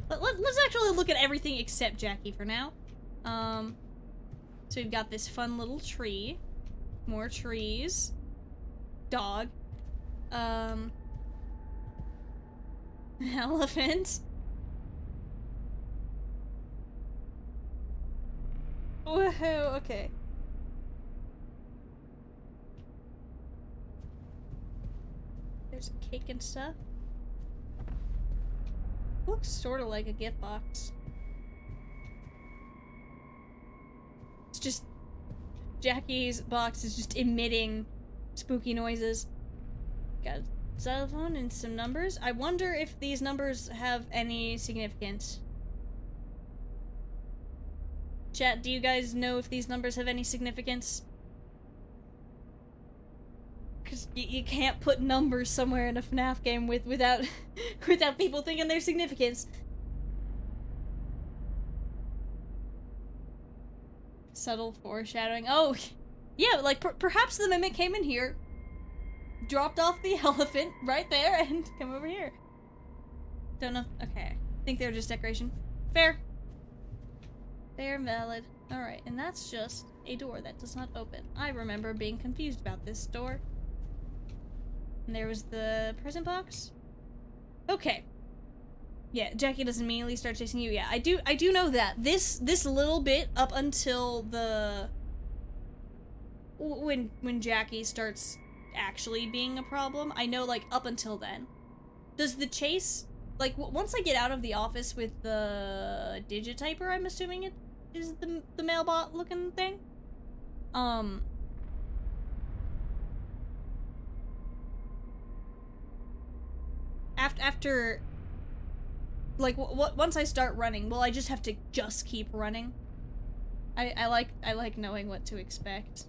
Let's actually look at everything except Jackie for now. So we've got this fun little tree. More trees. Dog. Elephant. Woohoo, okay. There's a cake and stuff. Looks sort of like a gift box. It's just... Jackie's box is just emitting spooky noises. Got a cell phone and some numbers. I wonder if these numbers have any significance. Chat, do you guys know if these numbers have any significance? Because you can't put numbers somewhere in a FNAF game without without people thinking there's significance. Subtle foreshadowing. Oh, yeah, like perhaps the Mimic came in here, dropped off the elephant right there, and come over here. Don't know. Okay. Think they're just decoration. Fair. Fair and valid. Alright, and that's just a door that does not open. I remember being confused about this door. And there was the present box. Okay. Yeah, Jackie doesn't immediately start chasing you. Yeah, I do know that. This little bit up until the... When Jackie starts actually being a problem, I know, like, up until then. Does the chase... Like, once I get out of the office with the digitiper, I'm assuming it is the mailbot looking thing? After, like, once I start running, will I just have to just keep running? I like knowing what to expect.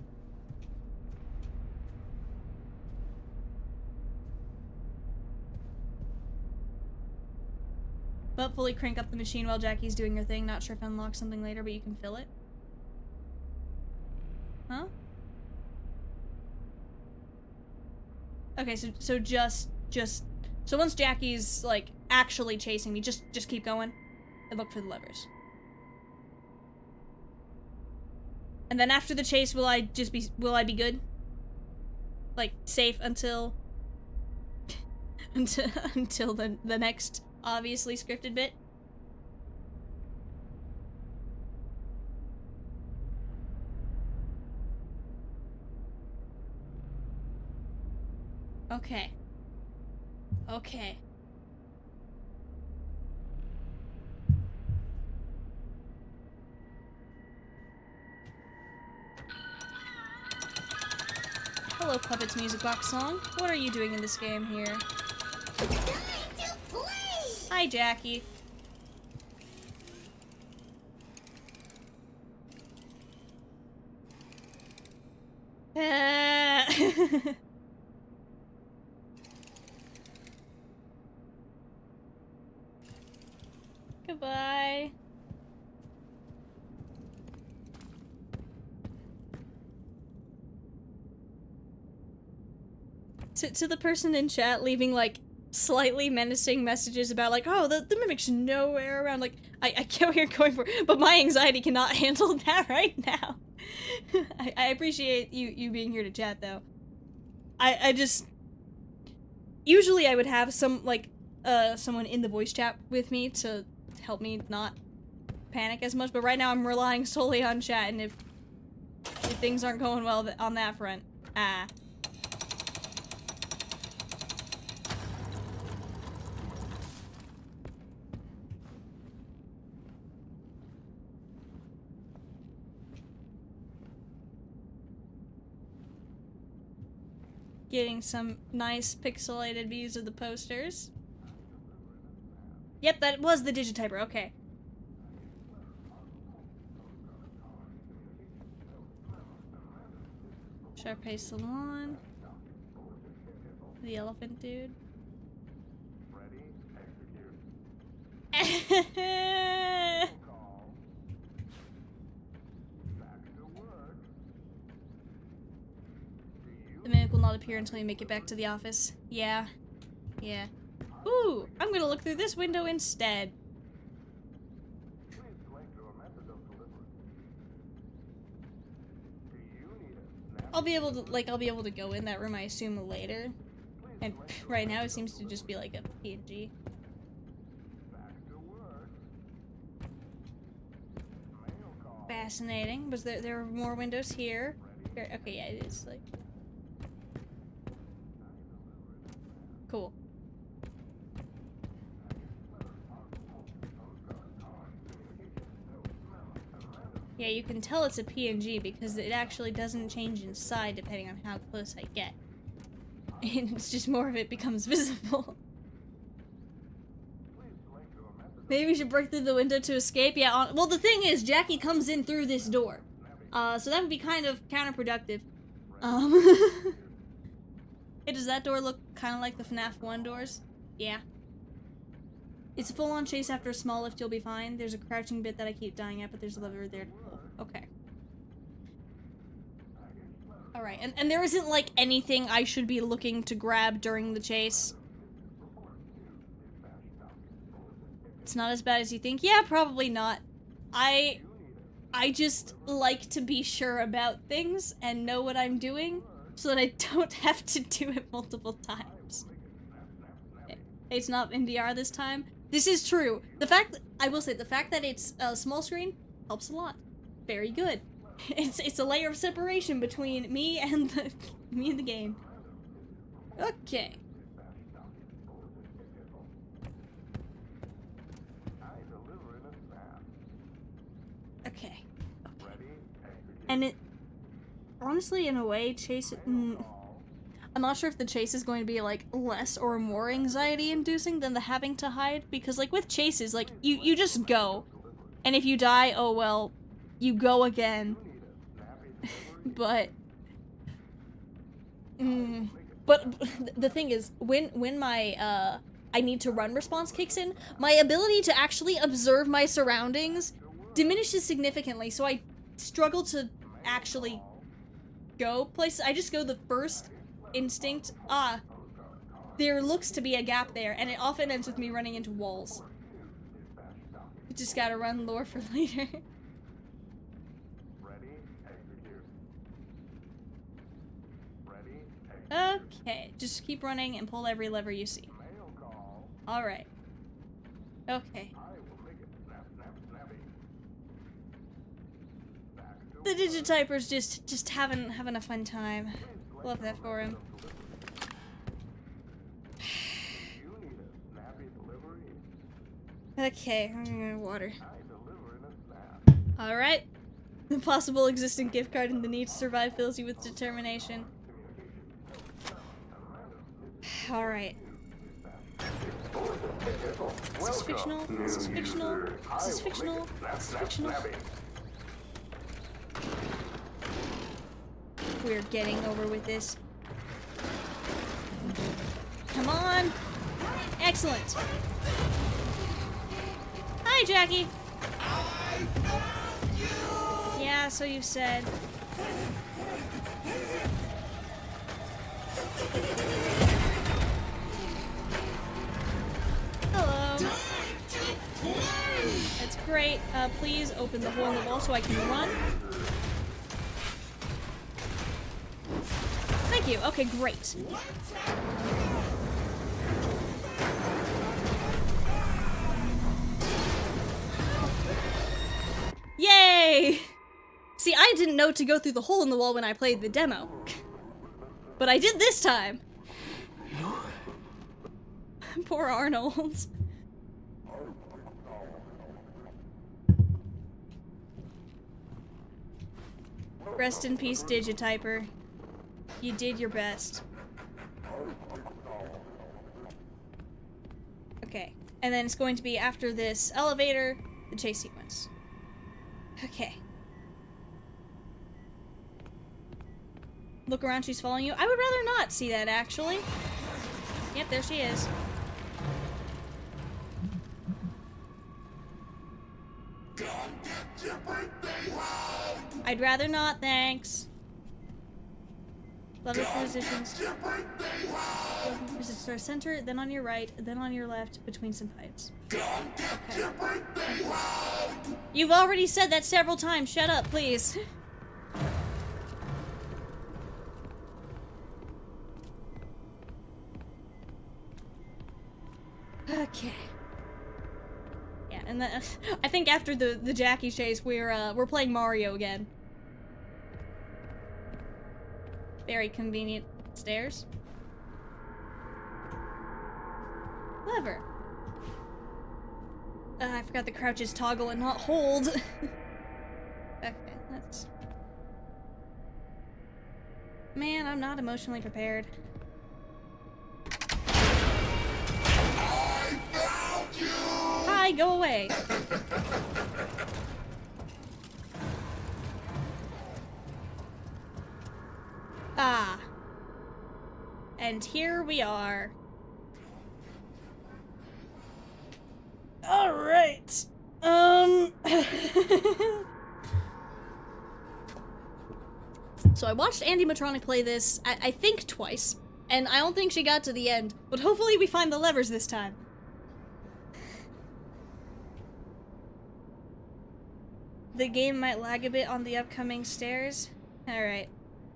But fully crank up the machine while Jackie's doing her thing. Not sure if unlocks something later, but you can fill it. Huh? Okay, so just so once Jackie's like actually chasing me, just keep going and look for the levers. And then after the chase, will I be good? Like safe until until the next obviously scripted bit? Okay. Okay. Hello, Puppets Music Box Song. What are you doing in this game here? Hi, Jackie. Goodbye. To the person in chat leaving, like, slightly menacing messages about, like, oh, the mimic's nowhere around, like, I get what you're going for, but my anxiety cannot handle that right now. I appreciate you being here to chat, though. I just... Usually I would have some, like, someone in the voice chat with me to help me not panic as much, but right now I'm relying solely on chat, and if things aren't going well on that front, Getting some nice pixelated views of the posters. Yep, that was the Digityper, okay. Sharpay Salon. The elephant dude. The mimic will not appear until you make it back to the office. Yeah. Yeah. Ooh, I'm gonna look through this window instead. I'll be able to go in that room, I assume, later. And right now it seems to just be like a PNG. Fascinating. Was there are more windows here? Okay, yeah, it is, like... Cool. Yeah, you can tell it's a PNG because it actually doesn't change inside depending on how close I get. It's just more of it becomes visible. Maybe we should break through the window to escape? Yeah, well, the thing is, Jackie comes in through this door. So that would be kind of counterproductive. Hey, does that door look kind of like the FNAF 1 doors? Yeah. It's a full-on chase after a small lift, you'll be fine. There's a crouching bit that I keep dying at, but there's a lever there to pull. Okay. Alright, and there isn't, like, anything I should be looking to grab during the chase? It's not as bad as you think? Yeah, probably not. I just like to be sure about things and know what I'm doing, so that I don't have to do it multiple times. It's not in VR this time. This is true. I will say, the fact that it's a small screen helps a lot. Very good. It's a layer of separation between me and the game. Okay. Okay. And it, honestly, in a way, chase... I'm not sure if the chase is going to be, like, less or more anxiety-inducing than the having to hide, because, like, with chases, like, you just go. And if you die, oh well, you go again. But... But the thing is, when my, I need to run response kicks in, my ability to actually observe my surroundings diminishes significantly, so I struggle to actually go places. I just go the first instinct. There looks to be a gap there, and it often ends with me running into walls. Just gotta run lore for later. Okay, just keep running and pull every lever you see. Alright. Okay. The Digityper's just having a fun time. Love that for him. Okay, I'm gonna go water. Alright. The possible existing gift card and the need to survive fills you with determination. Alright. Is this fictional? Is this fictional? Is this fictional? Is this fictional? We're getting over with this. Come on. Excellent. Hi, Jackie. Yeah, so you said. Hello. That's great. Please open the hole in the wall so I can run. Thank you. Okay, great. Yay! See, I didn't know to go through the hole in the wall when I played the demo. But I did this time. Poor Arnold. Rest in peace, Digityper. You did your best. Okay, and then it's going to be after this elevator, the chase sequence. Okay. Look around, she's following you. I would rather not see that, actually. Yep, there she is. I'd rather not, thanks. Lever positions. Start center, then on your right, then on your left, between some pipes. Okay. You've already said that several times. Shut up, please. Okay. Yeah, and then I think after the Jackie chase, we're playing Mario again. Very convenient. Stairs. Lever. I forgot the crouch is toggle and not hold. Okay, that's... Man, I'm not emotionally prepared. I found you! Hi, go away. Ah. And here we are. Alright. So I watched Andy Matronic play this, I think twice, and I don't think she got to the end, but hopefully we find the levers this time. The game might lag a bit on the upcoming stairs. Alright.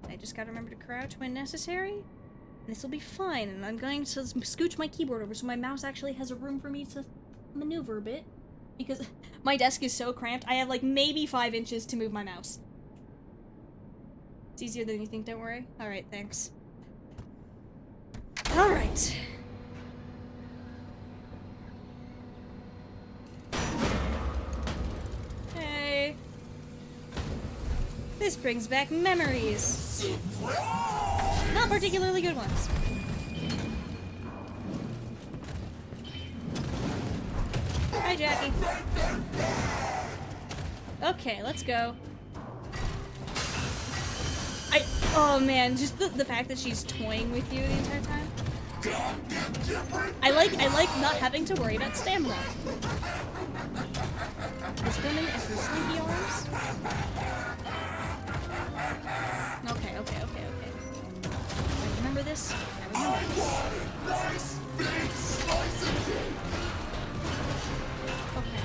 I just gotta remember to crouch when necessary. And this will be fine, and I'm going to scooch my keyboard over so my mouse actually has a room for me to maneuver a bit. Because my desk is so cramped, I have like maybe 5 inches to move my mouse. It's easier than you think, don't worry. Alright, thanks. Alright. Hey. This brings back memories. Not particularly good ones. Hi, Jackie. Okay, let's go. Oh man, just the fact that she's toying with you the entire time. I like not having to worry about stamina. This woman and her sleepy arms. Okay. I remember this. I remember this. Okay.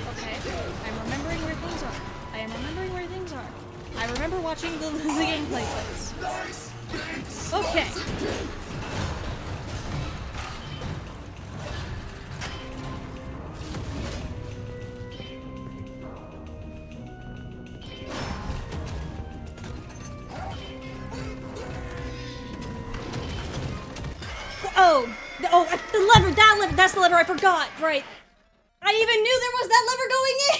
Okay. I'm remembering where things are. I am remembering where things are. I remember watching the gameplay clips. Okay. The lever, that lever, that's the lever I forgot, right. I even knew there was that lever going in!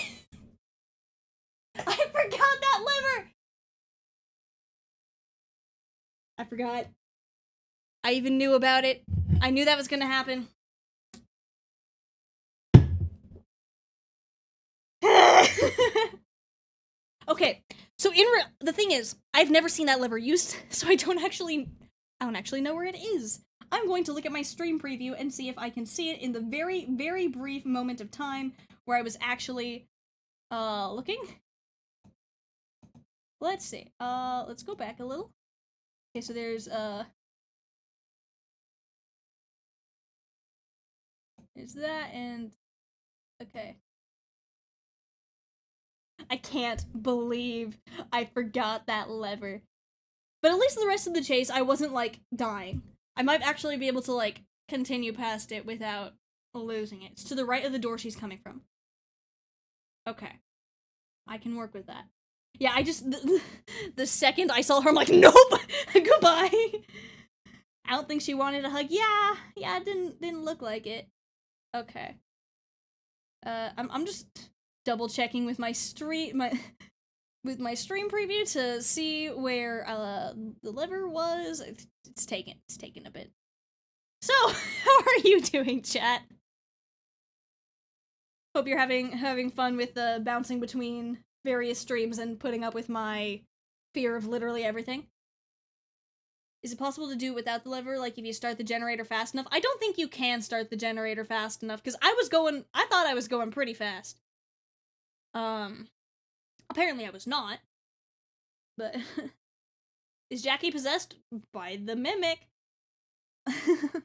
I forgot that lever! I forgot. I even knew about it. I knew that was gonna happen. Okay, So the thing is, I've never seen that lever used, so I don't actually know where it is. I'm going to look at my stream preview and see if I can see it in the very, very brief moment of time where I was actually, looking. Let's see. Let's go back a little. Okay, so there's, there's that, and, okay. I can't believe I forgot that lever. But at least the rest of the chase, I wasn't, like, dying. I might actually be able to, like, continue past it without losing it. It's to the right of the door she's coming from. Okay. I can work with that. Yeah, I just, the second I saw her, I'm like, nope! Goodbye! I don't think she wanted a hug. Yeah, it didn't look like it. Okay. I'm just double checking with my stream preview to see where the lever was. It's taken a bit. So, how are you doing, chat? Hope you're having fun with bouncing between various streams and putting up with my fear of literally everything. Is it possible to do it without the lever, like if you start the generator fast enough? I don't think you can start the generator fast enough, because I thought I was going pretty fast. Apparently I was not. But is Jackie possessed by the mimic? I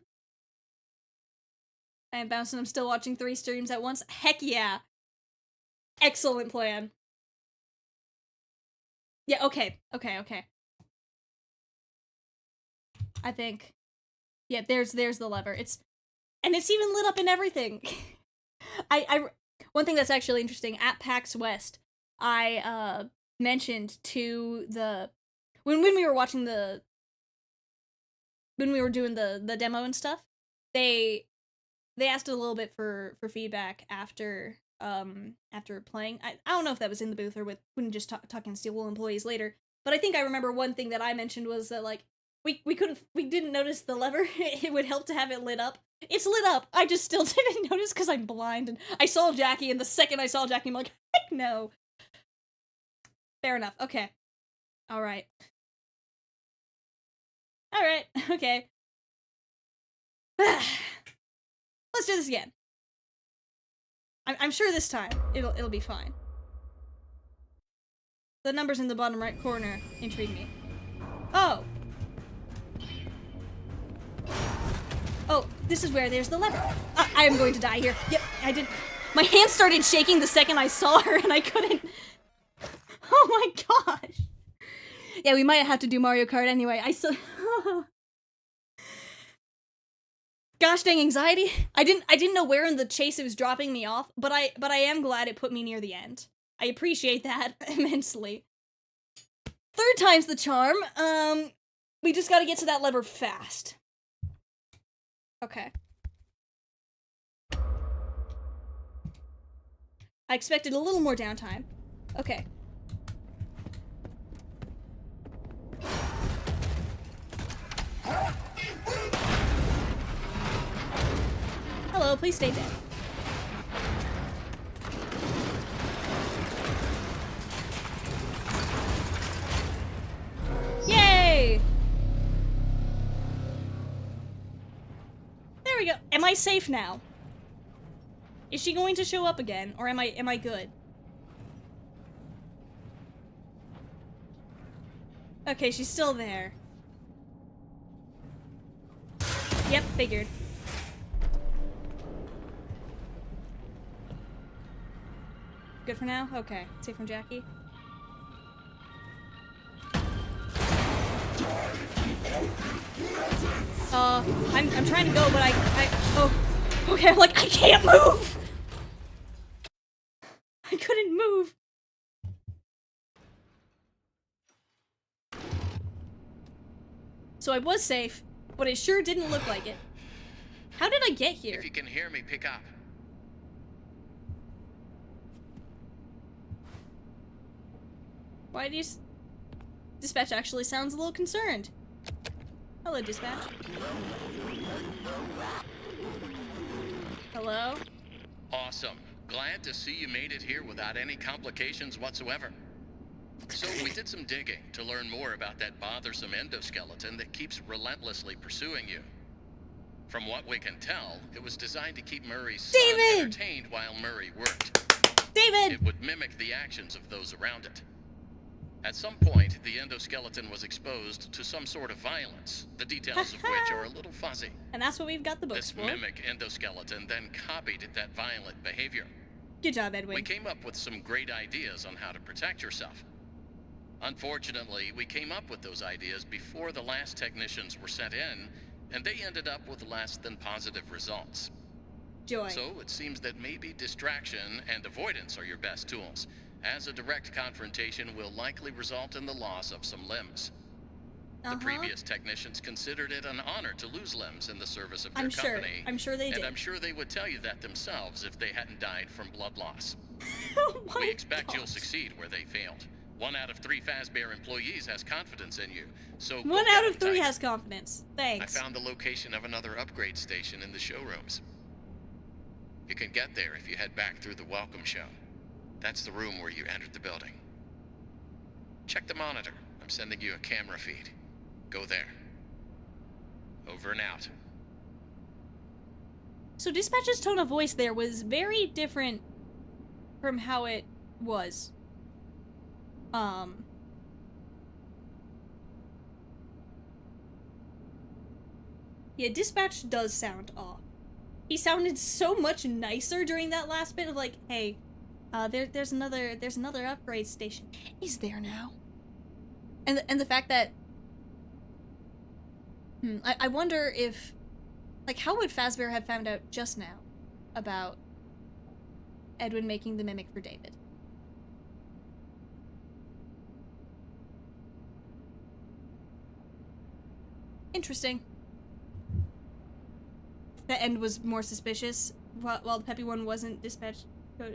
am bouncing, I'm still watching 3 streams at once. Heck yeah. Excellent plan. Yeah, okay. I think, yeah, there's the lever. It's even lit up and everything. One thing that's actually interesting, at PAX West, I mentioned to when we were watching when we were doing the demo and stuff, they asked a little bit for feedback after playing. I don't know if that was in the booth or when just talking to Steelwool employees later, but I think I remember one thing that I mentioned was that, like, we didn't notice the lever. It would help to have it lit up. It's lit up. I just still didn't notice because I'm blind, and I saw Jackie, and the second I saw Jackie, I'm like, heck no. Fair enough. Okay. Alright. Alright. Okay. Let's do this again. I'm sure this time it'll be fine. The numbers in the bottom right corner intrigue me. Oh! Oh, this is where there's the lever. I am going to die here. Yep, I did. My hand started shaking the second I saw her, and I couldn't. Oh my gosh. Yeah, we might have to do Mario Kart anyway. Gosh dang anxiety. I didn't know where in the chase it was dropping me off, but I am glad it put me near the end. I appreciate that immensely. 3rd time's the charm. We just gotta get to that lever fast. Okay. I expected a little more downtime. Okay. Hello, please stay dead. Yay! There we go. Am I safe now? Is she going to show up again, or am I good? Okay, she's still there. Yep, figured. Good for now? Okay. Safe from Jackie. I'm trying to go, but oh, okay, I'm like, I can't move! I couldn't move. So I was safe, but it sure didn't look like it. How did I get here? If you can hear me, pick up. Why do you... Dispatch actually sounds a little concerned. Hello, Dispatch. Hello? Awesome. Glad to see you made it here without any complications whatsoever. So we did some digging to learn more about that bothersome endoskeleton that keeps relentlessly pursuing you. From what we can tell, it was designed to keep Murray's son David! entertained while Murray worked. David! It would mimic the actions of those around it. At some point, the endoskeleton was exposed to some sort of violence, the details of which are a little fuzzy. And that's what we've got the books This for. mimic endoskeleton then copied that violent behavior. Good job, Edwin. We came up with some great ideas on how to protect yourself. Unfortunately, we came up with those ideas before the last technicians were sent in, and they ended up with less than positive results. Joy. So it seems that maybe distraction and avoidance are your best tools, as a direct confrontation will likely result in the loss of some limbs. The previous technicians considered it an honor to lose limbs in the service of their company. I'm sure they did. And I'm sure they would tell you that themselves if they hadn't died from blood loss. Oh my We expect God. you'll succeed where they failed. 1 out of 3 Fazbear employees has confidence in you, so 1 out of 3 has confidence. Thanks. I found the location of another upgrade station in the showrooms. You can get there if you head back through the welcome show. That's the room where you entered the building. Check the monitor. I'm sending you a camera feed. Go there. Over and out. So Dispatch's tone of voice there was very different from how it was. Yeah, Dispatch does sound off. He sounded so much nicer during that last bit of like, hey, there's another upgrade station. Is there now? And the fact that I wonder if, like, how would Fazbear have found out just now about Edwin making the mimic for David? Interesting. The end was more suspicious, while the peppy one wasn't. Dispatch.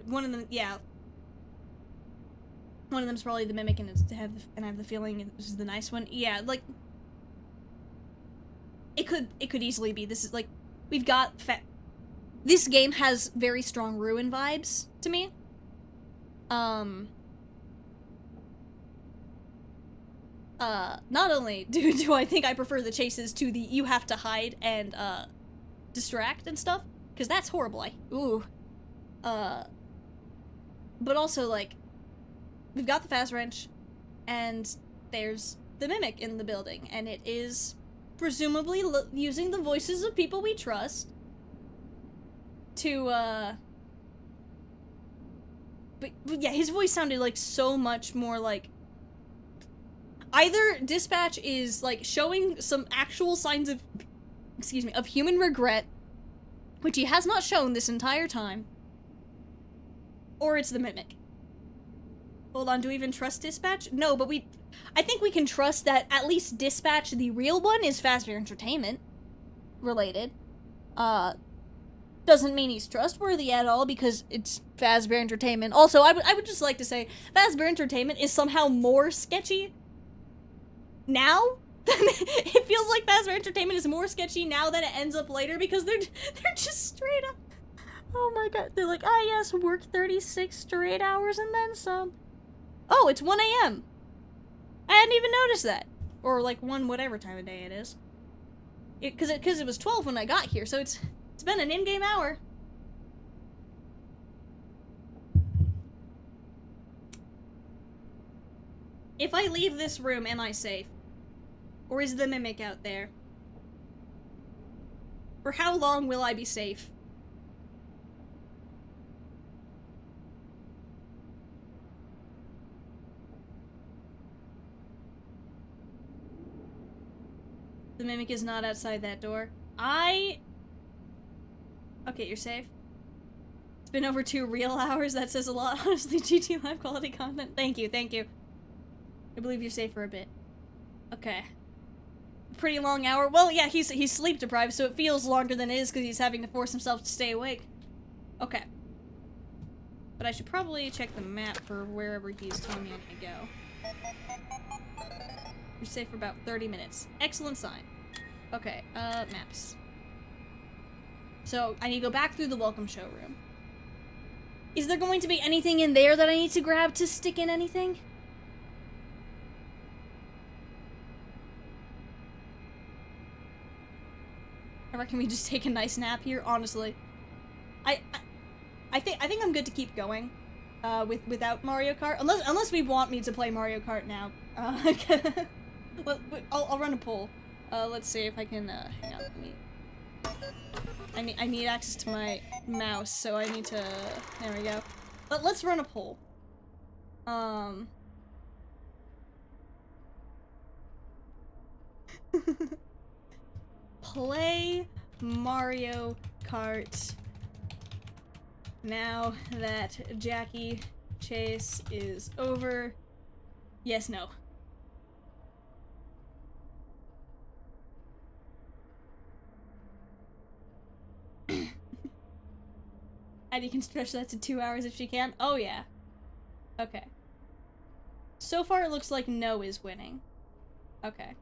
One of them, yeah. One of them's probably the mimic, and I have the feeling this is the nice one. Yeah, like it could easily be. This is like we've got. This game has very strong Ruin vibes to me. Not only do I think I prefer the chases to the you have to hide and distract and stuff, because that's horrible. But also, like, we've got the fast wrench, and there's the mimic in the building, and it is presumably using the voices of people we trust to but yeah, his voice sounded like so much more like either Dispatch is like showing some actual signs of of human regret, which he has not shown this entire time, or it's the mimic. Hold on, do we even trust Dispatch? No, but I think we can trust that at least Dispatch, the real one, is Fazbear Entertainment related. Doesn't mean he's trustworthy at all because it's Fazbear Entertainment. Also, I would just like to say Fazbear Entertainment is somehow more sketchy now. It feels like Fazbear Entertainment is more sketchy now than it ends up later because they're just straight up. Oh my god, they're like, ah yes, work 36 straight hours and then some. Oh, it's 1 a.m. I hadn't even noticed that. Or like 1 whatever time of day it is. Because it was 12 when I got here, so it's been an in-game hour. If I leave this room, am I safe? Or is the mimic out there? For how long will I be safe? The mimic is not outside that door. Okay, you're safe. It's been over 2 real hours. That says a lot, honestly. GT Live quality content. Thank you, thank you. I believe you're safe for a bit. Okay. Pretty long hour. Well, yeah, he's sleep deprived, so it feels longer than it is because he's having to force himself to stay awake. Okay. But I should probably check the map for wherever he's telling me I'm gonna go. You're safe for about 30 minutes. Excellent sign. Okay, maps. So, I need to go back through the welcome showroom. Is there going to be anything in there that I need to grab to stick in anything? I reckon we just take a nice nap here, honestly. I think I'm good to keep going, without Mario Kart, unless we want me to play Mario Kart now. I'll run a poll. Let's see if I can, hang on, I need access to my mouse, so I need to, there we go. Let's run a poll. Play Mario Kart now that Jackie Chase is over. Yes, no. And you can stretch that to 2 hours if she can? Oh yeah. Okay. So far it looks like no is winning. Okay.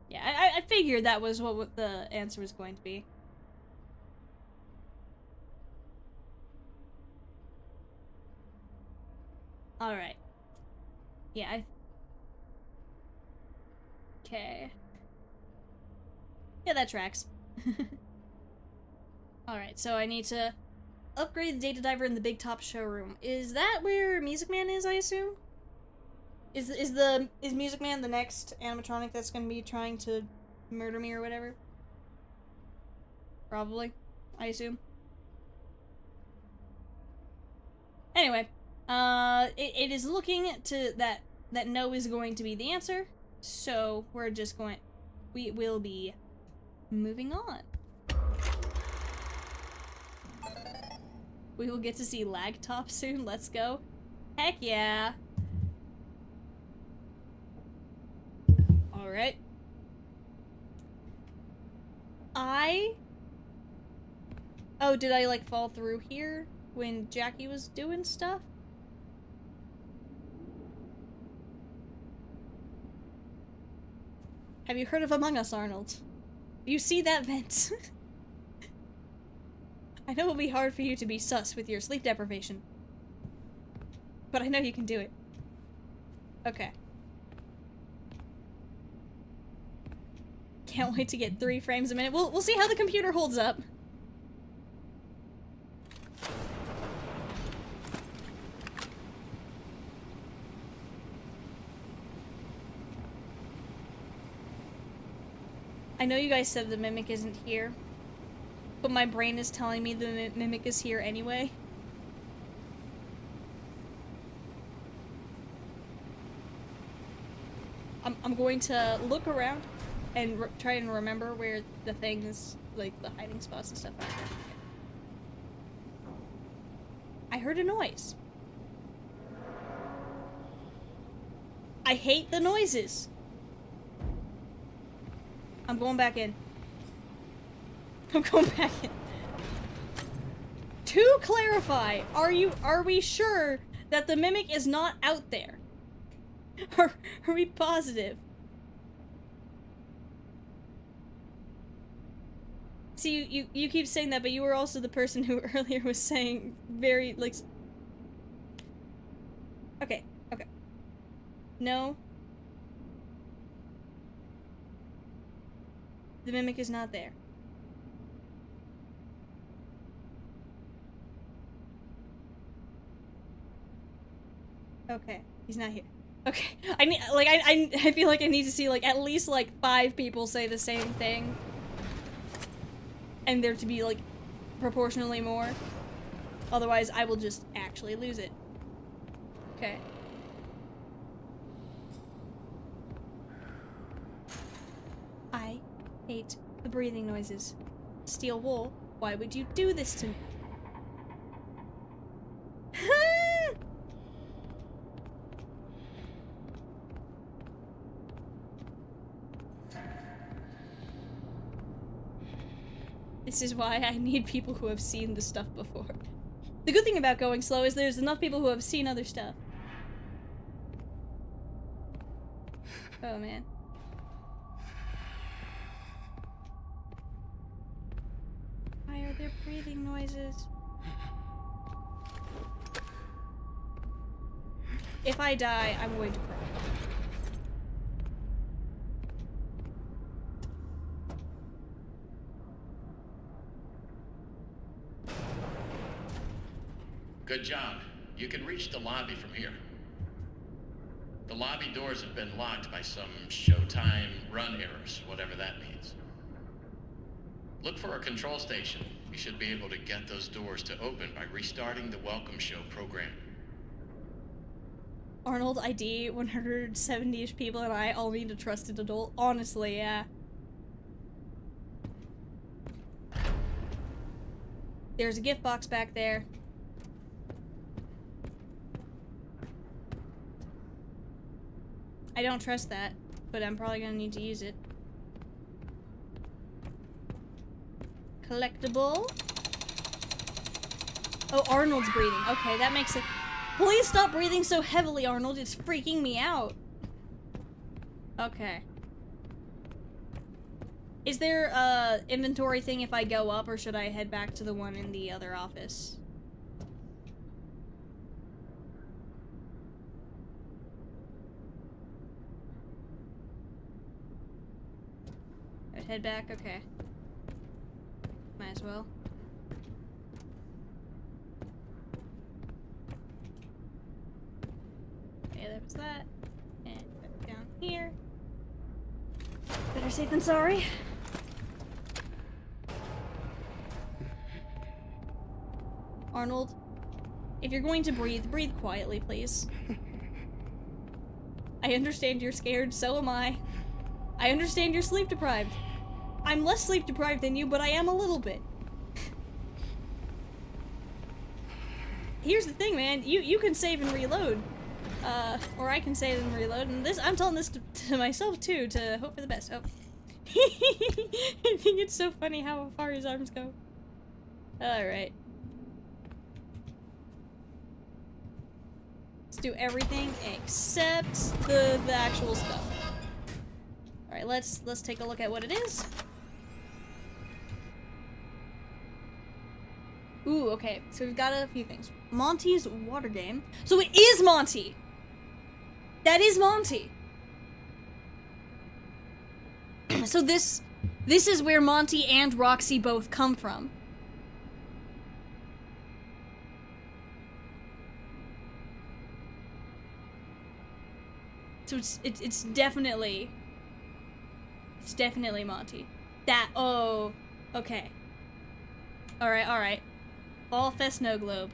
Yeah, I figured that was what the answer was going to be. Alright. Yeah, okay. Yeah, that tracks. Alright, so I need to upgrade the data diver in the big top showroom. Is that where Music Man is, I assume? Is Music Man the next animatronic that's gonna be trying to murder me or whatever? Probably, I assume. Anyway, it is looking to that no is going to be the answer, so we're just going, we will be moving on. We will get to see Lagtop soon, let's go. Heck yeah. Alright. Oh, did I, like, fall through here when Jackie was doing stuff? Have you heard of Among Us, Arnold? You see that vent? I know it'll be hard for you to be sus with your sleep deprivation. But I know you can do it. Okay. Can't wait to get 3 frames a minute. We'll see how the computer holds up. I know you guys said the Mimic isn't here, but my brain is telling me the Mimic is here anyway. I'm going to look around and try and remember where the things, like the hiding spots and stuff are. I heard a noise. I hate the noises. I'm going back in. I'm going back in. To clarify, are we sure that the Mimic is not out there? Are we positive? See, you keep saying that, but you were also the person who earlier was saying very, like... Okay, okay. No. The Mimic is not there. Okay, he's not here. Okay, I need, like, I feel like I need to see, like, at least, like, 5 people say the same thing. And there to be, like, proportionally more. Otherwise, I will just actually lose it. Okay. I hate the breathing noises. Steel wool, why would you do this to me? This is why I need people who have seen the stuff before. The good thing about going slow is there's enough people who have seen other stuff. Oh man. Why are there breathing noises? If I die, I'm going to cry. Good job. You can reach the lobby from here. The lobby doors have been locked by some showtime run errors, whatever that means. Look for a control station. You should be able to get those doors to open by restarting the welcome show program. Arnold, ID, 170-ish people, and I all need a trusted adult. Honestly, yeah. There's a gift box back there. I don't trust that, but I'm probably gonna need to use it. Collectible. Oh, Arnold's breathing. Okay, that makes it. Please stop breathing so heavily, Arnold. It's freaking me out. Okay. Is there a inventory thing if I go up, or should I head back to the one in the other office? I'd head back? Okay. Might as well. Okay, there was that. And back down here. Better safe than sorry. Arnold, if you're going to breathe, breathe quietly, please. I understand you're scared, so am I. I understand you're sleep deprived. I'm less sleep deprived than you, but I am a little bit. Here's the thing, man. You can save and reload. Or I can save and reload, and this I'm telling this to myself too, to hope for the best. Oh. I think it's so funny how far his arms go. Alright. Let's do everything except the actual stuff. Alright, let's take a look at what it is. Ooh, okay. So we've got a few things. Monty's water game. So it is Monty! That is Monty! So this is where Monty and Roxy both come from. So it's definitely Monty. That, oh, okay. Alright. Ball Fest Snow Globe.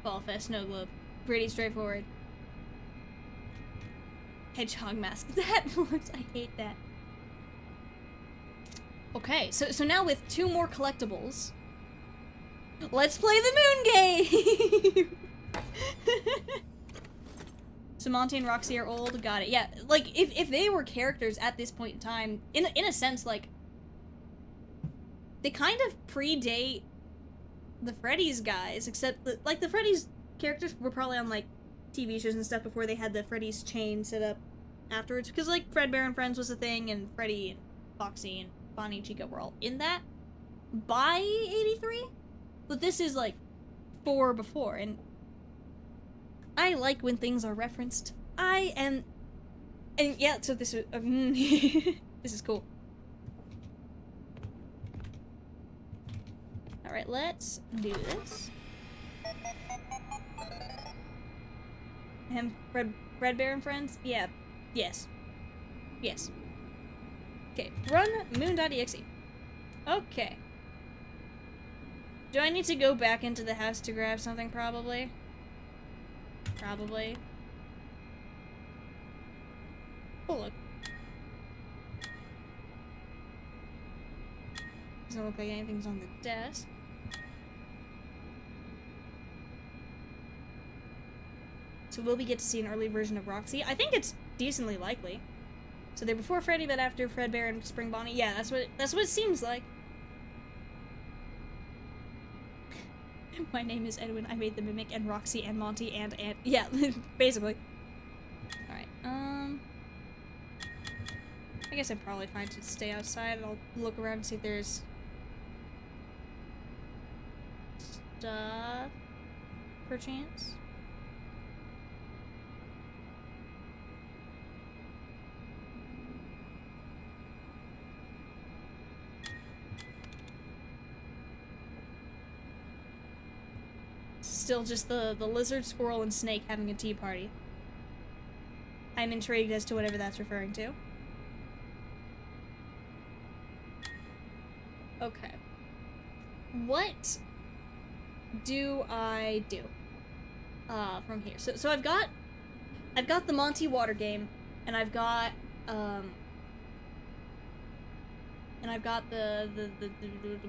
Ball Fest Snow Globe. Pretty straightforward. Hedgehog mask. That looks, I hate that. Okay, so now with 2 more collectibles, let's play the moon game! So Monty and Roxy are old, got it. Yeah, like, if they were characters at this point in time, in a sense, like, they kind of predate the Freddy's guys, except that, like, the Freddy's characters were probably on, like, TV shows and stuff before they had the Freddy's chain set up afterwards, because, like, Fredbear and Friends was a thing, and Freddy and Foxy and Bonnie and Chica were all in that by 83, but this is, like, 4 before, and I like when things are referenced. And yeah, so this is, this is cool. Alright, let's do this. Fredbear and Friends? Yeah. Yes. Yes. Okay, run moon.exe. Okay. Do I need to go back into the house to grab something, probably? Probably. Oh, look. Doesn't look like anything's on the desk. So will we get to see an early version of Roxy? I think it's decently likely. So they're before Freddy, but after Fredbear and Spring Bonnie. Yeah, that's what it seems like. My name is Edwin. I made the Mimic and Roxy and Monty and yeah, basically. Alright, I guess I'm probably fine to stay outside. I'll look around and see if there's stuff, perchance. still just the lizard, squirrel, and snake having a tea party. I'm intrigued as to whatever that's referring to. Okay. What do I do from here? So I've got the Monty water game, and I've got the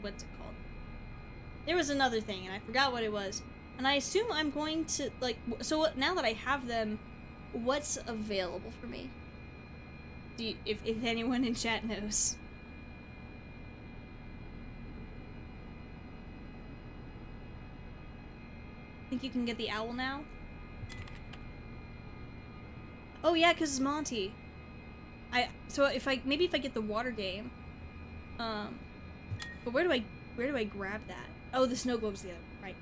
what's it called? There was another thing, and I forgot what it was. And I assume I'm going to, like, so now that I have them, what's available for me? If anyone in chat knows. Think you can get the owl now? Oh yeah, because it's Monty. So if I get the water game, but where do I grab that? Oh, the snow globe's the other one, right?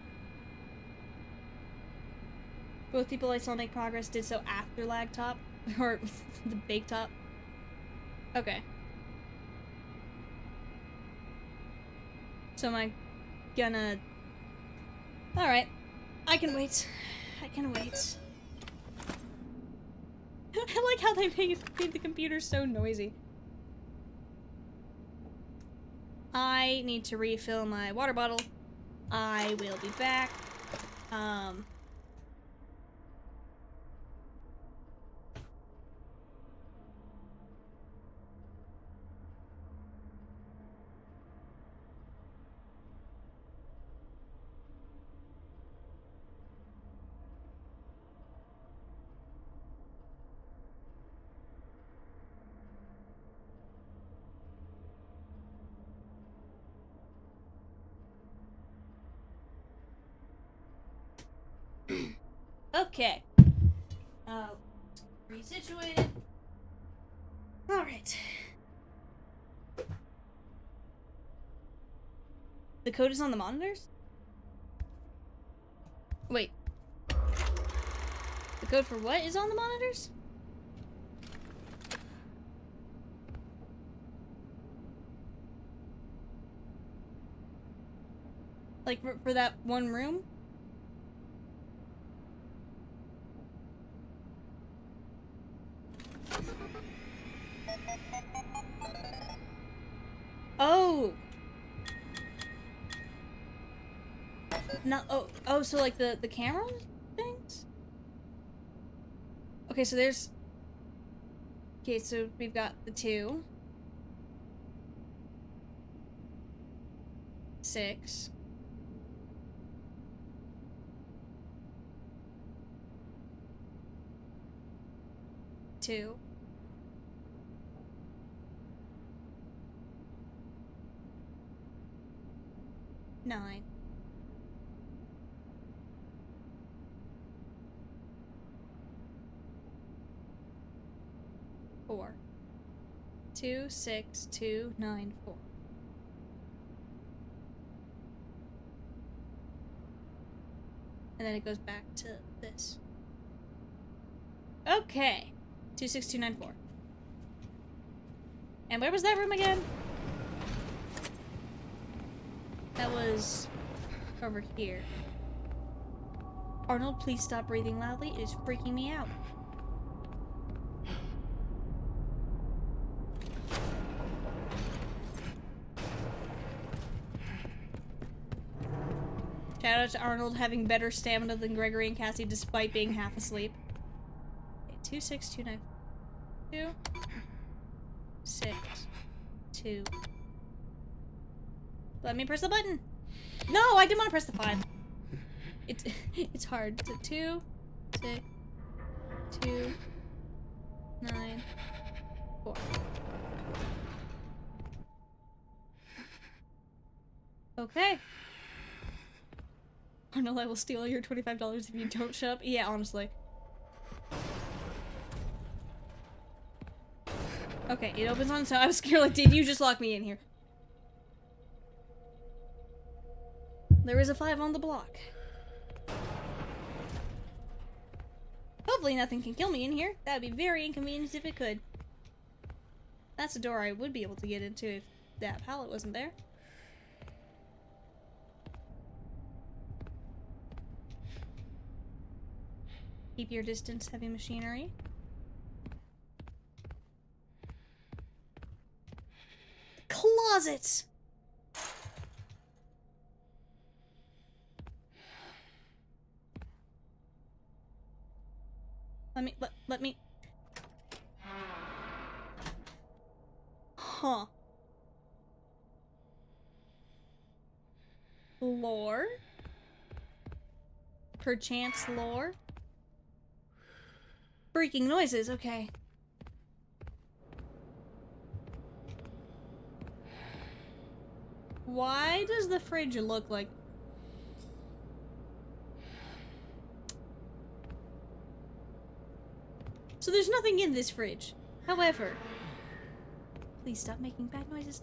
Both people I saw make progress did so after lag top, or the bake top. Okay. So am I gonna... Alright. I can wait. I can wait. I like how they made the computer so noisy. I need to refill my water bottle. I will be back. Okay. Resituated. Alright. The code is on the monitors? Wait. The code for what is on the monitors? Like, for that one room? Oh! No, oh, so like the camera things? Okay, so there's... Okay, so we've got the 2. 6. 2. 9. 4. 2, 6, 2, 9, 4. And then it goes back to this. Okay. 26294. And where was that room again? That was over here. Arnold, please stop breathing loudly. It is freaking me out. Shout out to Arnold having better stamina than Gregory and Cassie despite being half asleep. Okay, 26292. 6. 2. Let me press the button. No, I didn't want to press the 5. It's hard. So 2, 6, 2, 9, 4. Okay. Arnold, I will steal your $25 if you don't shut up. Yeah, honestly. Okay, it opens on its own. I was scared, like, did you just lock me in here? There is a 5 on the block. Hopefully nothing can kill me in here. That would be very inconvenient if it could. That's a door I would be able to get into if that pallet wasn't there. Keep your distance, heavy machinery. Closet! Let me. Huh. Lore? Perchance lore? Freaking noises, okay. Why does the fridge look like... So there's nothing in this fridge. However... Please stop making bad noises.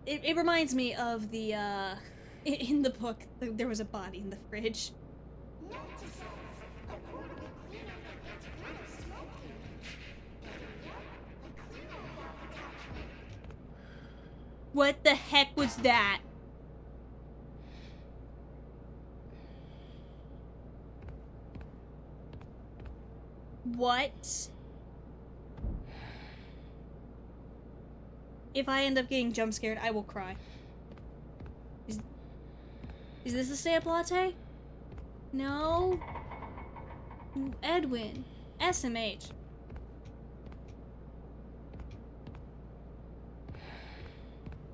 It reminds me of the, in the book, there was a body in the fridge. What the heck was that? What? If I end up getting jump scared, I will cry. Is this a stay-up latte? No. Edwin. SMH.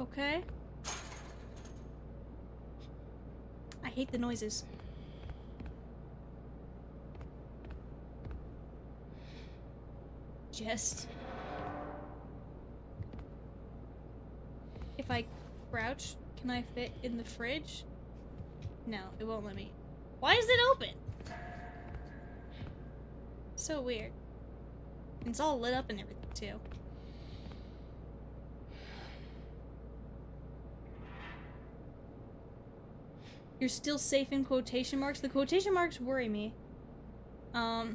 Okay. I hate the noises. Just... If I crouch, can I fit in the fridge? No, it won't let me. Why is it open? So weird. It's all lit up and everything, too. You're still safe in quotation marks? The quotation marks worry me. Well,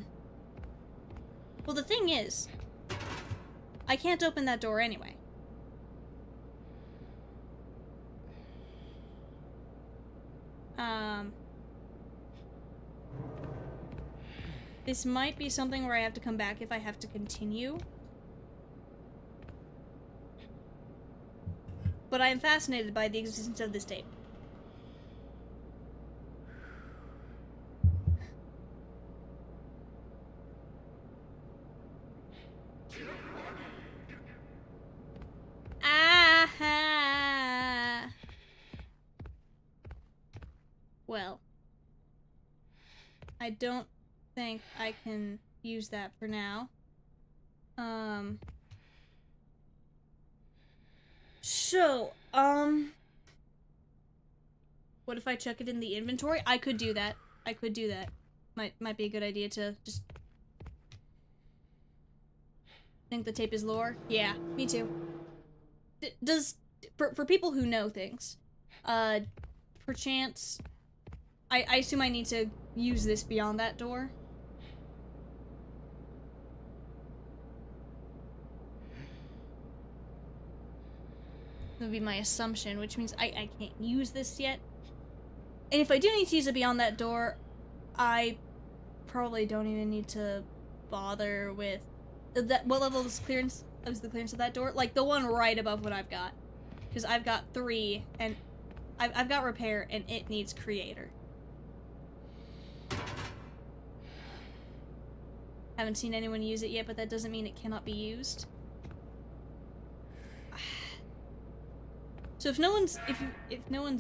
the thing is, I can't open that door anyway. This might be something where I have to come back if I have to continue. But I am fascinated by the existence of this tape. Ah-ha. Well, I don't think I can use that for now. What if I chuck it in the inventory? I could do that. I could do that. Might be a good idea to just... Think the tape is lore? Yeah, me too. For people who know things, perchance, I assume I need to use this beyond that door. That would be my assumption, which means I can't use this yet. And if I do need to use it beyond that door, I probably don't even need to bother with that. What level is clearance? Is the clearance of that door? Like the one right above what I've got, because I've got 3, and I've got repair, and it needs creator. Haven't seen anyone use it yet, but that doesn't mean it cannot be used. So if no one's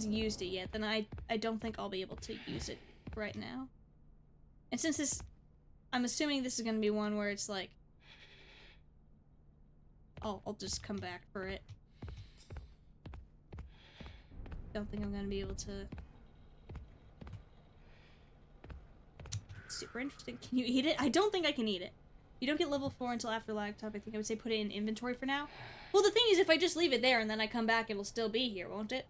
used it yet, then I don't think I'll be able to use it right now. And since this, I'm assuming this is gonna be one where it's like, I'll just come back for it. Don't think I'm gonna be able to. Super interesting. Can you eat it? I don't think I can eat it. You don't get level 4 until after laptop. I think I would say put it in inventory for now. Well, the thing is, if I just leave it there and then I come back, it'll still be here, won't it?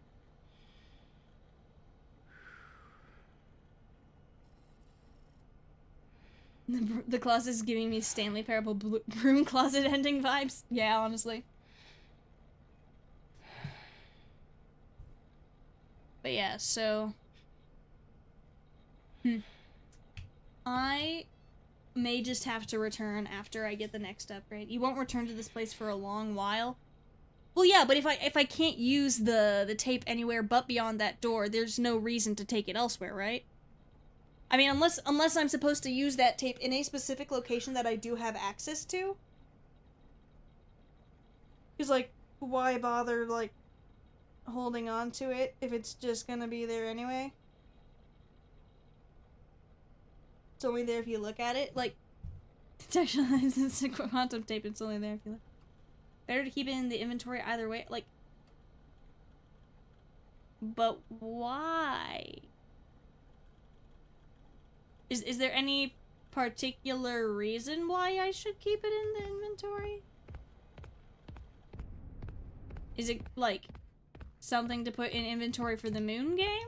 The closet is giving me Stanley Parable broom closet ending vibes. Yeah, honestly. But yeah, so... I may just have to return after I get the next upgrade. You won't return to this place for a long while. Well, yeah, but if I can't use the tape anywhere but beyond that door, there's no reason to take it elsewhere, right? I mean, unless I'm supposed to use that tape in a specific location that I do have access to. Because, like, why bother, like, holding on to it if it's just gonna be there anyway? It's only there if you look at it. Like, it's actually it's a quantum tape. It's only there if you look. Better to keep it in the inventory either way. Like, but why? Is there any particular reason why I should keep it in the inventory? Is it like something to put in inventory for the moon game?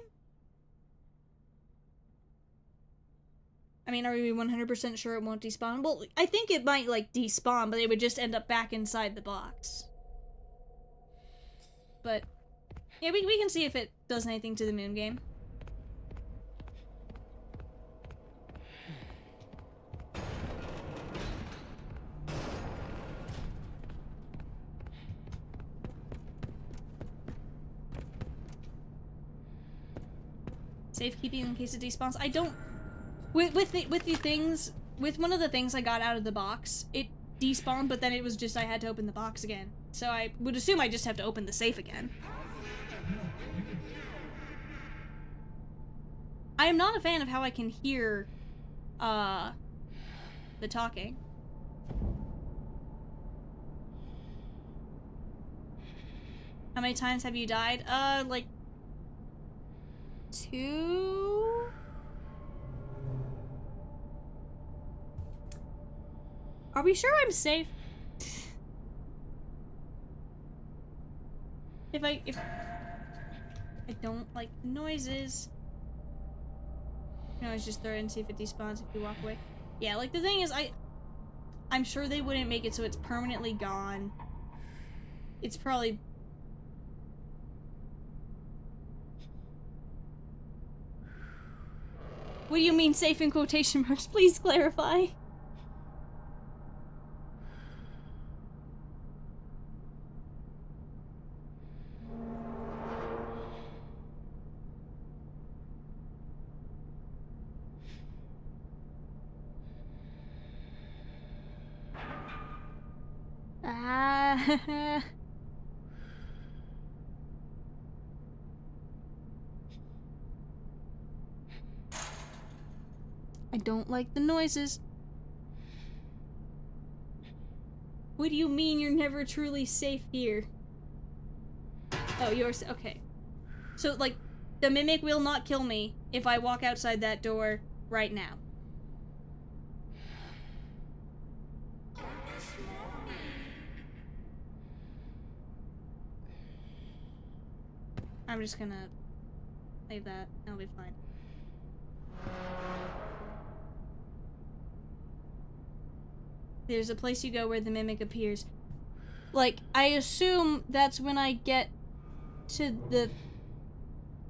I mean, are we 100% sure it won't despawn? Well, I think it might, like, despawn, but it would just end up back inside the box. But, yeah, we can see if it does anything to the moon game. Safekeeping in case it despawns. I don't... With one of the things I got out of the box, it despawned, but then it was just I had to open the box again. So I would assume I just have to open the safe again. I am not a fan of how I can hear, the talking. How many times have you died? Like... 2? Are we sure I'm safe? If I don't like noises. You can always just throw it and see if it despawns if you walk away. Yeah, like the thing is, I'm sure they wouldn't make it so it's permanently gone. It's probably... What do you mean safe in quotation marks? Please clarify. I don't like the noises. What do you mean you're never truly safe here? Oh, okay. So, like, the mimic will not kill me if I walk outside that door right now. I'm just gonna leave that. I'll be fine. There's a place you go where the mimic appears. Like, I assume that's when I get to the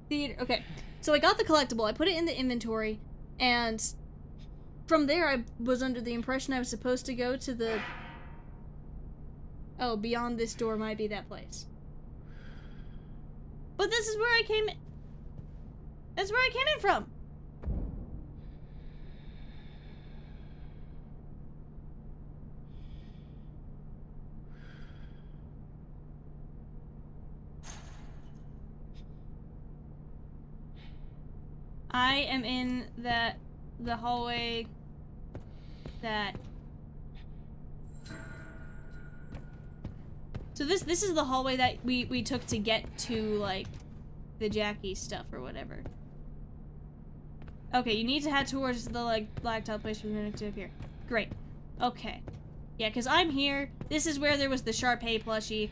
theater. Okay, so I got the collectible, I put it in the inventory, and from there I was under the impression I was supposed to go to the... Oh, beyond this door might be that place. But this is where I came in. That's where I came in from. I am in the hallway that... So this is the hallway that we took to get to, like, the Jackie stuff or whatever. Okay, you need to head towards the, like, blacktop place for the mimic to appear. Great. Okay. Yeah, because I'm here. This is where there was the Sharpay plushie.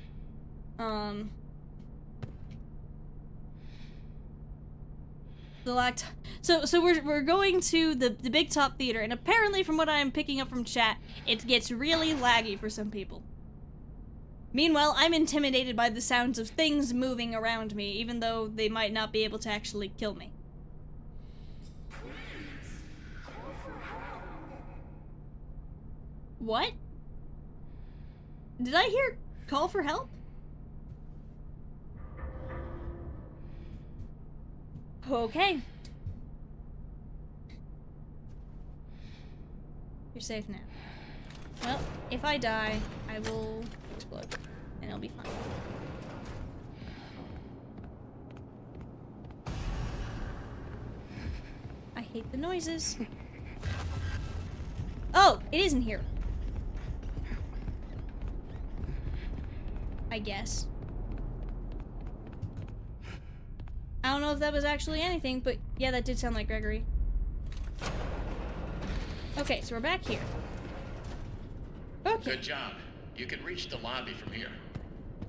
So we're going to the big top theater, and apparently from what I'm picking up from chat, it gets really laggy for some people. Meanwhile, I'm intimidated by the sounds of things moving around me, even though they might not be able to actually kill me. What? Did I hear call for help? Okay. You're safe now. Well, if I die, I will explode. And it'll be fine. I hate the noises. Oh, it isn't here. I guess. I don't know if that was actually anything, but yeah, that did sound like Gregory. Okay, so we're back here. Okay. Good job. You can reach the lobby from here.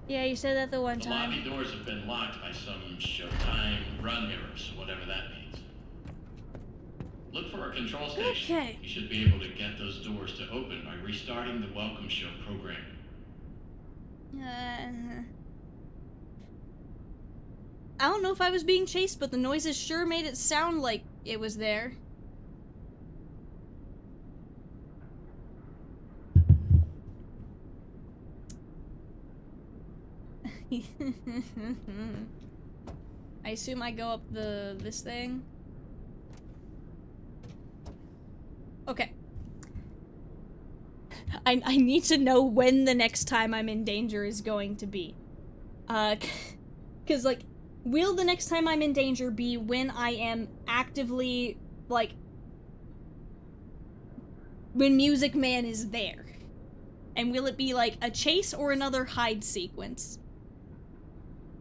Yeah, you said that the one The time. lobby doors have been locked by some showtime run errors, whatever that means. Look for a control station. Okay. You should be able to get those doors to open by restarting the welcome show program. I don't know if I was being chased, but the noises sure made it sound like it was there. I assume I go up this thing. Okay. I need to know when the next time I'm in danger is going to be. 'Cause, like, will the next time I'm in danger be when I am actively, like, when Music Man is there? And will it be, like, a chase or another hide sequence?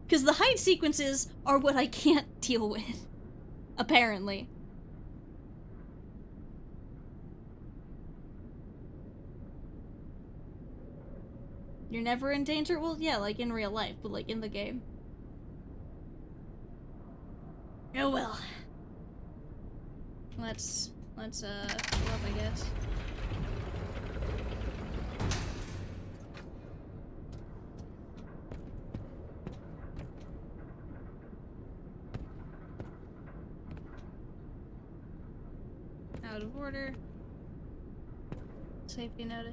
Because the hide sequences are what I can't deal with. Apparently. You're never in danger? Well, yeah, like in real life, but like in the game. Oh well. Let's go up, I guess. Out of order. Safety notice.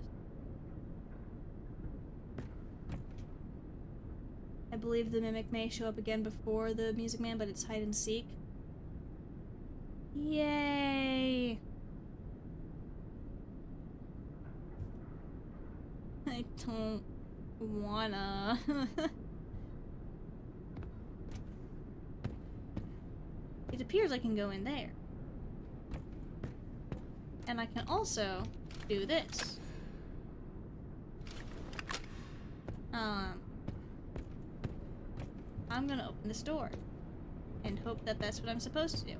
I believe the mimic may show up again before the Music Man, but it's hide and seek. Yay! I don't wanna. It appears I can go in there. And I can also do this. I'm gonna open this door and hope that that's what I'm supposed to do.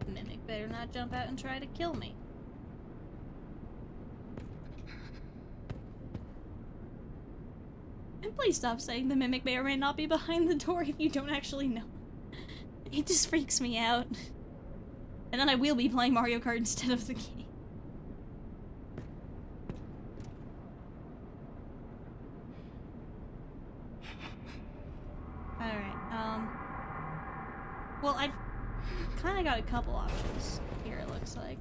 The mimic better not jump out and try to kill me. And please stop saying the mimic may or may not be behind the door if you don't actually know. It just freaks me out. And then I will be playing Mario Kart instead of the game. Well, I've kind of got a couple options here, it looks like.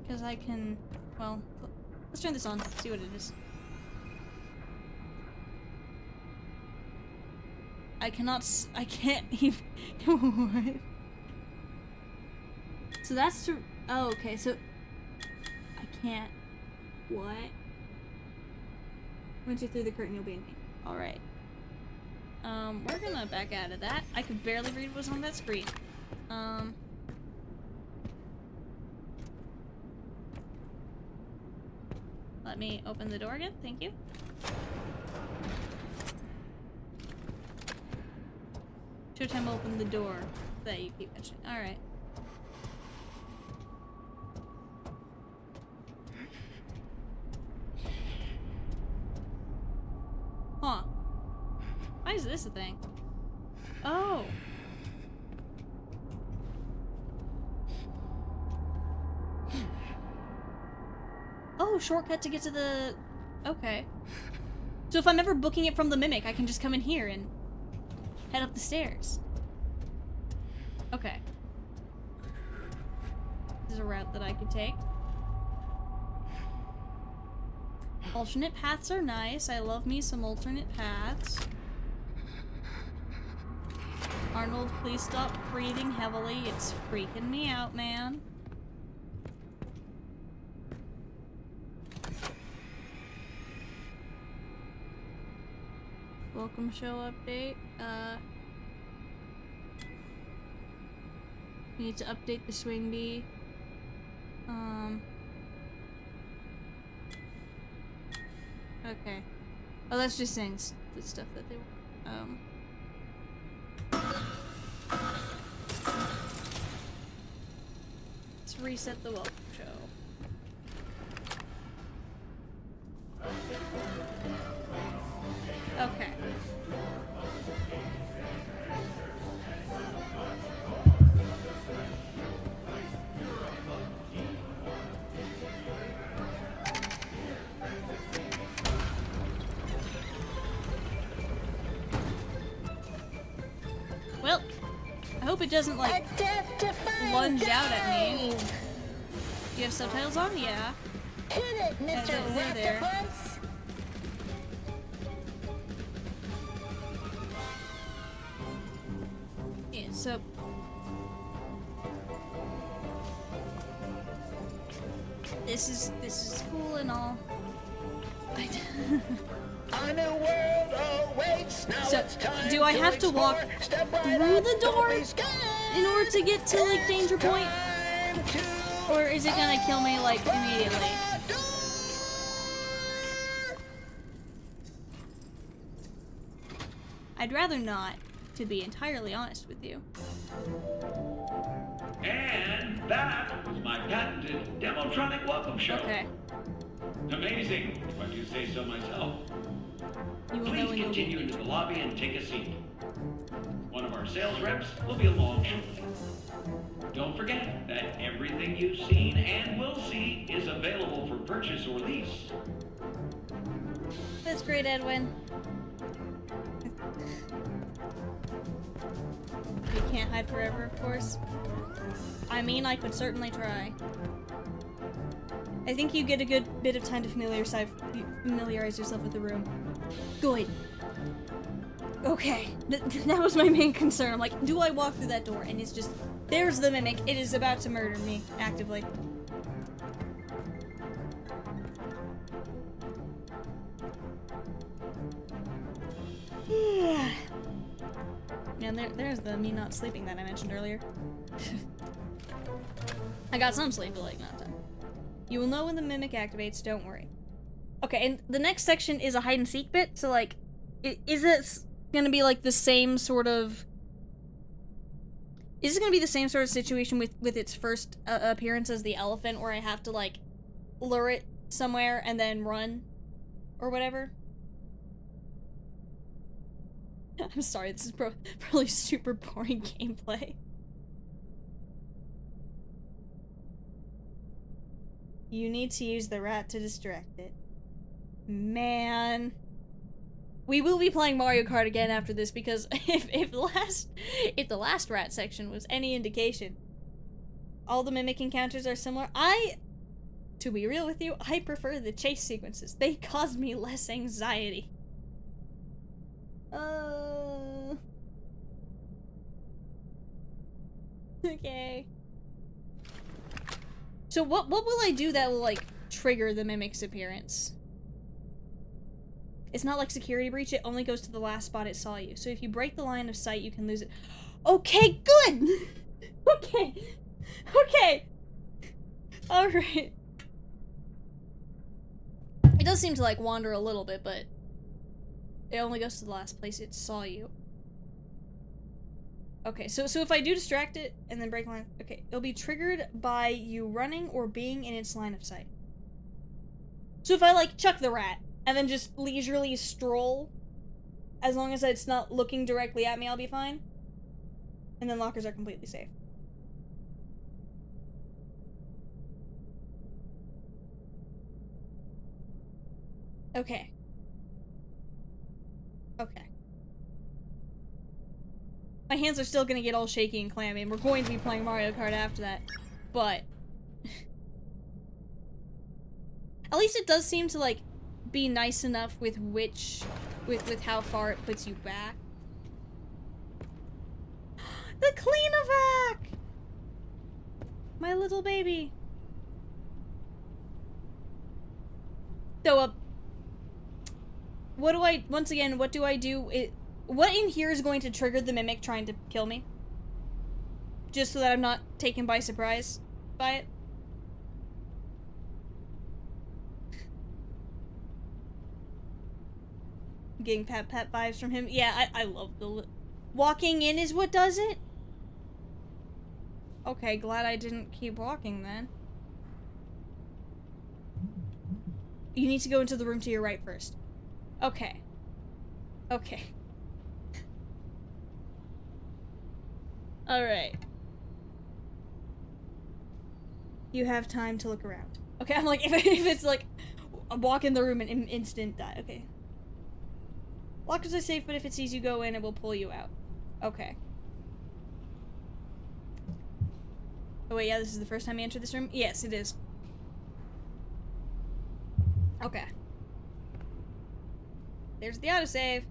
Because I can, well, let's turn this on, see what it is. I can't even, what? So that's to, oh, okay, so, I can't, what? Once you're through the curtain, you'll be in me. Alright. We're gonna back out of that. I could barely read what was on that screen. Let me open the door again, thank you. Showtime opened the door that you keep mentioning. Alright. Huh. Why is this a thing? Oh. Oh, shortcut to get to the... Okay. So if I'm ever booking it from the Mimic, I can just come in here and head up the stairs. Okay. This is a route that I could take. Alternate paths are nice. I love me some alternate paths. Arnold, please stop breathing heavily. It's freaking me out, man. Welcome show update. We need to update the swing bee. Okay. Oh, that's just saying the stuff that they want. Let's reset the welcome show. Okay. Well, I hope it doesn't like lunge out at me. Do you have subtitles on? Yeah. Hit it, Mr. They're there. Raptopus! Yeah, so this is cool and all. A new world awaits. Now So, it's time do I have to walk explore. Step right through up, the don't door be scared. in order to get to like danger point, Time to or is it gonna kill me like immediately? I'd rather not, to be entirely honest with you. And that was my patented Demotronic welcome show. Okay. Amazing, if I do say so myself. You will know Please when you'll continue be into the lobby and take a seat. One of our sales reps will be along shortly. Don't forget that everything you've seen and will see is available for purchase or lease. That's great, Edwin. You can't hide forever, of course. I mean, I could certainly try. I think you get a good bit of time to familiarize yourself with the room. Good. Okay, that was my main concern. I'm like, do I walk through that door? And it's just, there's the mimic. It is about to murder me, actively. And there's the me not sleeping that I mentioned earlier. I got some sleep, but like not a ton. You will know when the mimic activates, don't worry. Okay, and the next section is a hide and seek bit, so like, is it gonna be like the same sort of... Is it gonna be the same sort of situation with its first appearance as the elephant, where I have to like, lure it somewhere and then run? Or whatever? I'm sorry, this is probably super boring gameplay. You need to use the rat to distract it. Man. We will be playing Mario Kart again after this, because if the last rat section was any indication, all the mimic encounters are similar. To be real with you, I prefer the chase sequences. They cause me less anxiety. Okay. So what will I do that will, like, trigger the mimic's appearance? It's not like security breach, it only goes to the last spot it saw you. So if you break the line of sight, you can lose it. Okay, good! Okay. Okay. Alright. It does seem to, like, wander a little bit, but it only goes to the last place it saw you. Okay, so if I do distract it and then break line, okay, it'll be triggered by you running or being in its line of sight. So if I like chuck the rat and then just leisurely stroll, as long as it's not looking directly at me, I'll be fine. And then lockers are completely safe. Okay. Okay. My hands are still gonna get all shaky and clammy, and we're going to be playing Mario Kart after that. But at least it does seem to, like, be nice enough with with how far it puts you back. The Cleanovac! My little baby. So, once again, what do I do? What in here is going to trigger the Mimic trying to kill me? Just so that I'm not taken by surprise by it? Getting pet vibes from him. Yeah, I love the... Walking in is what does it? Okay, glad I didn't keep walking then. You need to go into the room to your right first. Okay. Okay. Alright. You have time to look around. Okay, I'm like, if it's like, walk in the room and instant die. Okay. Lockers are safe, but if it sees you go in, it will pull you out. Okay. Oh wait, yeah, this is the first time you enter this room? Yes, it is. Okay. There's the autosave.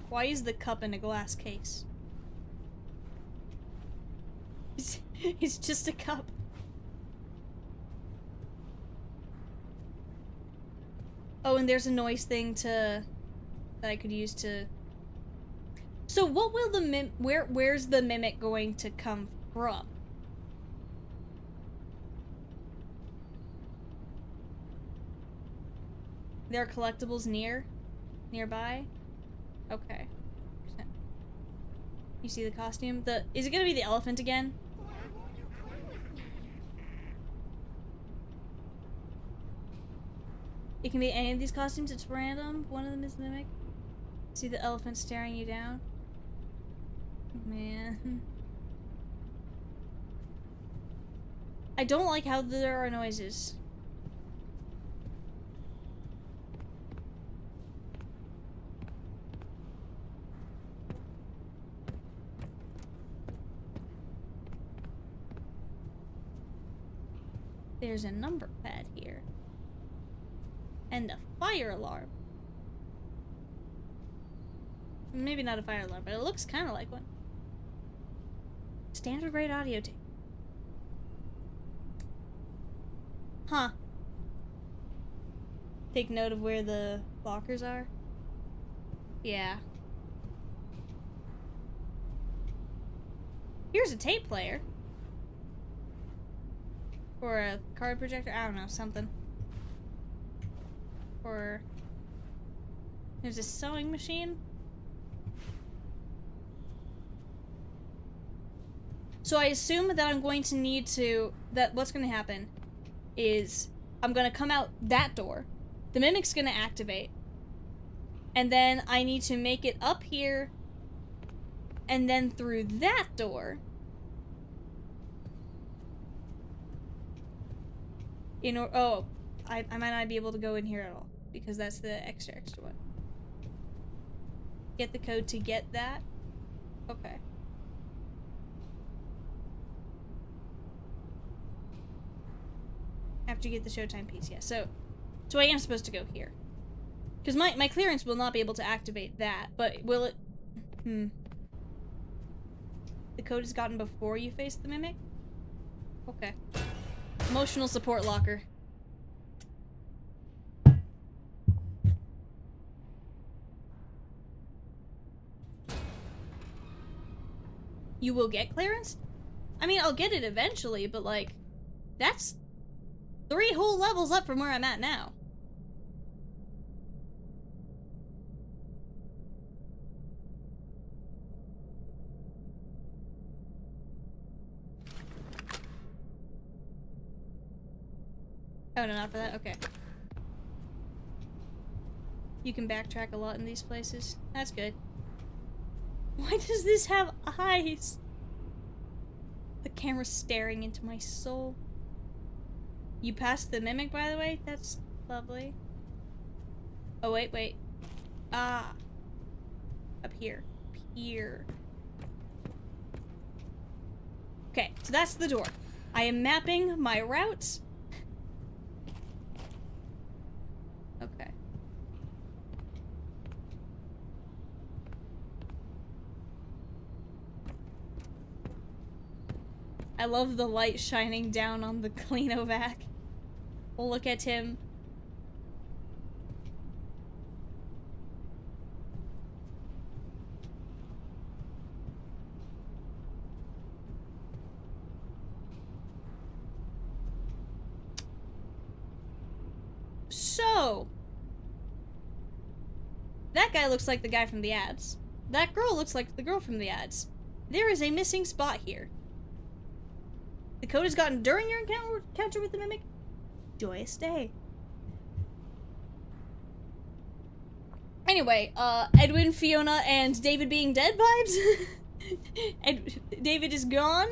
Why is the cup in a glass case? It's just a cup. Oh, and there's a noise thing that I could use to... So what will the where's the Mimic going to come from? There are collectibles nearby? Okay. You see the costume? Is it gonna be the elephant again? It can be any of these costumes, it's random. One of them is Mimic. See the elephant staring you down? Man. I don't like how there are noises. There's a number pad here. And a fire alarm. Maybe not a fire alarm, but it looks kind of like one. Standard rate audio tape. Huh. Take note of where the lockers are. Yeah. Here's a tape player. Or a card projector. I don't know, something. Or there's a sewing machine. So I assume that I'm going to need to, what's going to happen is I'm going to come out that door. The Mimic's going to activate. And then I need to make it up here. And then through that door. Oh, I might not be able to go in here at all. Because that's the extra one. Get the code to get that. Okay. After you get the Showtime piece, yeah. So I am supposed to go here. Because my clearance will not be able to activate that, but will it... The code is gotten before you face the Mimic? Okay. Emotional support locker. You will get clearance? I mean, I'll get it eventually, but like, that's 3 whole levels up from where I'm at now. Oh, no, not for that? Okay. You can backtrack a lot in these places. That's good. Why does this have eyes? The camera's staring into my soul. You passed the Mimic, by the way? That's lovely. Oh, wait. Ah. Up here. Up here. Okay, so that's the door. I am mapping my routes. Okay. I love the light shining down on the Cleanovac. We'll look at him. So, that guy looks like the guy from the ads. That girl looks like the girl from the ads. There is a missing spot here. The code is gotten during your encounter with the mimic. Joyous day. Anyway, Edwin, Fiona, and David being dead vibes. David is gone.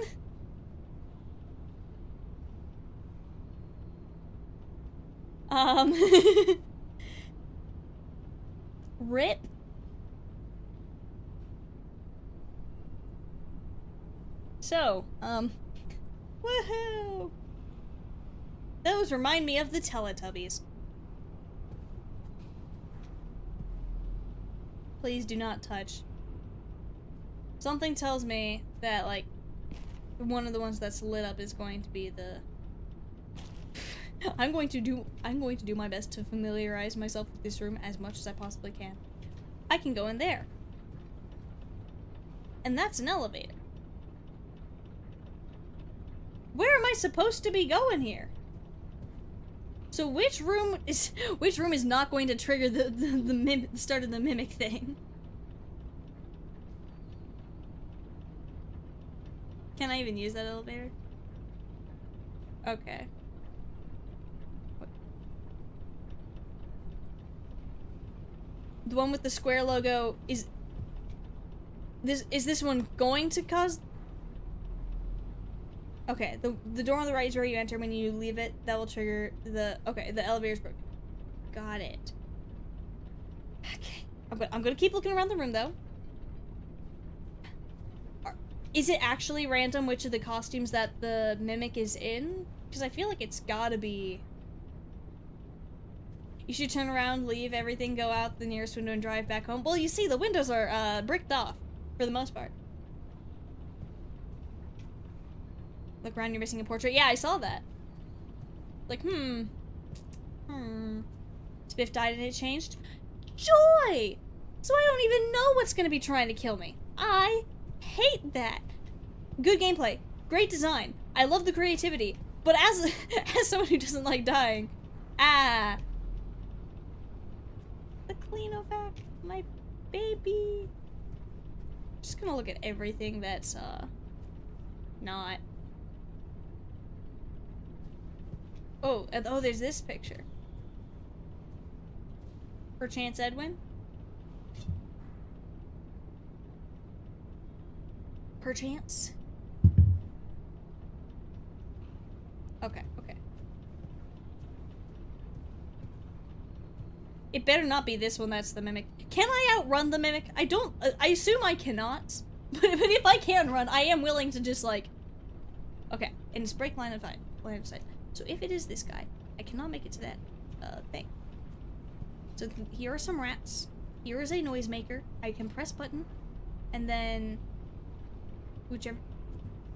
Rip. So, woohoo! Those remind me of the Teletubbies. Please do not touch. Something tells me that, like, one of the ones that's lit up is going to be the... I'm going to do my best to familiarize myself with this room as much as I possibly can. I can go in there. And that's an elevator. Where am I supposed to be going here? So which room is not going to trigger the start of the mimic thing? Can I even use that elevator? Okay. The one with the square logo is this one going to cause? Okay, the door on the right is where you enter. When you leave it, that will trigger the... Okay, the elevator's broken. Got it. Okay. I'm gonna keep looking around the room, though. Is it actually random which of the costumes that the mimic is in? Because I feel like it's gotta be... You should turn around, leave everything, go out the nearest window, and drive back home. Well, you see, the windows are, bricked off, for the most part. Look around, you're missing a portrait. Yeah, I saw that. Like, Spiff died and it changed. Joy! So I don't even know what's gonna be trying to kill me. I hate that. Good gameplay. Great design. I love the creativity. But as someone who doesn't like dying, the Cleanovac, my baby. Just gonna look at everything that's, not. Oh, there's this picture. Perchance Edwin? Perchance? Okay. It better not be this one that's the mimic. Can I outrun the mimic? I assume I cannot. But if I can run, I am willing to just, like... Okay, and it's break line of sight. So if it is this guy, I cannot make it to that, thing. So here are some rats. Here is a noisemaker. I can press button, and then... Whichever...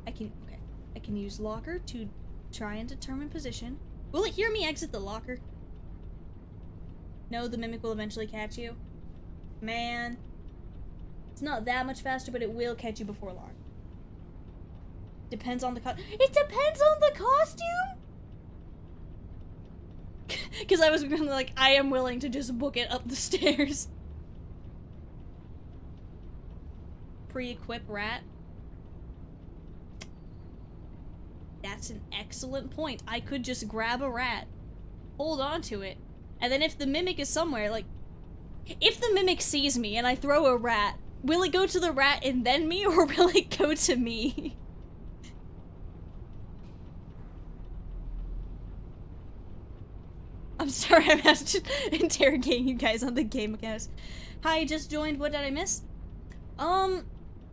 I can use locker to try and determine position. Will it hear me exit the locker? No, the mimic will eventually catch you. Man. It's not that much faster, but it will catch you before long. Depends on the It depends on the costume? Because I was really like, I am willing to just book it up the stairs. Pre-equip rat. That's an excellent point. I could just grab a rat, hold on to it, and then if the mimic is somewhere, like, if the mimic sees me and I throw a rat, will it go to the rat and then me, or will it go to me? I'm sorry, I'm just interrogating you guys on the game mechanics. Hi, just joined. What did I miss?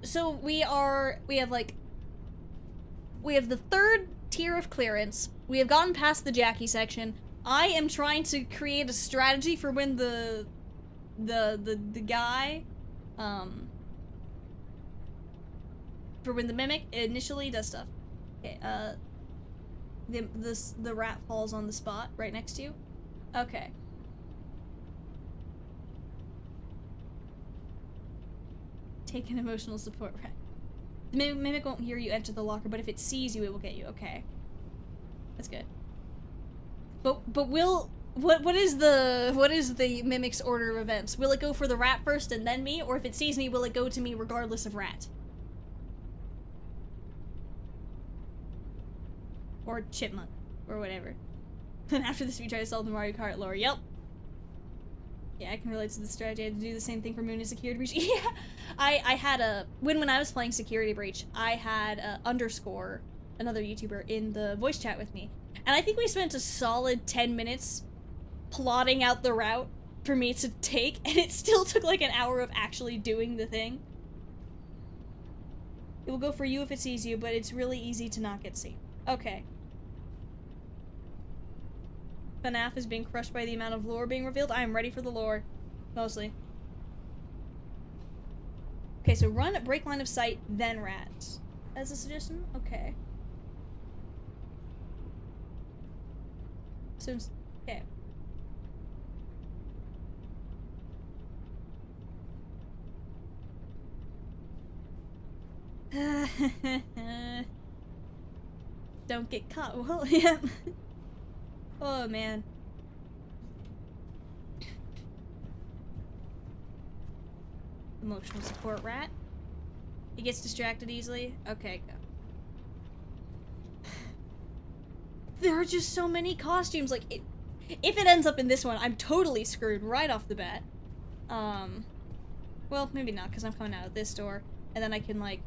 So we have the third tier of clearance. We have gotten past the Jackie section. I am trying to create a strategy for when the guy, for when the mimic initially does stuff. Okay, the rat falls on the spot right next to you. Okay. Take an emotional support rat. The mimic won't hear you enter the locker, but if it sees you, it will get you. Okay. That's good. But what is the mimic's order of events? Will it go for the rat first and then me, or if it sees me, will it go to me regardless of rat? Or chipmunk, or whatever. And after this, we try to solve the Mario Kart lore. Yep. Yeah, I can relate to the strategy. I had to do the same thing for Moon and Security Breach. Yeah, I had a when I was playing Security Breach, I had underscore another YouTuber in the voice chat with me, and I think we spent a solid 10 minutes plotting out the route for me to take, and it still took like an hour of actually doing the thing. It will go for you if it sees you, but it's really easy to not get seen. Okay. FNAF is being crushed by the amount of lore being revealed. I am ready for the lore. Mostly. Okay, so run, break line of sight, then rats. As a suggestion? Okay. So, okay. Don't get caught. Well, yeah. Oh, man. Emotional support rat. He gets distracted easily. Okay, go. There are just so many costumes. Like, if it ends up in this one, I'm totally screwed right off the bat. Well, maybe not, because I'm coming out of this door. And then I can, like,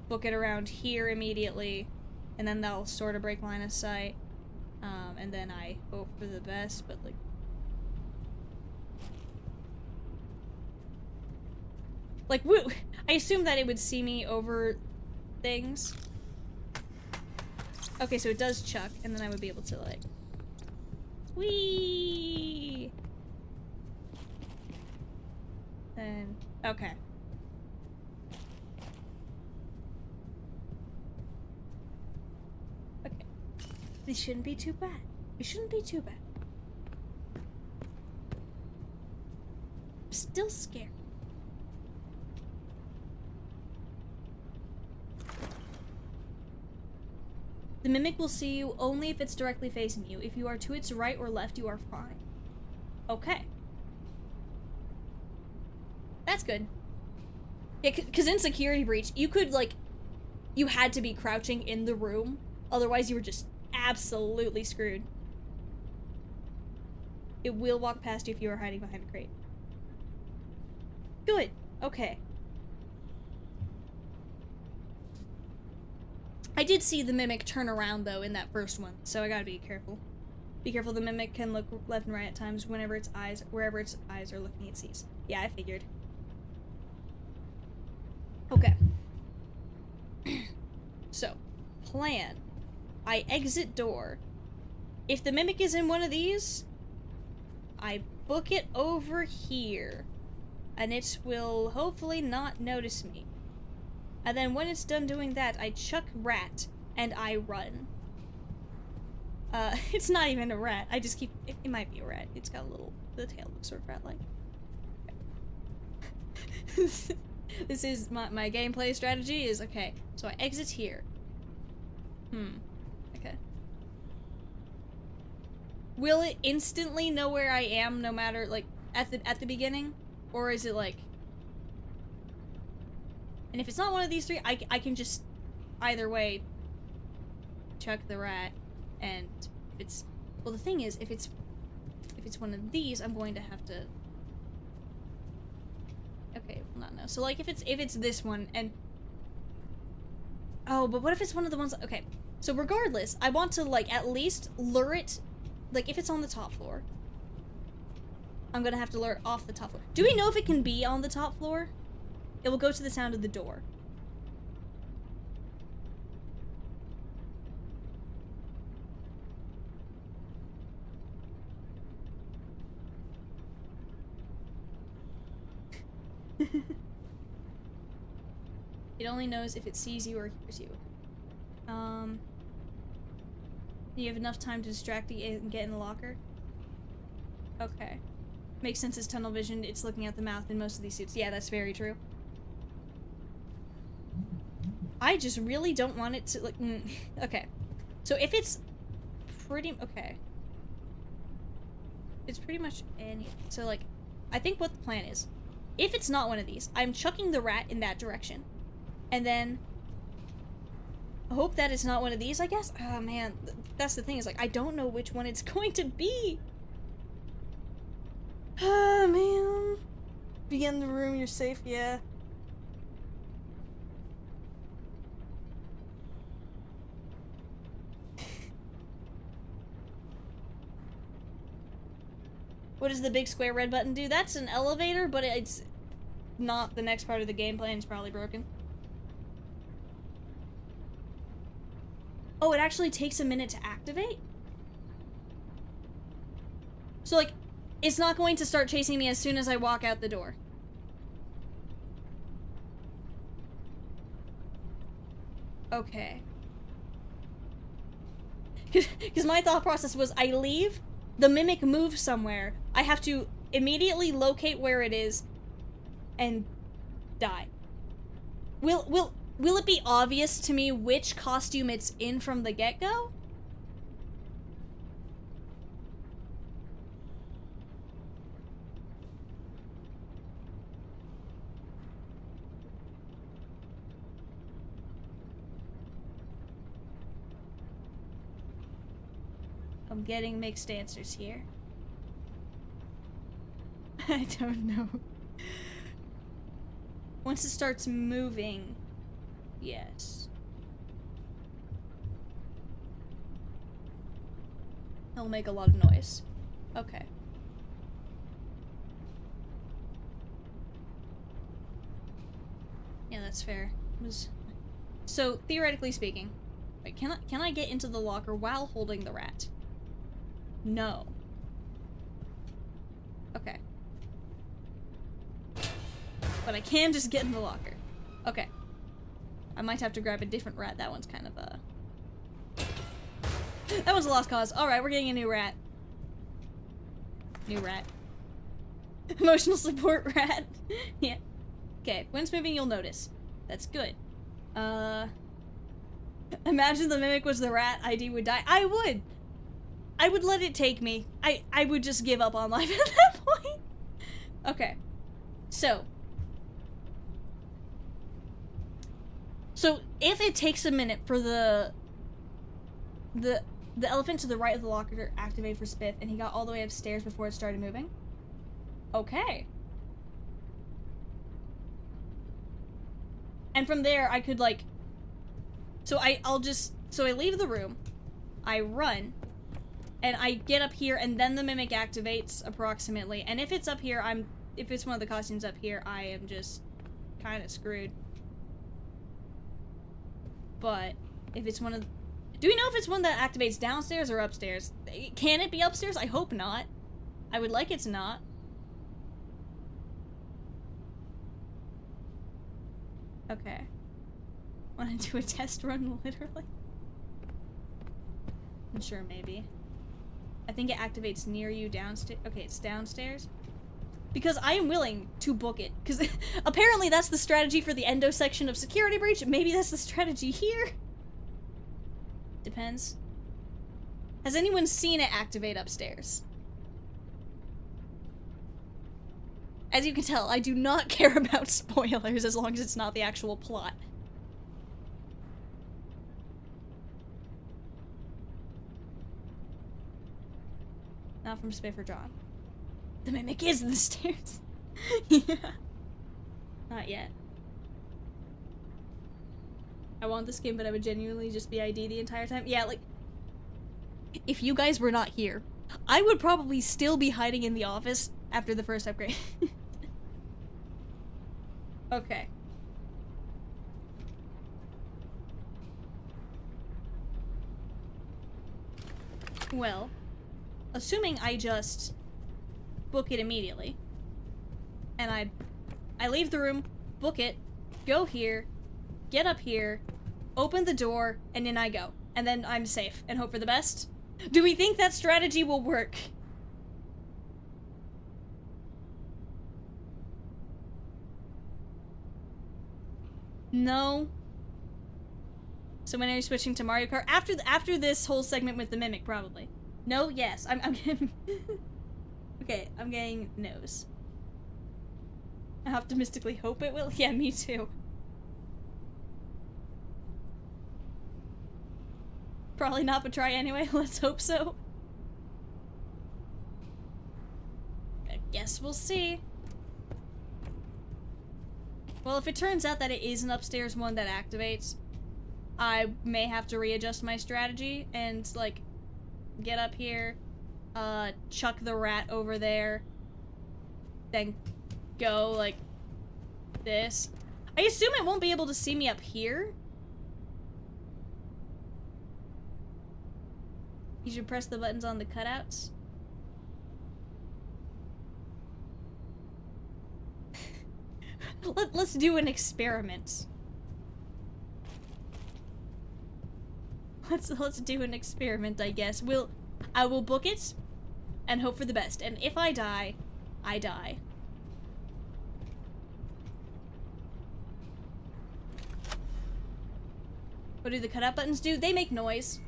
book it around here immediately. And then that'll sort of break line of sight. And then I hope for the best, but, like, woo! I assume that it would see me over things. Okay, so it does chuck, and then I would be able to, like... Whee! Then... Okay. Okay. This shouldn't be too bad. It shouldn't be too bad. I'm still scared. The mimic will see you only if it's directly facing you. If you are to its right or left, you are fine. Okay. That's good. Yeah, because in Security Breach, you could, like, you had to be crouching in the room. Otherwise, you were just absolutely screwed. It will walk past you if you are hiding behind a crate. Good. Okay. I did see the mimic turn around, though, in that first one, so I gotta be careful. Be careful, the mimic can look left and right at times wherever its eyes are looking, it sees. Yeah, I figured. Okay. So, plan. I exit door. If the mimic is in one of these, I book it over here. And it will hopefully not notice me. And then when it's done doing that, I chuck rat, and I run. It's not even a rat. I just keep... It might be a rat. It's got a little... The tail looks sort of rat-like. This is my gameplay strategy is, okay, so I exit here. Okay. Will it instantly know where I am, no matter, like, at the beginning? Or is it, like... And if it's not one of these three, I can just, either way, chuck the rat, and if it's, well, the thing is, if it's one of these, I'm going to have to, okay, well, not now. So, like, if it's this one, and, oh, but what if it's one of the ones, okay, so regardless, I want to, like, at least lure it, like, if it's on the top floor, I'm gonna have to lure it off the top floor. Do we know if it can be on the top floor? It will go to the sound of the door. It only knows if it sees you or hears you. You have enough time to distract it and get in the locker? Okay. Makes sense, it's tunnel vision, it's looking at the mouth in most of these suits. Yeah, that's very true. I just really don't want it to, like, okay. So if it's pretty, okay. It's pretty much any, so like, I think what the plan is, if it's not one of these, I'm chucking the rat in that direction. And then, I hope that it's not one of these, I guess? Oh man, that's the thing, is like, I don't know which one it's going to be. Ah, man. Be in the room, you're safe, yeah. What does the big square red button do? That's an elevator, but it's not the next part of the game plan. It's probably broken. Oh, it actually takes a minute to activate? So, like, it's not going to start chasing me as soon as I walk out the door. Okay. Because my thought process was, I leave, the mimic moves somewhere, I have to immediately locate where it is, and die. Will it be obvious to me which costume it's in from the get-go? I'm getting mixed answers here. I don't know. Once it starts moving, yes. It'll make a lot of noise. Okay. Yeah, that's fair. So, theoretically speaking, wait, can I get into the locker while holding the rat? No. Okay. But I can just get in the locker. Okay. I might have to grab a different rat. That one's kind of a... That one's a lost cause. Alright, we're getting a new rat. New rat. Emotional support rat. Yeah. Okay, when it's moving, you'll notice. That's good. Imagine the mimic was the rat, ID would die. I would! I would let it take me. I would just give up on life at that point. Okay. So if it takes a minute for the elephant to the right of the locker to activate for Spiff, and he got all the way upstairs before it started moving. Okay. And from there, I could, like... So I leave the room, I run, and I get up here, and then the mimic activates, approximately. And if it's up here, if it's one of the costumes up here, I am just kind of screwed. But if it's one of... Do we know if it's one that activates downstairs or upstairs? Can it be upstairs? I hope not. I would like it to not. Okay. Want to do a test run, literally? I'm sure, maybe. I think it activates near you downstairs. Okay, it's downstairs. Because I am willing to book it. Because apparently that's the strategy for the endo section of Security Breach. Maybe that's the strategy here. Depends. Has anyone seen it activate upstairs? As you can tell, I do not care about spoilers as long as it's not the actual plot. Not from Spiff or John. The mimic is in the stairs. Yeah. Not yet. I want this game, but I would genuinely just be ID the entire time. Yeah, like, if you guys were not here, I would probably still be hiding in the office after the first upgrade. Okay. Well, assuming I just book it immediately, and I leave the room, book it, go here, get up here, open the door, and in I go. And then I'm safe and hope for the best. Do we think that strategy will work? No. So when are you switching to Mario Kart? After this whole segment with the Mimic, probably. No, yes. I'm getting... Okay, I'm getting no's. I optimistically hope it will. Yeah, me too. Probably not, but try anyway. Let's hope so. I guess we'll see. Well, if it turns out that it is an upstairs one that activates, I may have to readjust my strategy and, like, get up here, chuck the rat over there, then go, like, this. I assume it won't be able to see me up here. You should press the buttons on the cutouts. Let's do an experiment. Let's do an experiment, I guess. I will book it and hope for the best. And if I die, I die. What do the cutout buttons do? They make noise.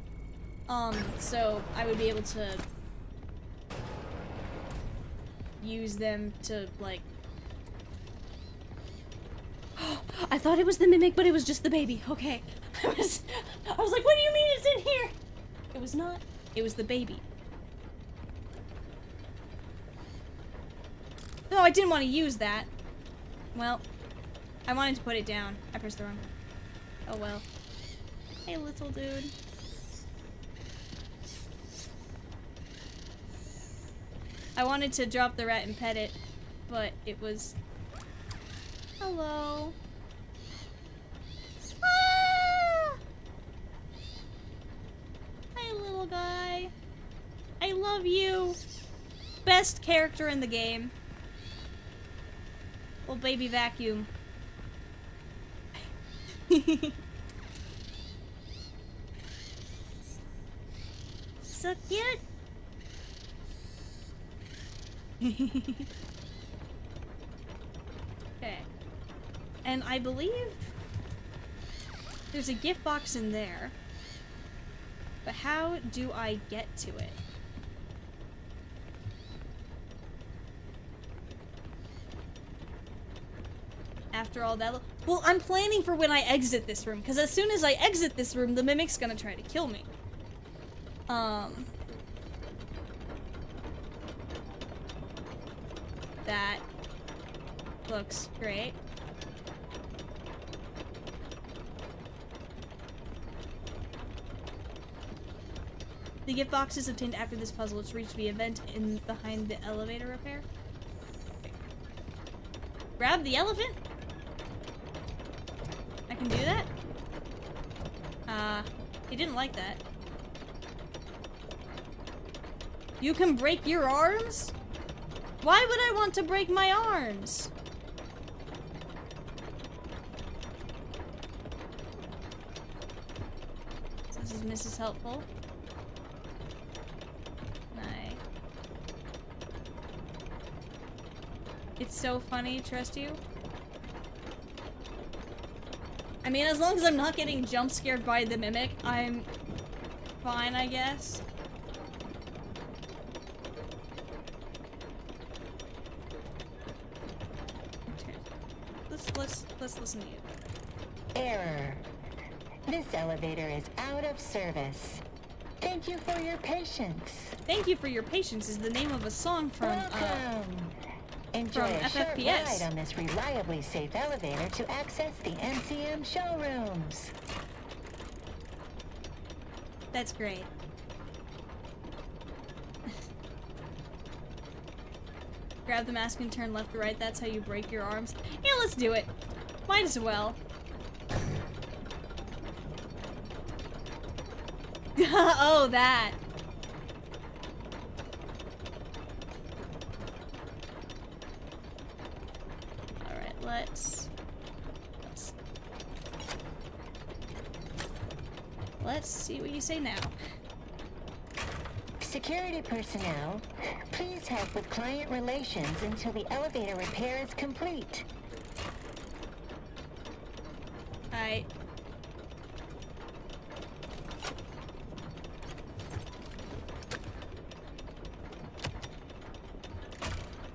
So I would be able to use them to, like... I thought it was the Mimic, but it was just the baby. Okay. I was like, what do you mean it's in here? It was not. It was the baby. No, I didn't want to use that. Well, I wanted to put it down. I pressed the wrong one. Oh well. Hey, little dude. I wanted to drop the rat and pet it, but it was... Hello. Ah! Hi, little guy. I love you. Best character in the game. Little baby vacuum. So cute. Okay. And I believe there's a gift box in there. But how do I get to it? After all that, well, I'm planning for when I exit this room, because as soon as I exit this room, the Mimic's gonna try to kill me. That looks great. The gift box is obtained after this puzzle. It's reached the event in behind the elevator repair. Okay. Grab the elephant? I can do that? He didn't like that. You can break your arms? Why would I want to break my arms? This is Mrs. Helpful. It's so funny, trust you. I mean, as long as I'm not getting jump scared by the Mimic, I'm fine, I guess. Let's listen to you. Error. This elevator is out of service. Thank you for your patience. Thank you for your patience is the name of a song from Welcome. Enjoy a FFPS. short ride on this reliably safe elevator to access the NCM showrooms. That's great. Grab the mask and turn left to right. That's how you break your arms. Yeah, let's do it. Might as well. Oh, that. Alright, let's see what you say now. Security personnel, please help with client relations until the elevator repair is complete. Alright.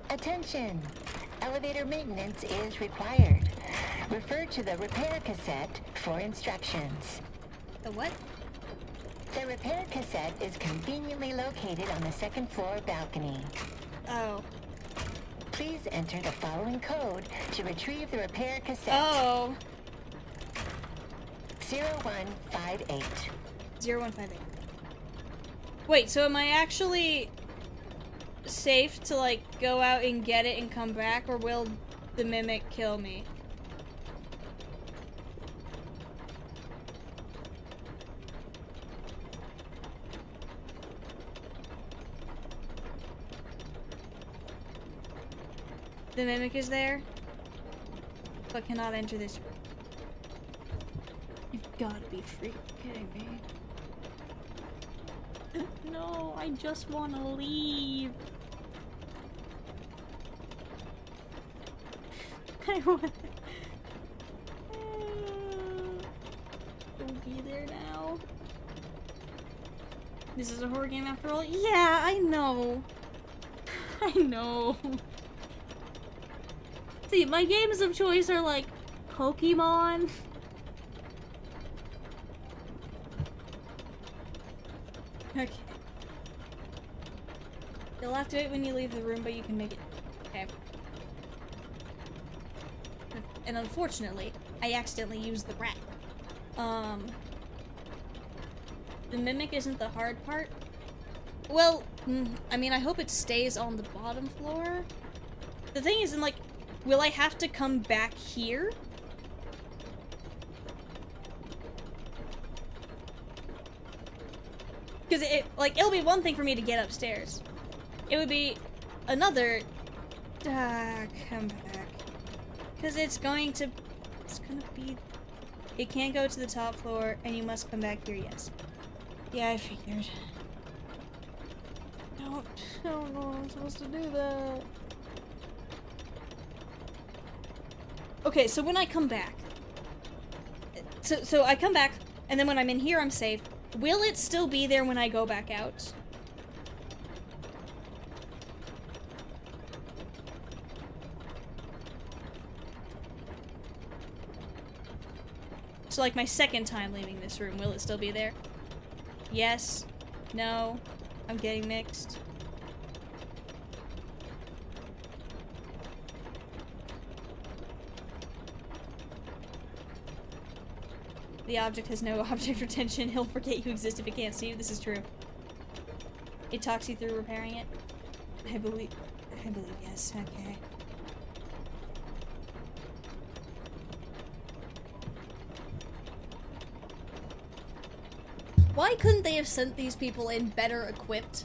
Attention! Elevator maintenance is required. Refer to the repair cassette for instructions. The what? The repair cassette is conveniently located on the second floor balcony. Oh. Please enter the following code to retrieve the repair cassette. Oh. 0158. 0158. Wait, so am I actually safe to, like, go out and get it and come back, or will the mimic kill me? The mimic is there, but cannot enter this room. You've gotta be freaking kidding me. No, I just wanna leave. I want Don't be there now. This is a horror game after all? Yeah, I know. I know. See, my games of choice are like Pokemon. Okay. You'll have to wait when you leave the room, but you can make it. Okay. And unfortunately, I accidentally used the rat. The mimic isn't the hard part. Well, I mean, I hope it stays on the bottom floor. The thing is, like, will I have to come back here? Because it'll be one thing for me to get upstairs. It would be another. Come back. Because it's gonna be. It can't go to the top floor, and you must come back here. Yes. Yeah, I figured. I don't know I'm supposed to do that. Okay, so when I come back, so I come back, and then when I'm in here, I'm safe. Will it still be there when I go back out? So, like, my second time leaving this room, will it still be there? Yes? No? I'm getting mixed. The object has no object retention. He'll forget you exist if it can't see you. This is true. It talks you through repairing it. I believe yes. Okay. Why couldn't they have sent these people in better equipped?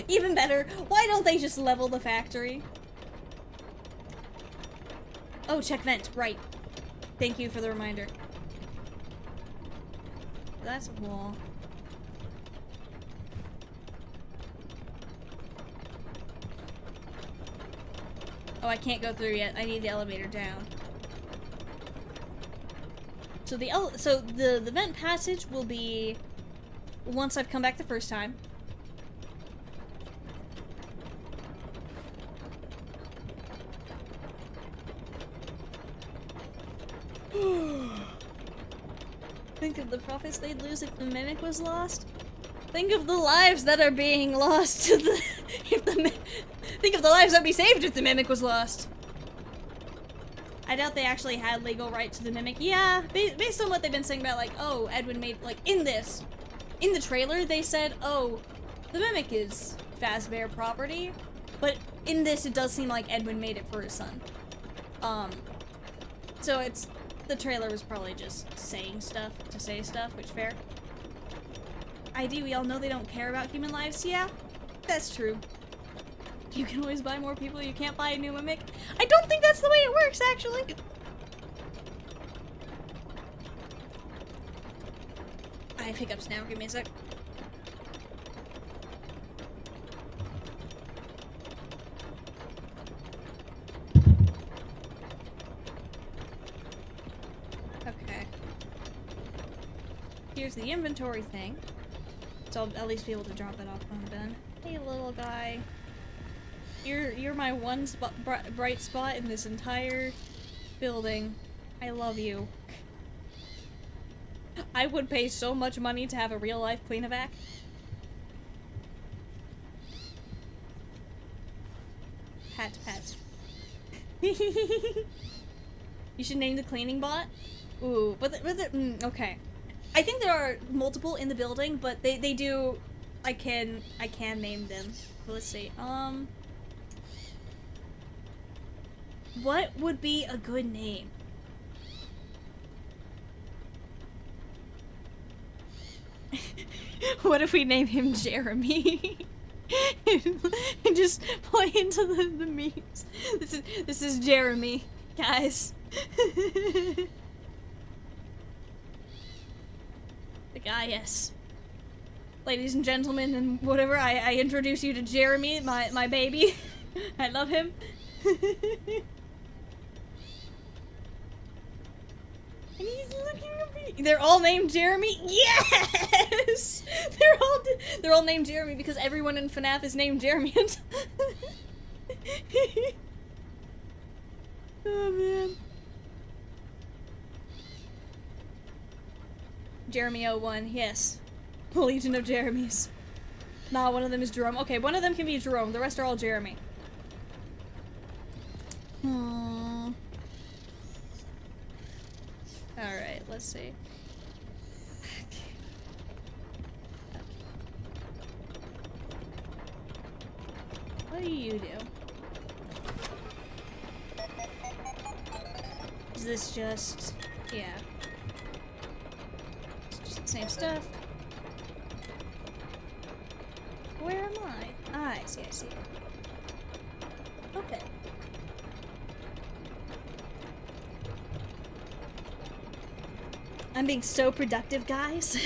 Even better, why don't they just level the factory? Oh, check vent, right. Thank you for the reminder. That's a wall. Oh, I can't go through yet. I need the elevator down. So the vent passage will be once I've come back the first time. Think of the profits they'd lose if the mimic was lost. Think of the lives that are being lost to the think of the lives that'd be saved if the mimic was lost. I doubt they actually had legal right to the mimic. Yeah, based on what they've been saying about, like, oh, Edwin made, like, in the trailer, they said, oh, the mimic is Fazbear property, but in this it does seem like Edwin made it for his son. So the trailer was probably just saying stuff to say stuff, which fair. ID, we all know they don't care about human lives. Yeah, that's true. You can always buy more people, you can't buy a new mimic. I don't think that's the way it works, actually. I have hiccups now, give me a sec. Okay. Here's the inventory thing. So I'll at least be able to drop it off when I'm done. Hey, little guy. You're my one bright spot in this entire building. I love you. I would pay so much money to have a real life clean-evac. Pat. You should name the cleaning bot. Ooh, okay. I think there are multiple in the building, but they do. I can name them. So let's see. What would be a good name? What if we name him Jeremy? And just play into the memes. This is Jeremy, guys. The guy, yes. Ladies and gentlemen, and whatever, I introduce you to Jeremy, my baby. I love him. And he's looking at me. They're all named Jeremy? Yes! They're all named Jeremy because everyone in FNAF is named Jeremy. Oh man. Jeremy 01, yes. Legion of Jeremys. Nah, one of them is Jerome. Okay, one of them can be Jerome, the rest are all Jeremy. Alright, let's see. What do you do? Is this just... yeah. It's just the same stuff. Where am I? Ah, I see. Okay. I'm being so productive, guys.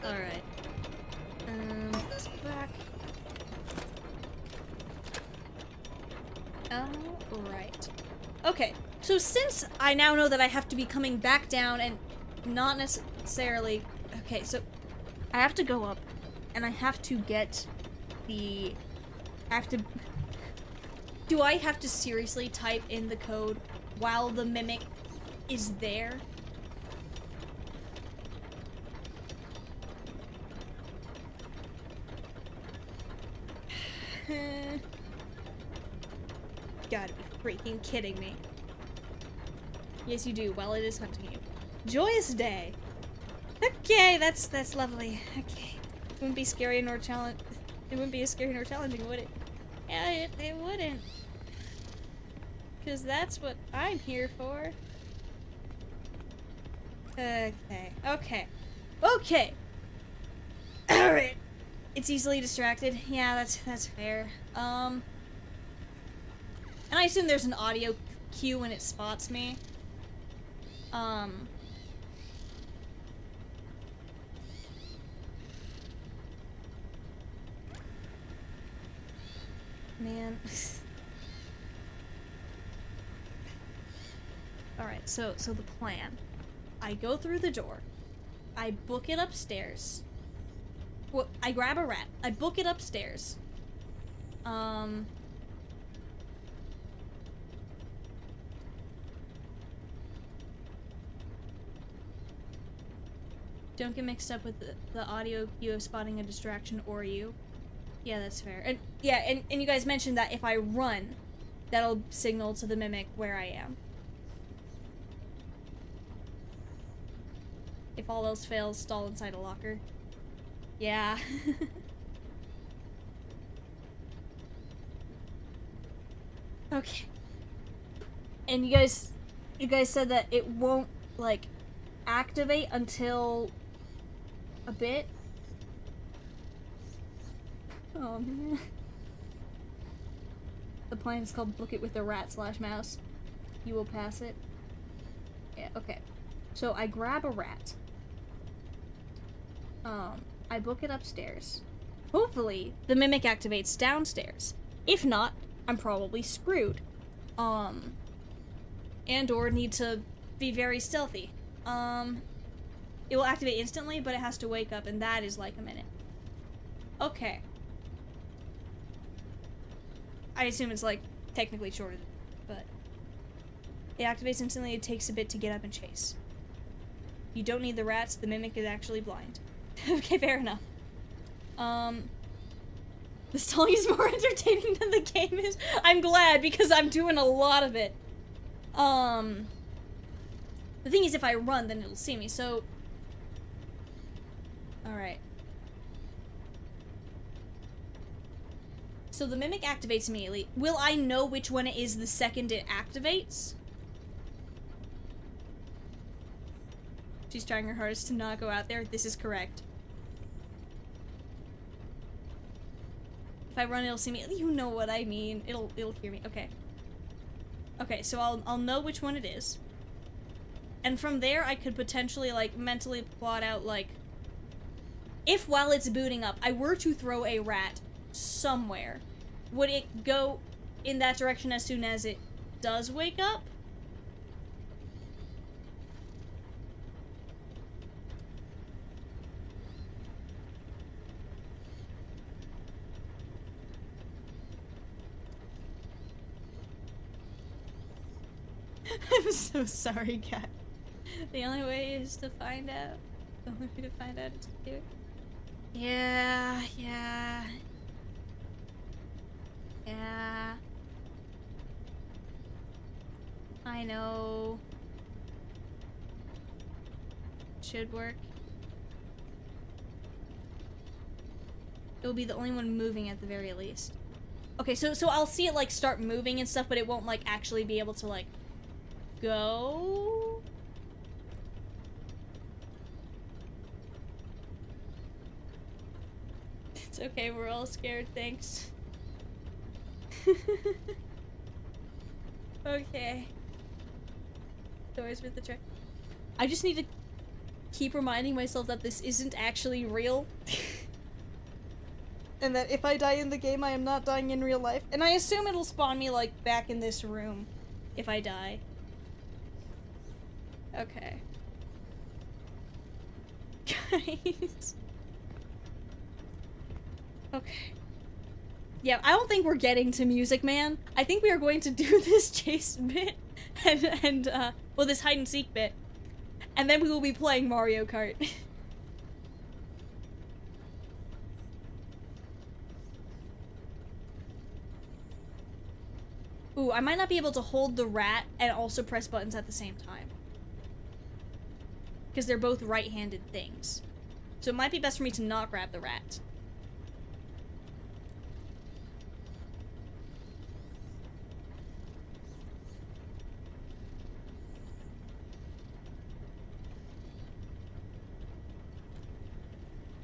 Alright. Let's go back. Alright. Okay, so since I now know that I have to be coming back down and not necessarily... Okay, so I have to go up and I have to get the... Do I have to seriously type in the code while the mimic is there? Gotta be freaking kidding me. Yes, you do. While it is hunting you. Joyous day. Okay, that's lovely. Okay. It wouldn't be scary nor challenge. It wouldn't be as scary nor challenging, would it? Yeah, it wouldn't. Because that's what I'm here for. Okay. Alright. It's easily distracted. Yeah, that's fair. And I assume there's an audio cue when it spots me. Man. Alright, so the plan. I go through the door. I book it upstairs. Well, I grab a rat. I book it upstairs. Don't get mixed up with the audio cue of spotting a distraction or you. Yeah, that's fair. And yeah, and you guys mentioned that if I run, that'll signal to the mimic where I am. If all else fails, stall inside a locker. Yeah. Okay. And you guys said that it won't, like, activate until a bit? Oh, man. The plan is called Book It with the Rat / Mouse. You will pass it. Yeah, okay. So I grab a rat. I book it upstairs. Hopefully, the mimic activates downstairs. If not, I'm probably screwed. And or need to be very stealthy. It will activate instantly, but it has to wake up, and that is like a minute. Okay. I assume it's like technically shorter, but it activates instantly. It takes a bit to get up and chase. You don't need the rats. The mimic is actually blind. Okay, fair enough. The stalling is more entertaining than the game is. I'm glad, because I'm doing a lot of it. The thing is, if I run, then it'll see me, so... Alright. So the mimic activates immediately. Will I know which one it is the second it activates? She's trying her hardest to not go out there. This is correct. If I run, it'll see me. You know what I mean. It'll hear me. Okay. Okay, so I'll know which one it is. And from there, I could potentially, like, mentally plot out, like, if while it's booting up, I were to throw a rat somewhere, would it go in that direction as soon as it does wake up? I'm so sorry, cat. The only way is to find out. The only way to find out is to do it. Yeah. I know. Should work. It will be the only one moving at the very least. Okay, so I'll see it, like, start moving and stuff, but it won't, like, actually be able to, like, go? It's okay, we're all scared, thanks. Okay. Doors with the trick. I just need to keep reminding myself that this isn't actually real. And that if I die in the game, I am not dying in real life. And I assume it'll spawn me, like, back in this room if I die. Okay. Guys. Okay. Yeah, I don't think we're getting to Music Man. I think we are going to do this chase bit and well, this hide and seek bit. And then we will be playing Mario Kart. Ooh, I might not be able to hold the rat and also press buttons at the same time. Because they're both right-handed things. So it might be best for me to not grab the rat.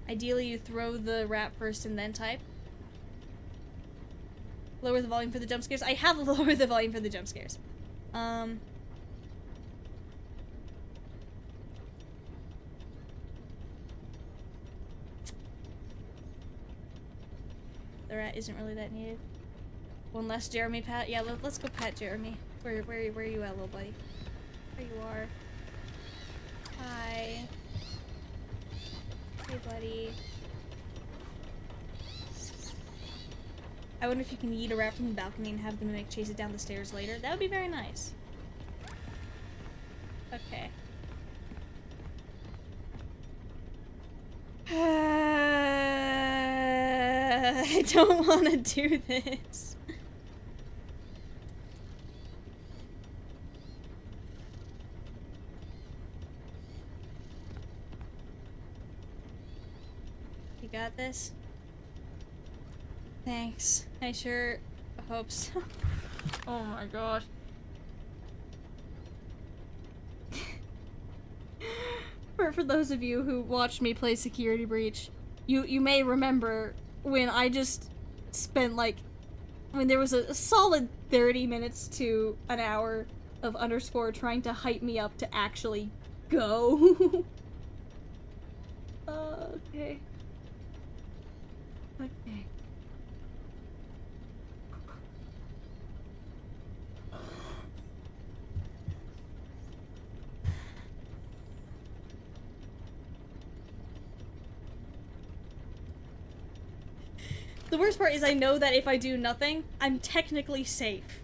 Ideally, you throw the rat first and then type. Lower the volume for the jump scares. I have lowered the volume for the jump scares. The rat isn't really that needed. One less Jeremy pat. Yeah, let's go pat Jeremy. Where are you at, little buddy? There you are. Hi. Hey, buddy. I wonder if you can yeet a rat from the balcony and have the mimic chase it down the stairs later. That would be very nice. Okay. I don't want to do this. You got this? Thanks. I sure hope so. Oh my gosh. For those of you who watched me play Security Breach, you may remember when I just spent like, when there was a solid 30 minutes to an hour of underscore trying to hype me up to actually go. Okay. Okay. The worst part is I know that if I do nothing, I'm technically safe.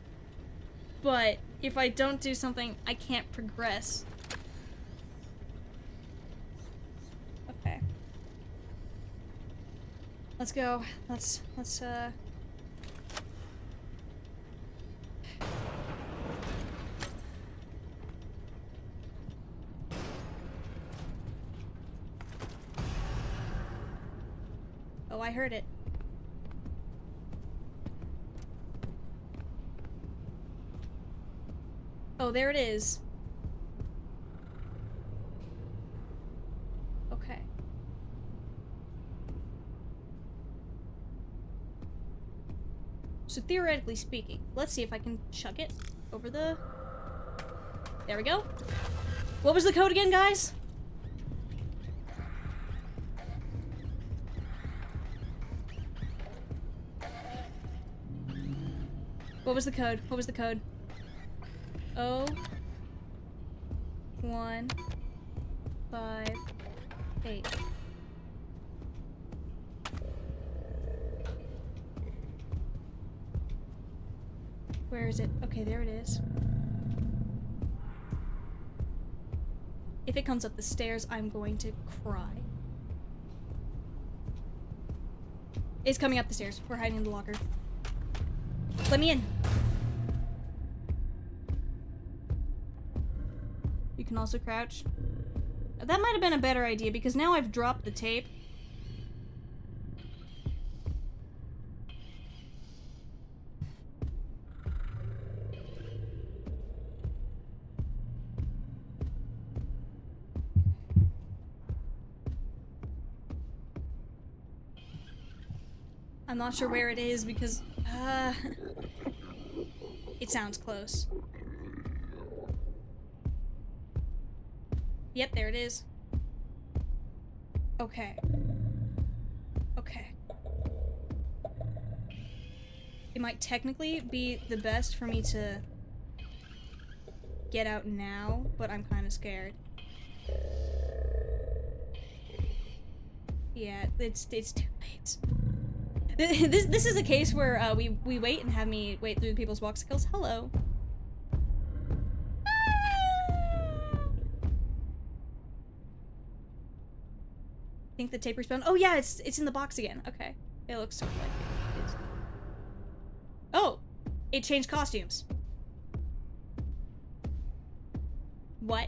But if I don't do something, I can't progress. Okay. Let's go. Let's Oh, I heard it. Oh, there it is. Okay. So theoretically speaking, let's see if I can chuck it over the... There we go. What was the code again, guys? What was the code? What was the code? 1 5 8. Where is it? Okay, there it is. If it comes up the stairs, I'm going to cry. It's coming up the stairs. We're hiding in the locker. Let me in. You can also crouch. That might have been a better idea because now I've dropped the tape. I'm not sure where it is because, it sounds close. Yep, there it is. Okay. Okay. It might technically be the best for me to get out now, but I'm kind of scared. Yeah, it's too late. This is a case where we wait and have me wait through people's walksicles. Hello. I think the tape respawned. Oh yeah, it's in the box again. Okay, it looks sort of like it is. Oh, it changed costumes. What?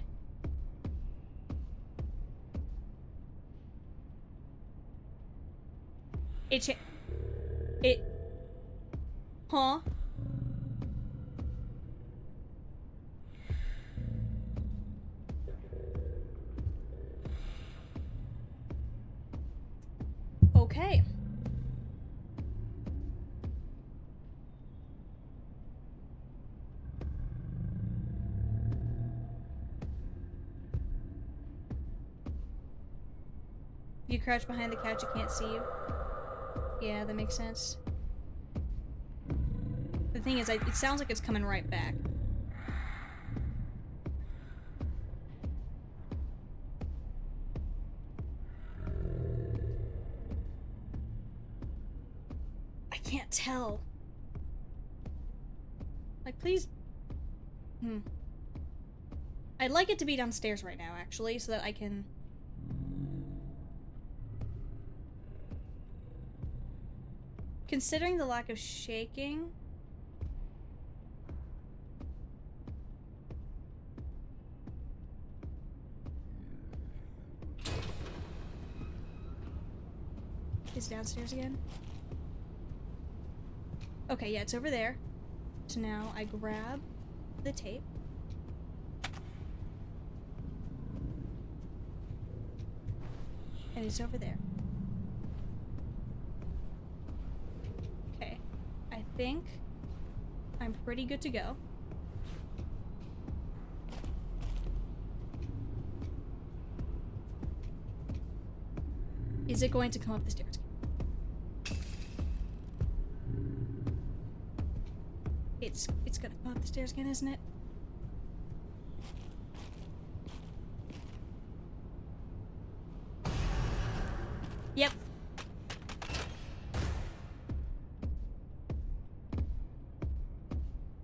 Huh? Okay. If you crouch behind the couch, it can't see you. Yeah, that makes sense. The thing is, it sounds like it's coming right back. I can't tell. Like, please... I'd like it to be downstairs right now, actually, so that I can... Considering the lack of shaking... It's downstairs again? Okay, yeah, it's over there. So now I grab the tape. And it's over there. Okay. I think I'm pretty good to go. Is it going to come up the stairs? It's gonna come up the stairs again, isn't it? Yep.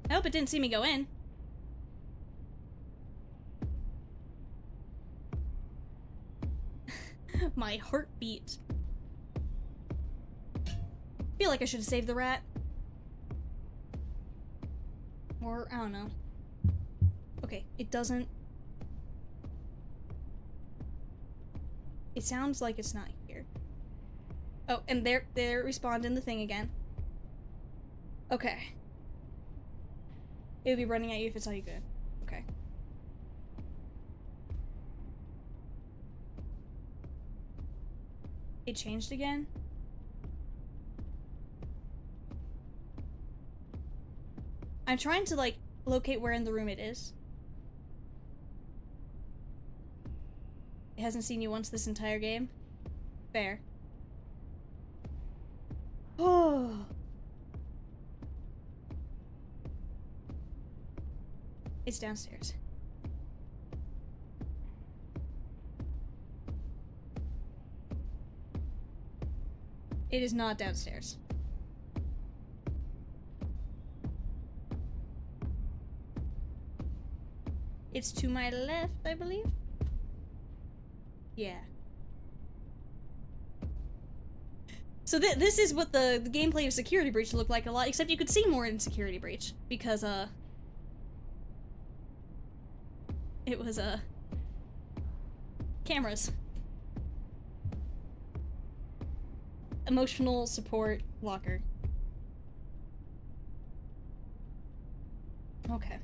I hope it didn't see me go in. My heartbeat. I feel like I should have saved the rat. Or, I don't know. Okay, it doesn't... It sounds like it's not here. Oh, and there it respawned in the thing again. Okay. It would be running at you if it's all you good. Okay. It changed again? I'm trying to, like, locate where in the room it is. It hasn't seen you once this entire game. Fair. Oh. It's downstairs. It is not downstairs. It's to my left, I believe. Yeah. So this is what the gameplay of Security Breach looked like a lot, except you could see more in Security Breach, because, it was, cameras. Emotional support locker. Okay.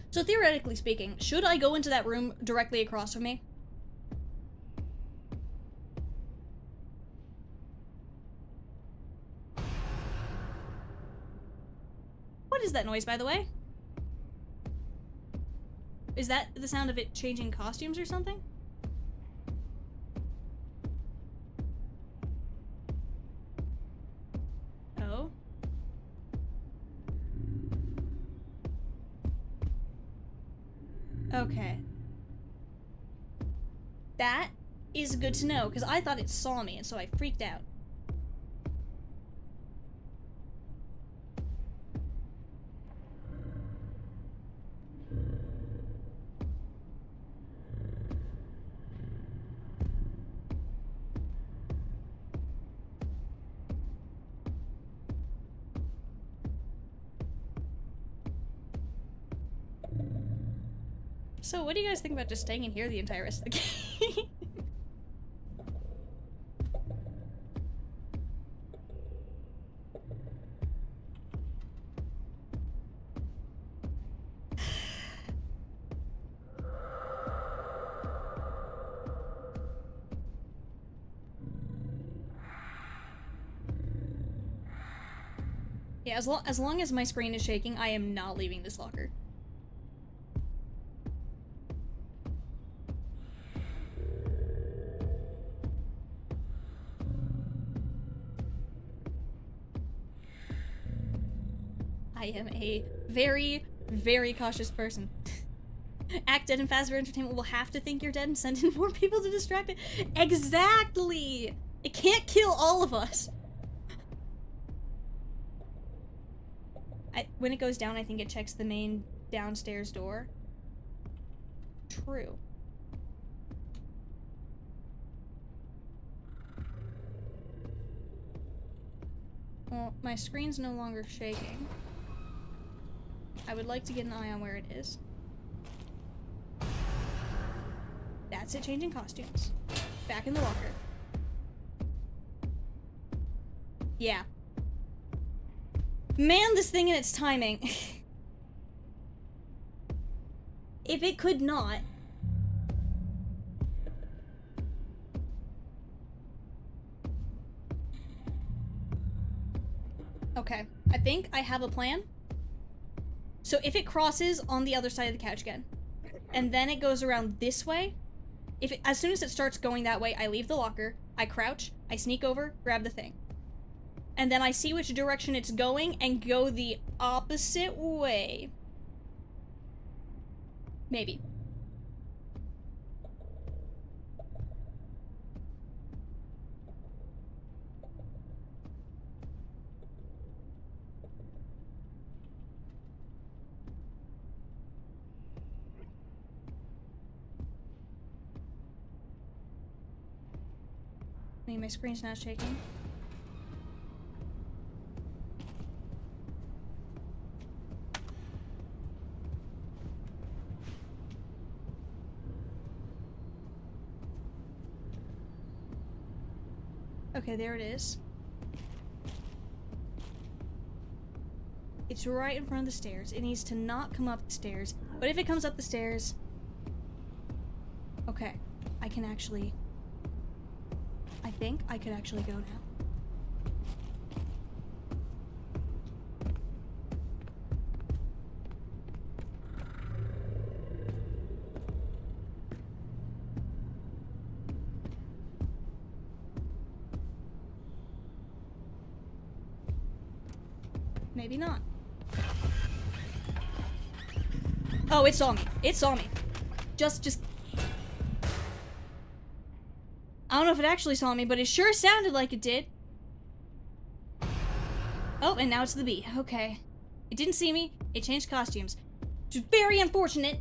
So theoretically speaking, should I go into that room directly across from me? What is that noise, by the way? Is that the sound of it changing costumes or something? Oh. Okay. That is good to know, because I thought it saw me, and so I freaked out. So what do you guys think about just staying in here the entire rest of the game? Yeah, as long as my screen is shaking, I am not leaving this locker. I am a very, very cautious person. Act Dead and Fazbear Entertainment will have to think you're dead and send in more people to distract it. Exactly! It can't kill all of us. When it goes down, I think it checks the main downstairs door. True. Well, my screen's no longer shaking. I would like to get an eye on where it is. That's it changing costumes. Back in the locker. Yeah. Man, this thing and its timing. If it could not... Okay, I think I have a plan. So if it crosses on the other side of the couch again, and then it goes around this way, as soon as it starts going that way, I leave the locker, I crouch, I sneak over, grab the thing. And then I see which direction it's going and go the opposite way. Maybe. I mean, my screen's not shaking. Okay, there it is. It's right in front of the stairs. It needs to not come up the stairs. But if it comes up the stairs... Okay, I can actually... I think I could actually go now. Maybe not. Oh, it saw me. It saw me. Just... I don't know if it actually saw me, but it sure sounded like it did. Oh, and now it's the bee. Okay. It didn't see me. It changed costumes. Which is very unfortunate.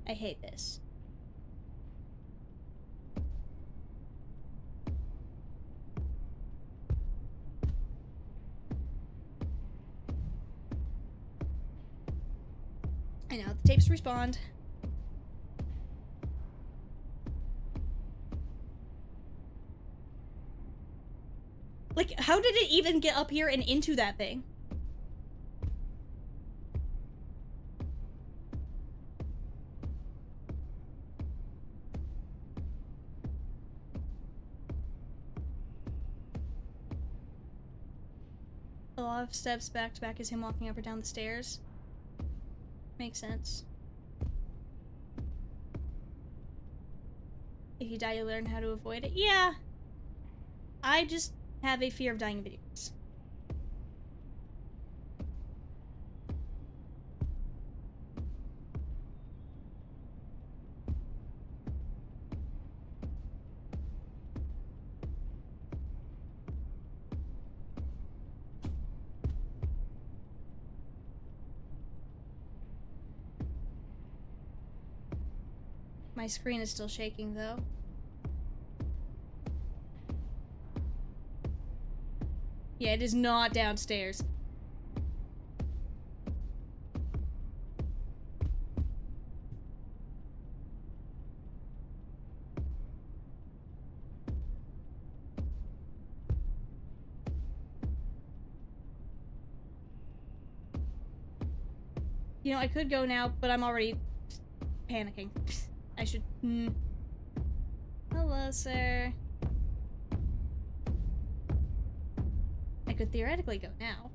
I hate this. I know, the tapes respond. Like, how did it even get up here and into that thing? A lot of steps back to back as him walking up or down the stairs. Makes sense. If you die, you learn how to avoid it. Yeah. I just have a fear of dying in video games. My screen is still shaking, though. Yeah, it is not downstairs. You know, I could go now, but I'm already panicking. I should... Hello, sir. I could theoretically go now.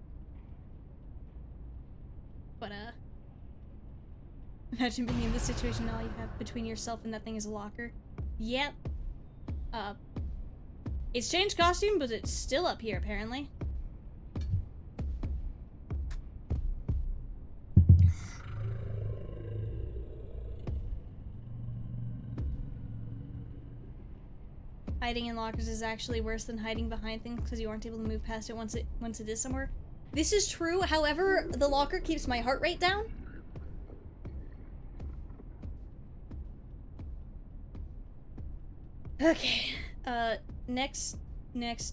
But, imagine being in this situation, all you have between yourself and that thing is a locker. Yep. It's changed costume, but it's still up here, apparently. Hiding in lockers is actually worse than hiding behind things because you aren't able to move past it once it is somewhere. This is true, however, the locker keeps my heart rate down. Okay, next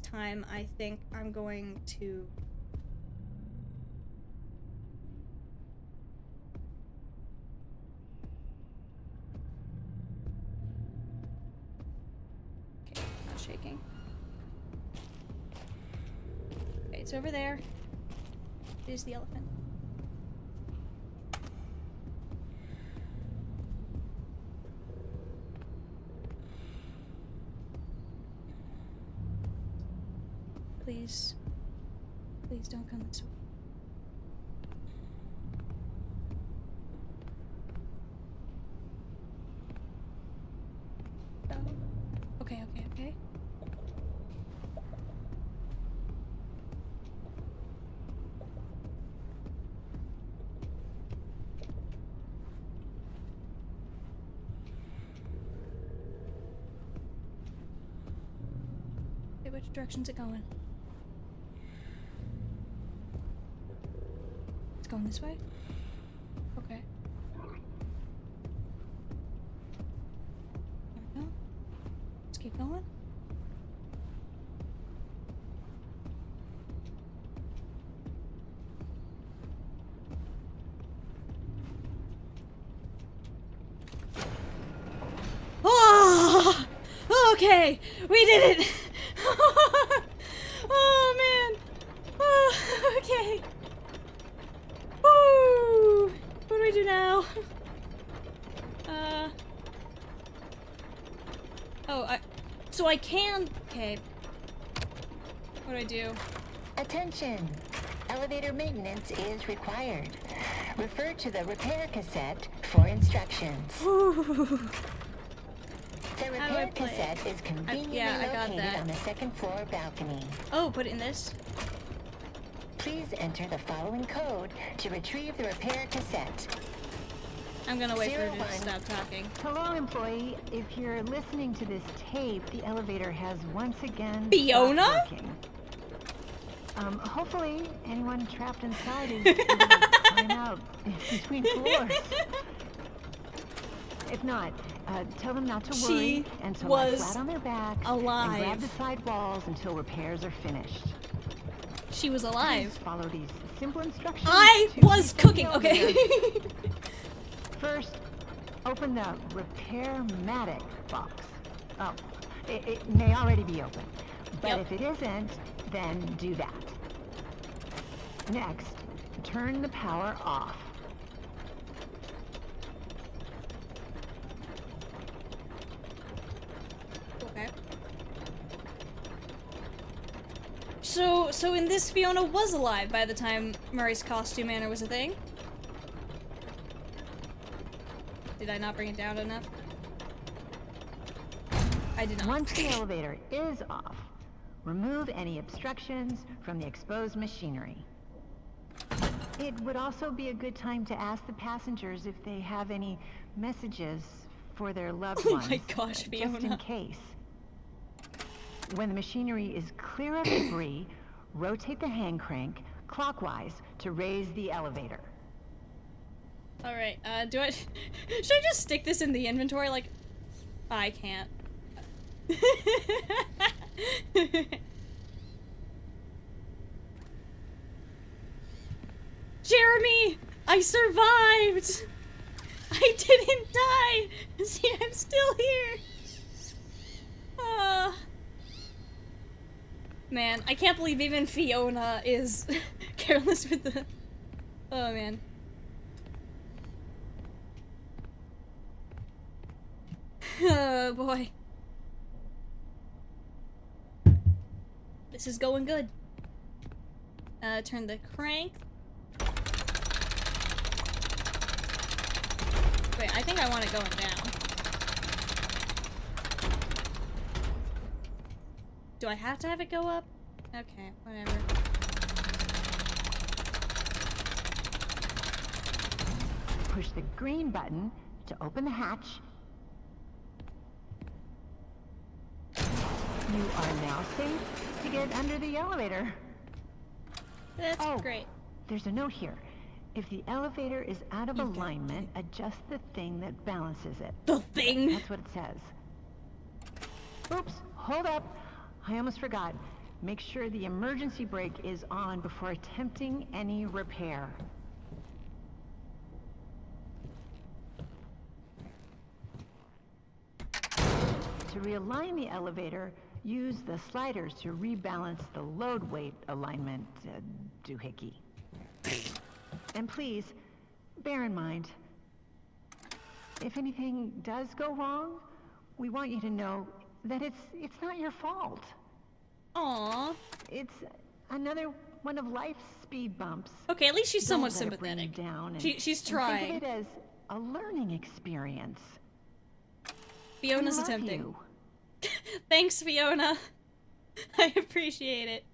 time I think I'm going to... Okay, not shaking. It's over there. There's the elephant. Please. Please don't come this way. Oh. Okay, okay, okay. Okay, which direction's it going? It's going this way? Okay. There we go. Let's keep going. Oh! Okay! We did it! Oh man! Oh, okay. Woo! What do we do now? Oh, so I can... Okay. What do I do? Attention! Elevator maintenance is required. Refer to the repair cassette for instructions. Ooh. The How do I repair play it? cassette is conveniently yeah, I got located that. on the second floor balcony. Oh, put it in this? Please enter the following code to retrieve the repair cassette. I'm gonna wait for her to 01. stop talking. Hello, employee. If you're listening to this tape, the elevator has once again Fiona? stopped working. Hopefully, anyone trapped inside is able to climb out between floors. If not, tell them not to She worry and to lie was flat on their backs alive. and grab the side walls until repairs are finished. She was alive. Please follow these simple instructions. I to was reset the cooking, okay. elevator. First, open the repair-matic box. Oh, it may already be open, but Yep. if it isn't, then do that. Next, turn the power off. Okay. So in this, Fiona was alive by the time Murray's costume manor was a thing? Did I not bring it down enough? I did not. Once the elevator is off, remove any obstructions from the exposed machinery. It would also be a good time to ask the passengers if they have any messages for their loved Oh ones. my gosh, just Fiona. in case. When the machinery is clear of debris, rotate the hand crank clockwise to raise the elevator. Alright, do I... Should I just stick this in the inventory? Like, I can't. Jeremy! I survived! I didn't die! See, I'm still here! Man, I can't believe even Fiona is careless with the... Oh, man. Oh, boy. This is going good. Turn the crank. Wait, I think I want it going down. Do I have to have it go up? Okay, whatever. Push the green button to open the hatch. You are now safe to get under the elevator. That's Oh. great. There's a note here. If the elevator is out of alignment, adjust the thing that balances it. The thing! That's what it says. Oops, hold up. I almost forgot. Make sure the emergency brake is on before attempting any repair. To realign the elevator, use the sliders to rebalance the load weight alignment, doohickey. And please, bear in mind, if anything does go wrong, we want you to know that it's not your fault. Aww. It's another one of life's speed bumps. Okay, at least she's somewhat Don't let it bring you sympathetic. down, and She's think trying. of it as a learning experience. Fiona's I love attempting. you. Thanks, Fiona. I appreciate it.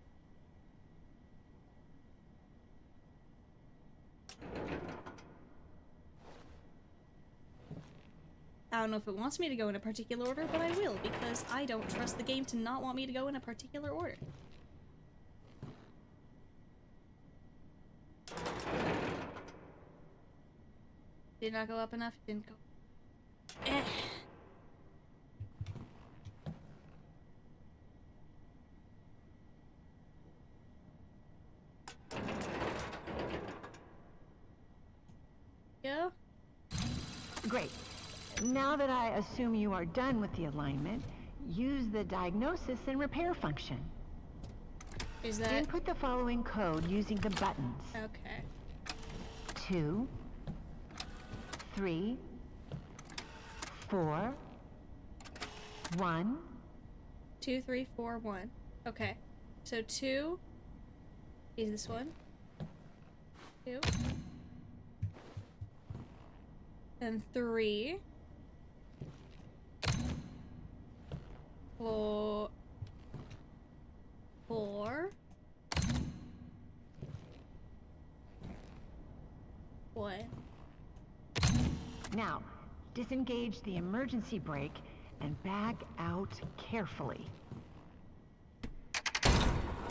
I don't know if it wants me to go in a particular order, but I will, because I don't trust the game to not want me to go in a particular order. Did not go up enough, didn't go. Eh. Yeah? Great. Now that I assume you are done with the alignment, use the diagnosis and repair function. Is that... Input the following code using the buttons. Okay. 2, 3, 4, 1. 2, 3, 4, 1. Okay. So 2 is this one. 2. And 3. 4. 4. 1. Now, disengage the emergency brake and back out carefully.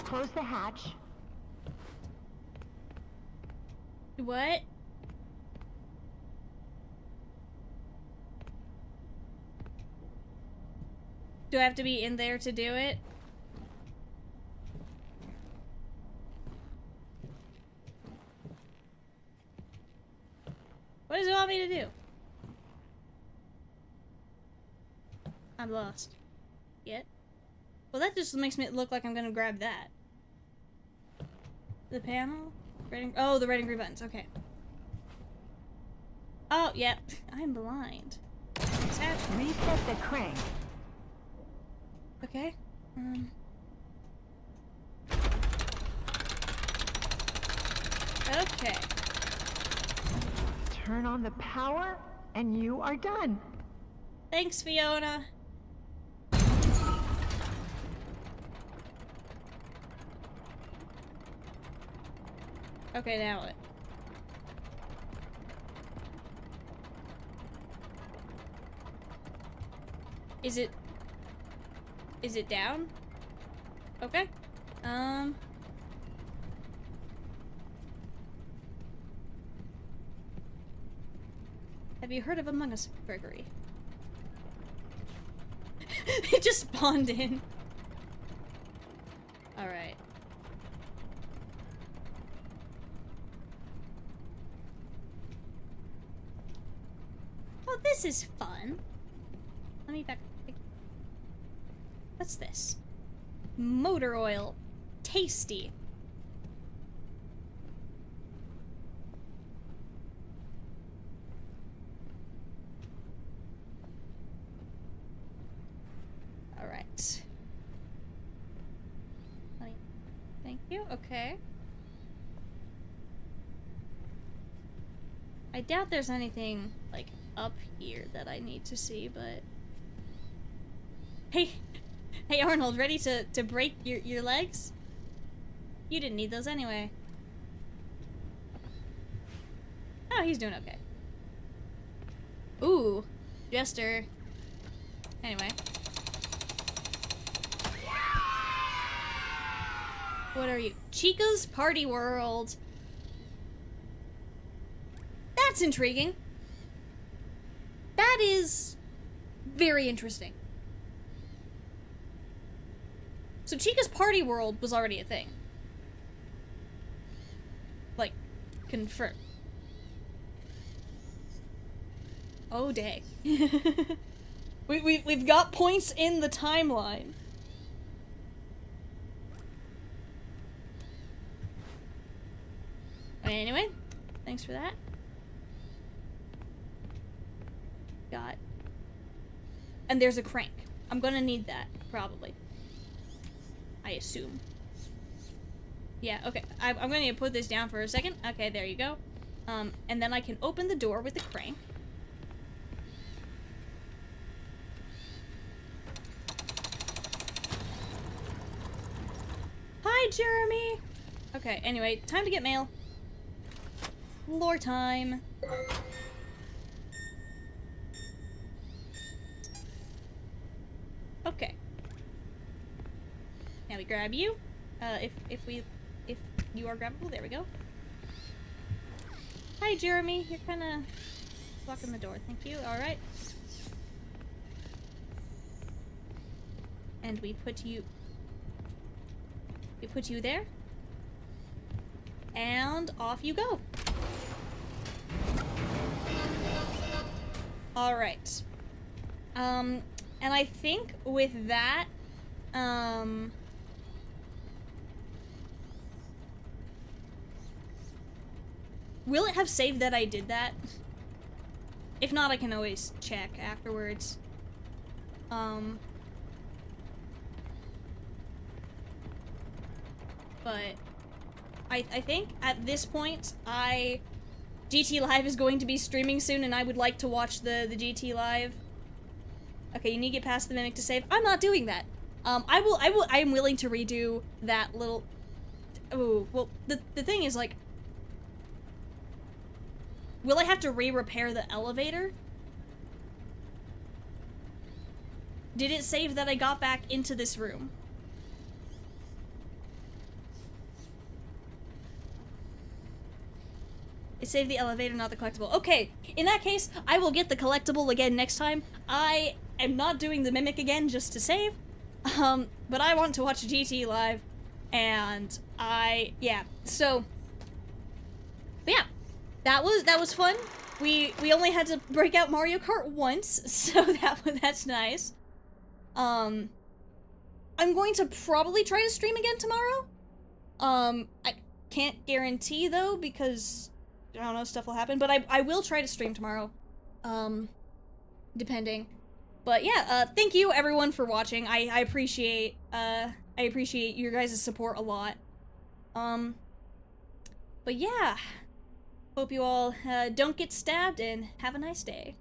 Close the hatch. What? Do I have to be in there to do it? What does it want me to do? I'm lost. Yet? Well, that just makes me look like I'm gonna grab that. The panel? Oh, the red and green buttons. Okay. Oh, yep. I'm blind. Reset the crank. Okay. Okay. Turn on the power, and you are done. Thanks, Fiona. Okay, now what? Is it down? Okay. Have you heard of Among Us, Gregory? It just spawned in. Alright. Oh, this is fun. Let me back. What's this? Motor oil. Tasty. Alright. Thank you. Okay. I doubt there's anything, like, up here that I need to see, but... Hey! Hey, Arnold, ready to break your legs? You didn't need those anyway. Oh, he's doing okay. Ooh, Jester. Anyway. What are you? Chica's Party World. That's intriguing. That is very interesting. So Chica's Party World was already a thing. Like, confirmed. Oh, dang. We've got points in the timeline. Anyway, thanks for that. And there's a crank. I'm gonna need that, probably. I assume. Yeah, okay. I'm gonna need to put this down for a second. Okay, there you go. And then I can open the door with the crank. Hi, Jeremy! Okay, anyway, time to get mail. Lore time. Okay. Now we grab you. If you are grabbable, there we go. Hi, Jeremy. You're kind of blocking the door. Thank you. All right. And we put you there. And off you go. All right. And I think with that, will it have saved that I did that? If not, I can always check afterwards. But I think at this point, GT Live is going to be streaming soon, and I would like to watch the GT Live. Okay, you need to get past the mimic to save. I'm not doing that. I am willing to redo that little... Oh, well, the thing is, like... Will I have to re-repair the elevator? Did it save that I got back into this room? It saved the elevator, not the collectible. Okay, in that case, I will get the collectible again next time. I am not doing the mimic again just to save. But I want to watch GT Live, and yeah, so, but yeah, that was fun. We only had to break out Mario Kart once, so that's nice. I'm going to probably try to stream again tomorrow. I can't guarantee though, because I don't know, stuff will happen, but I will try to stream tomorrow, depending. But yeah, thank you everyone for watching. I appreciate your guys' support a lot. But yeah, hope you all don't get stabbed and have a nice day.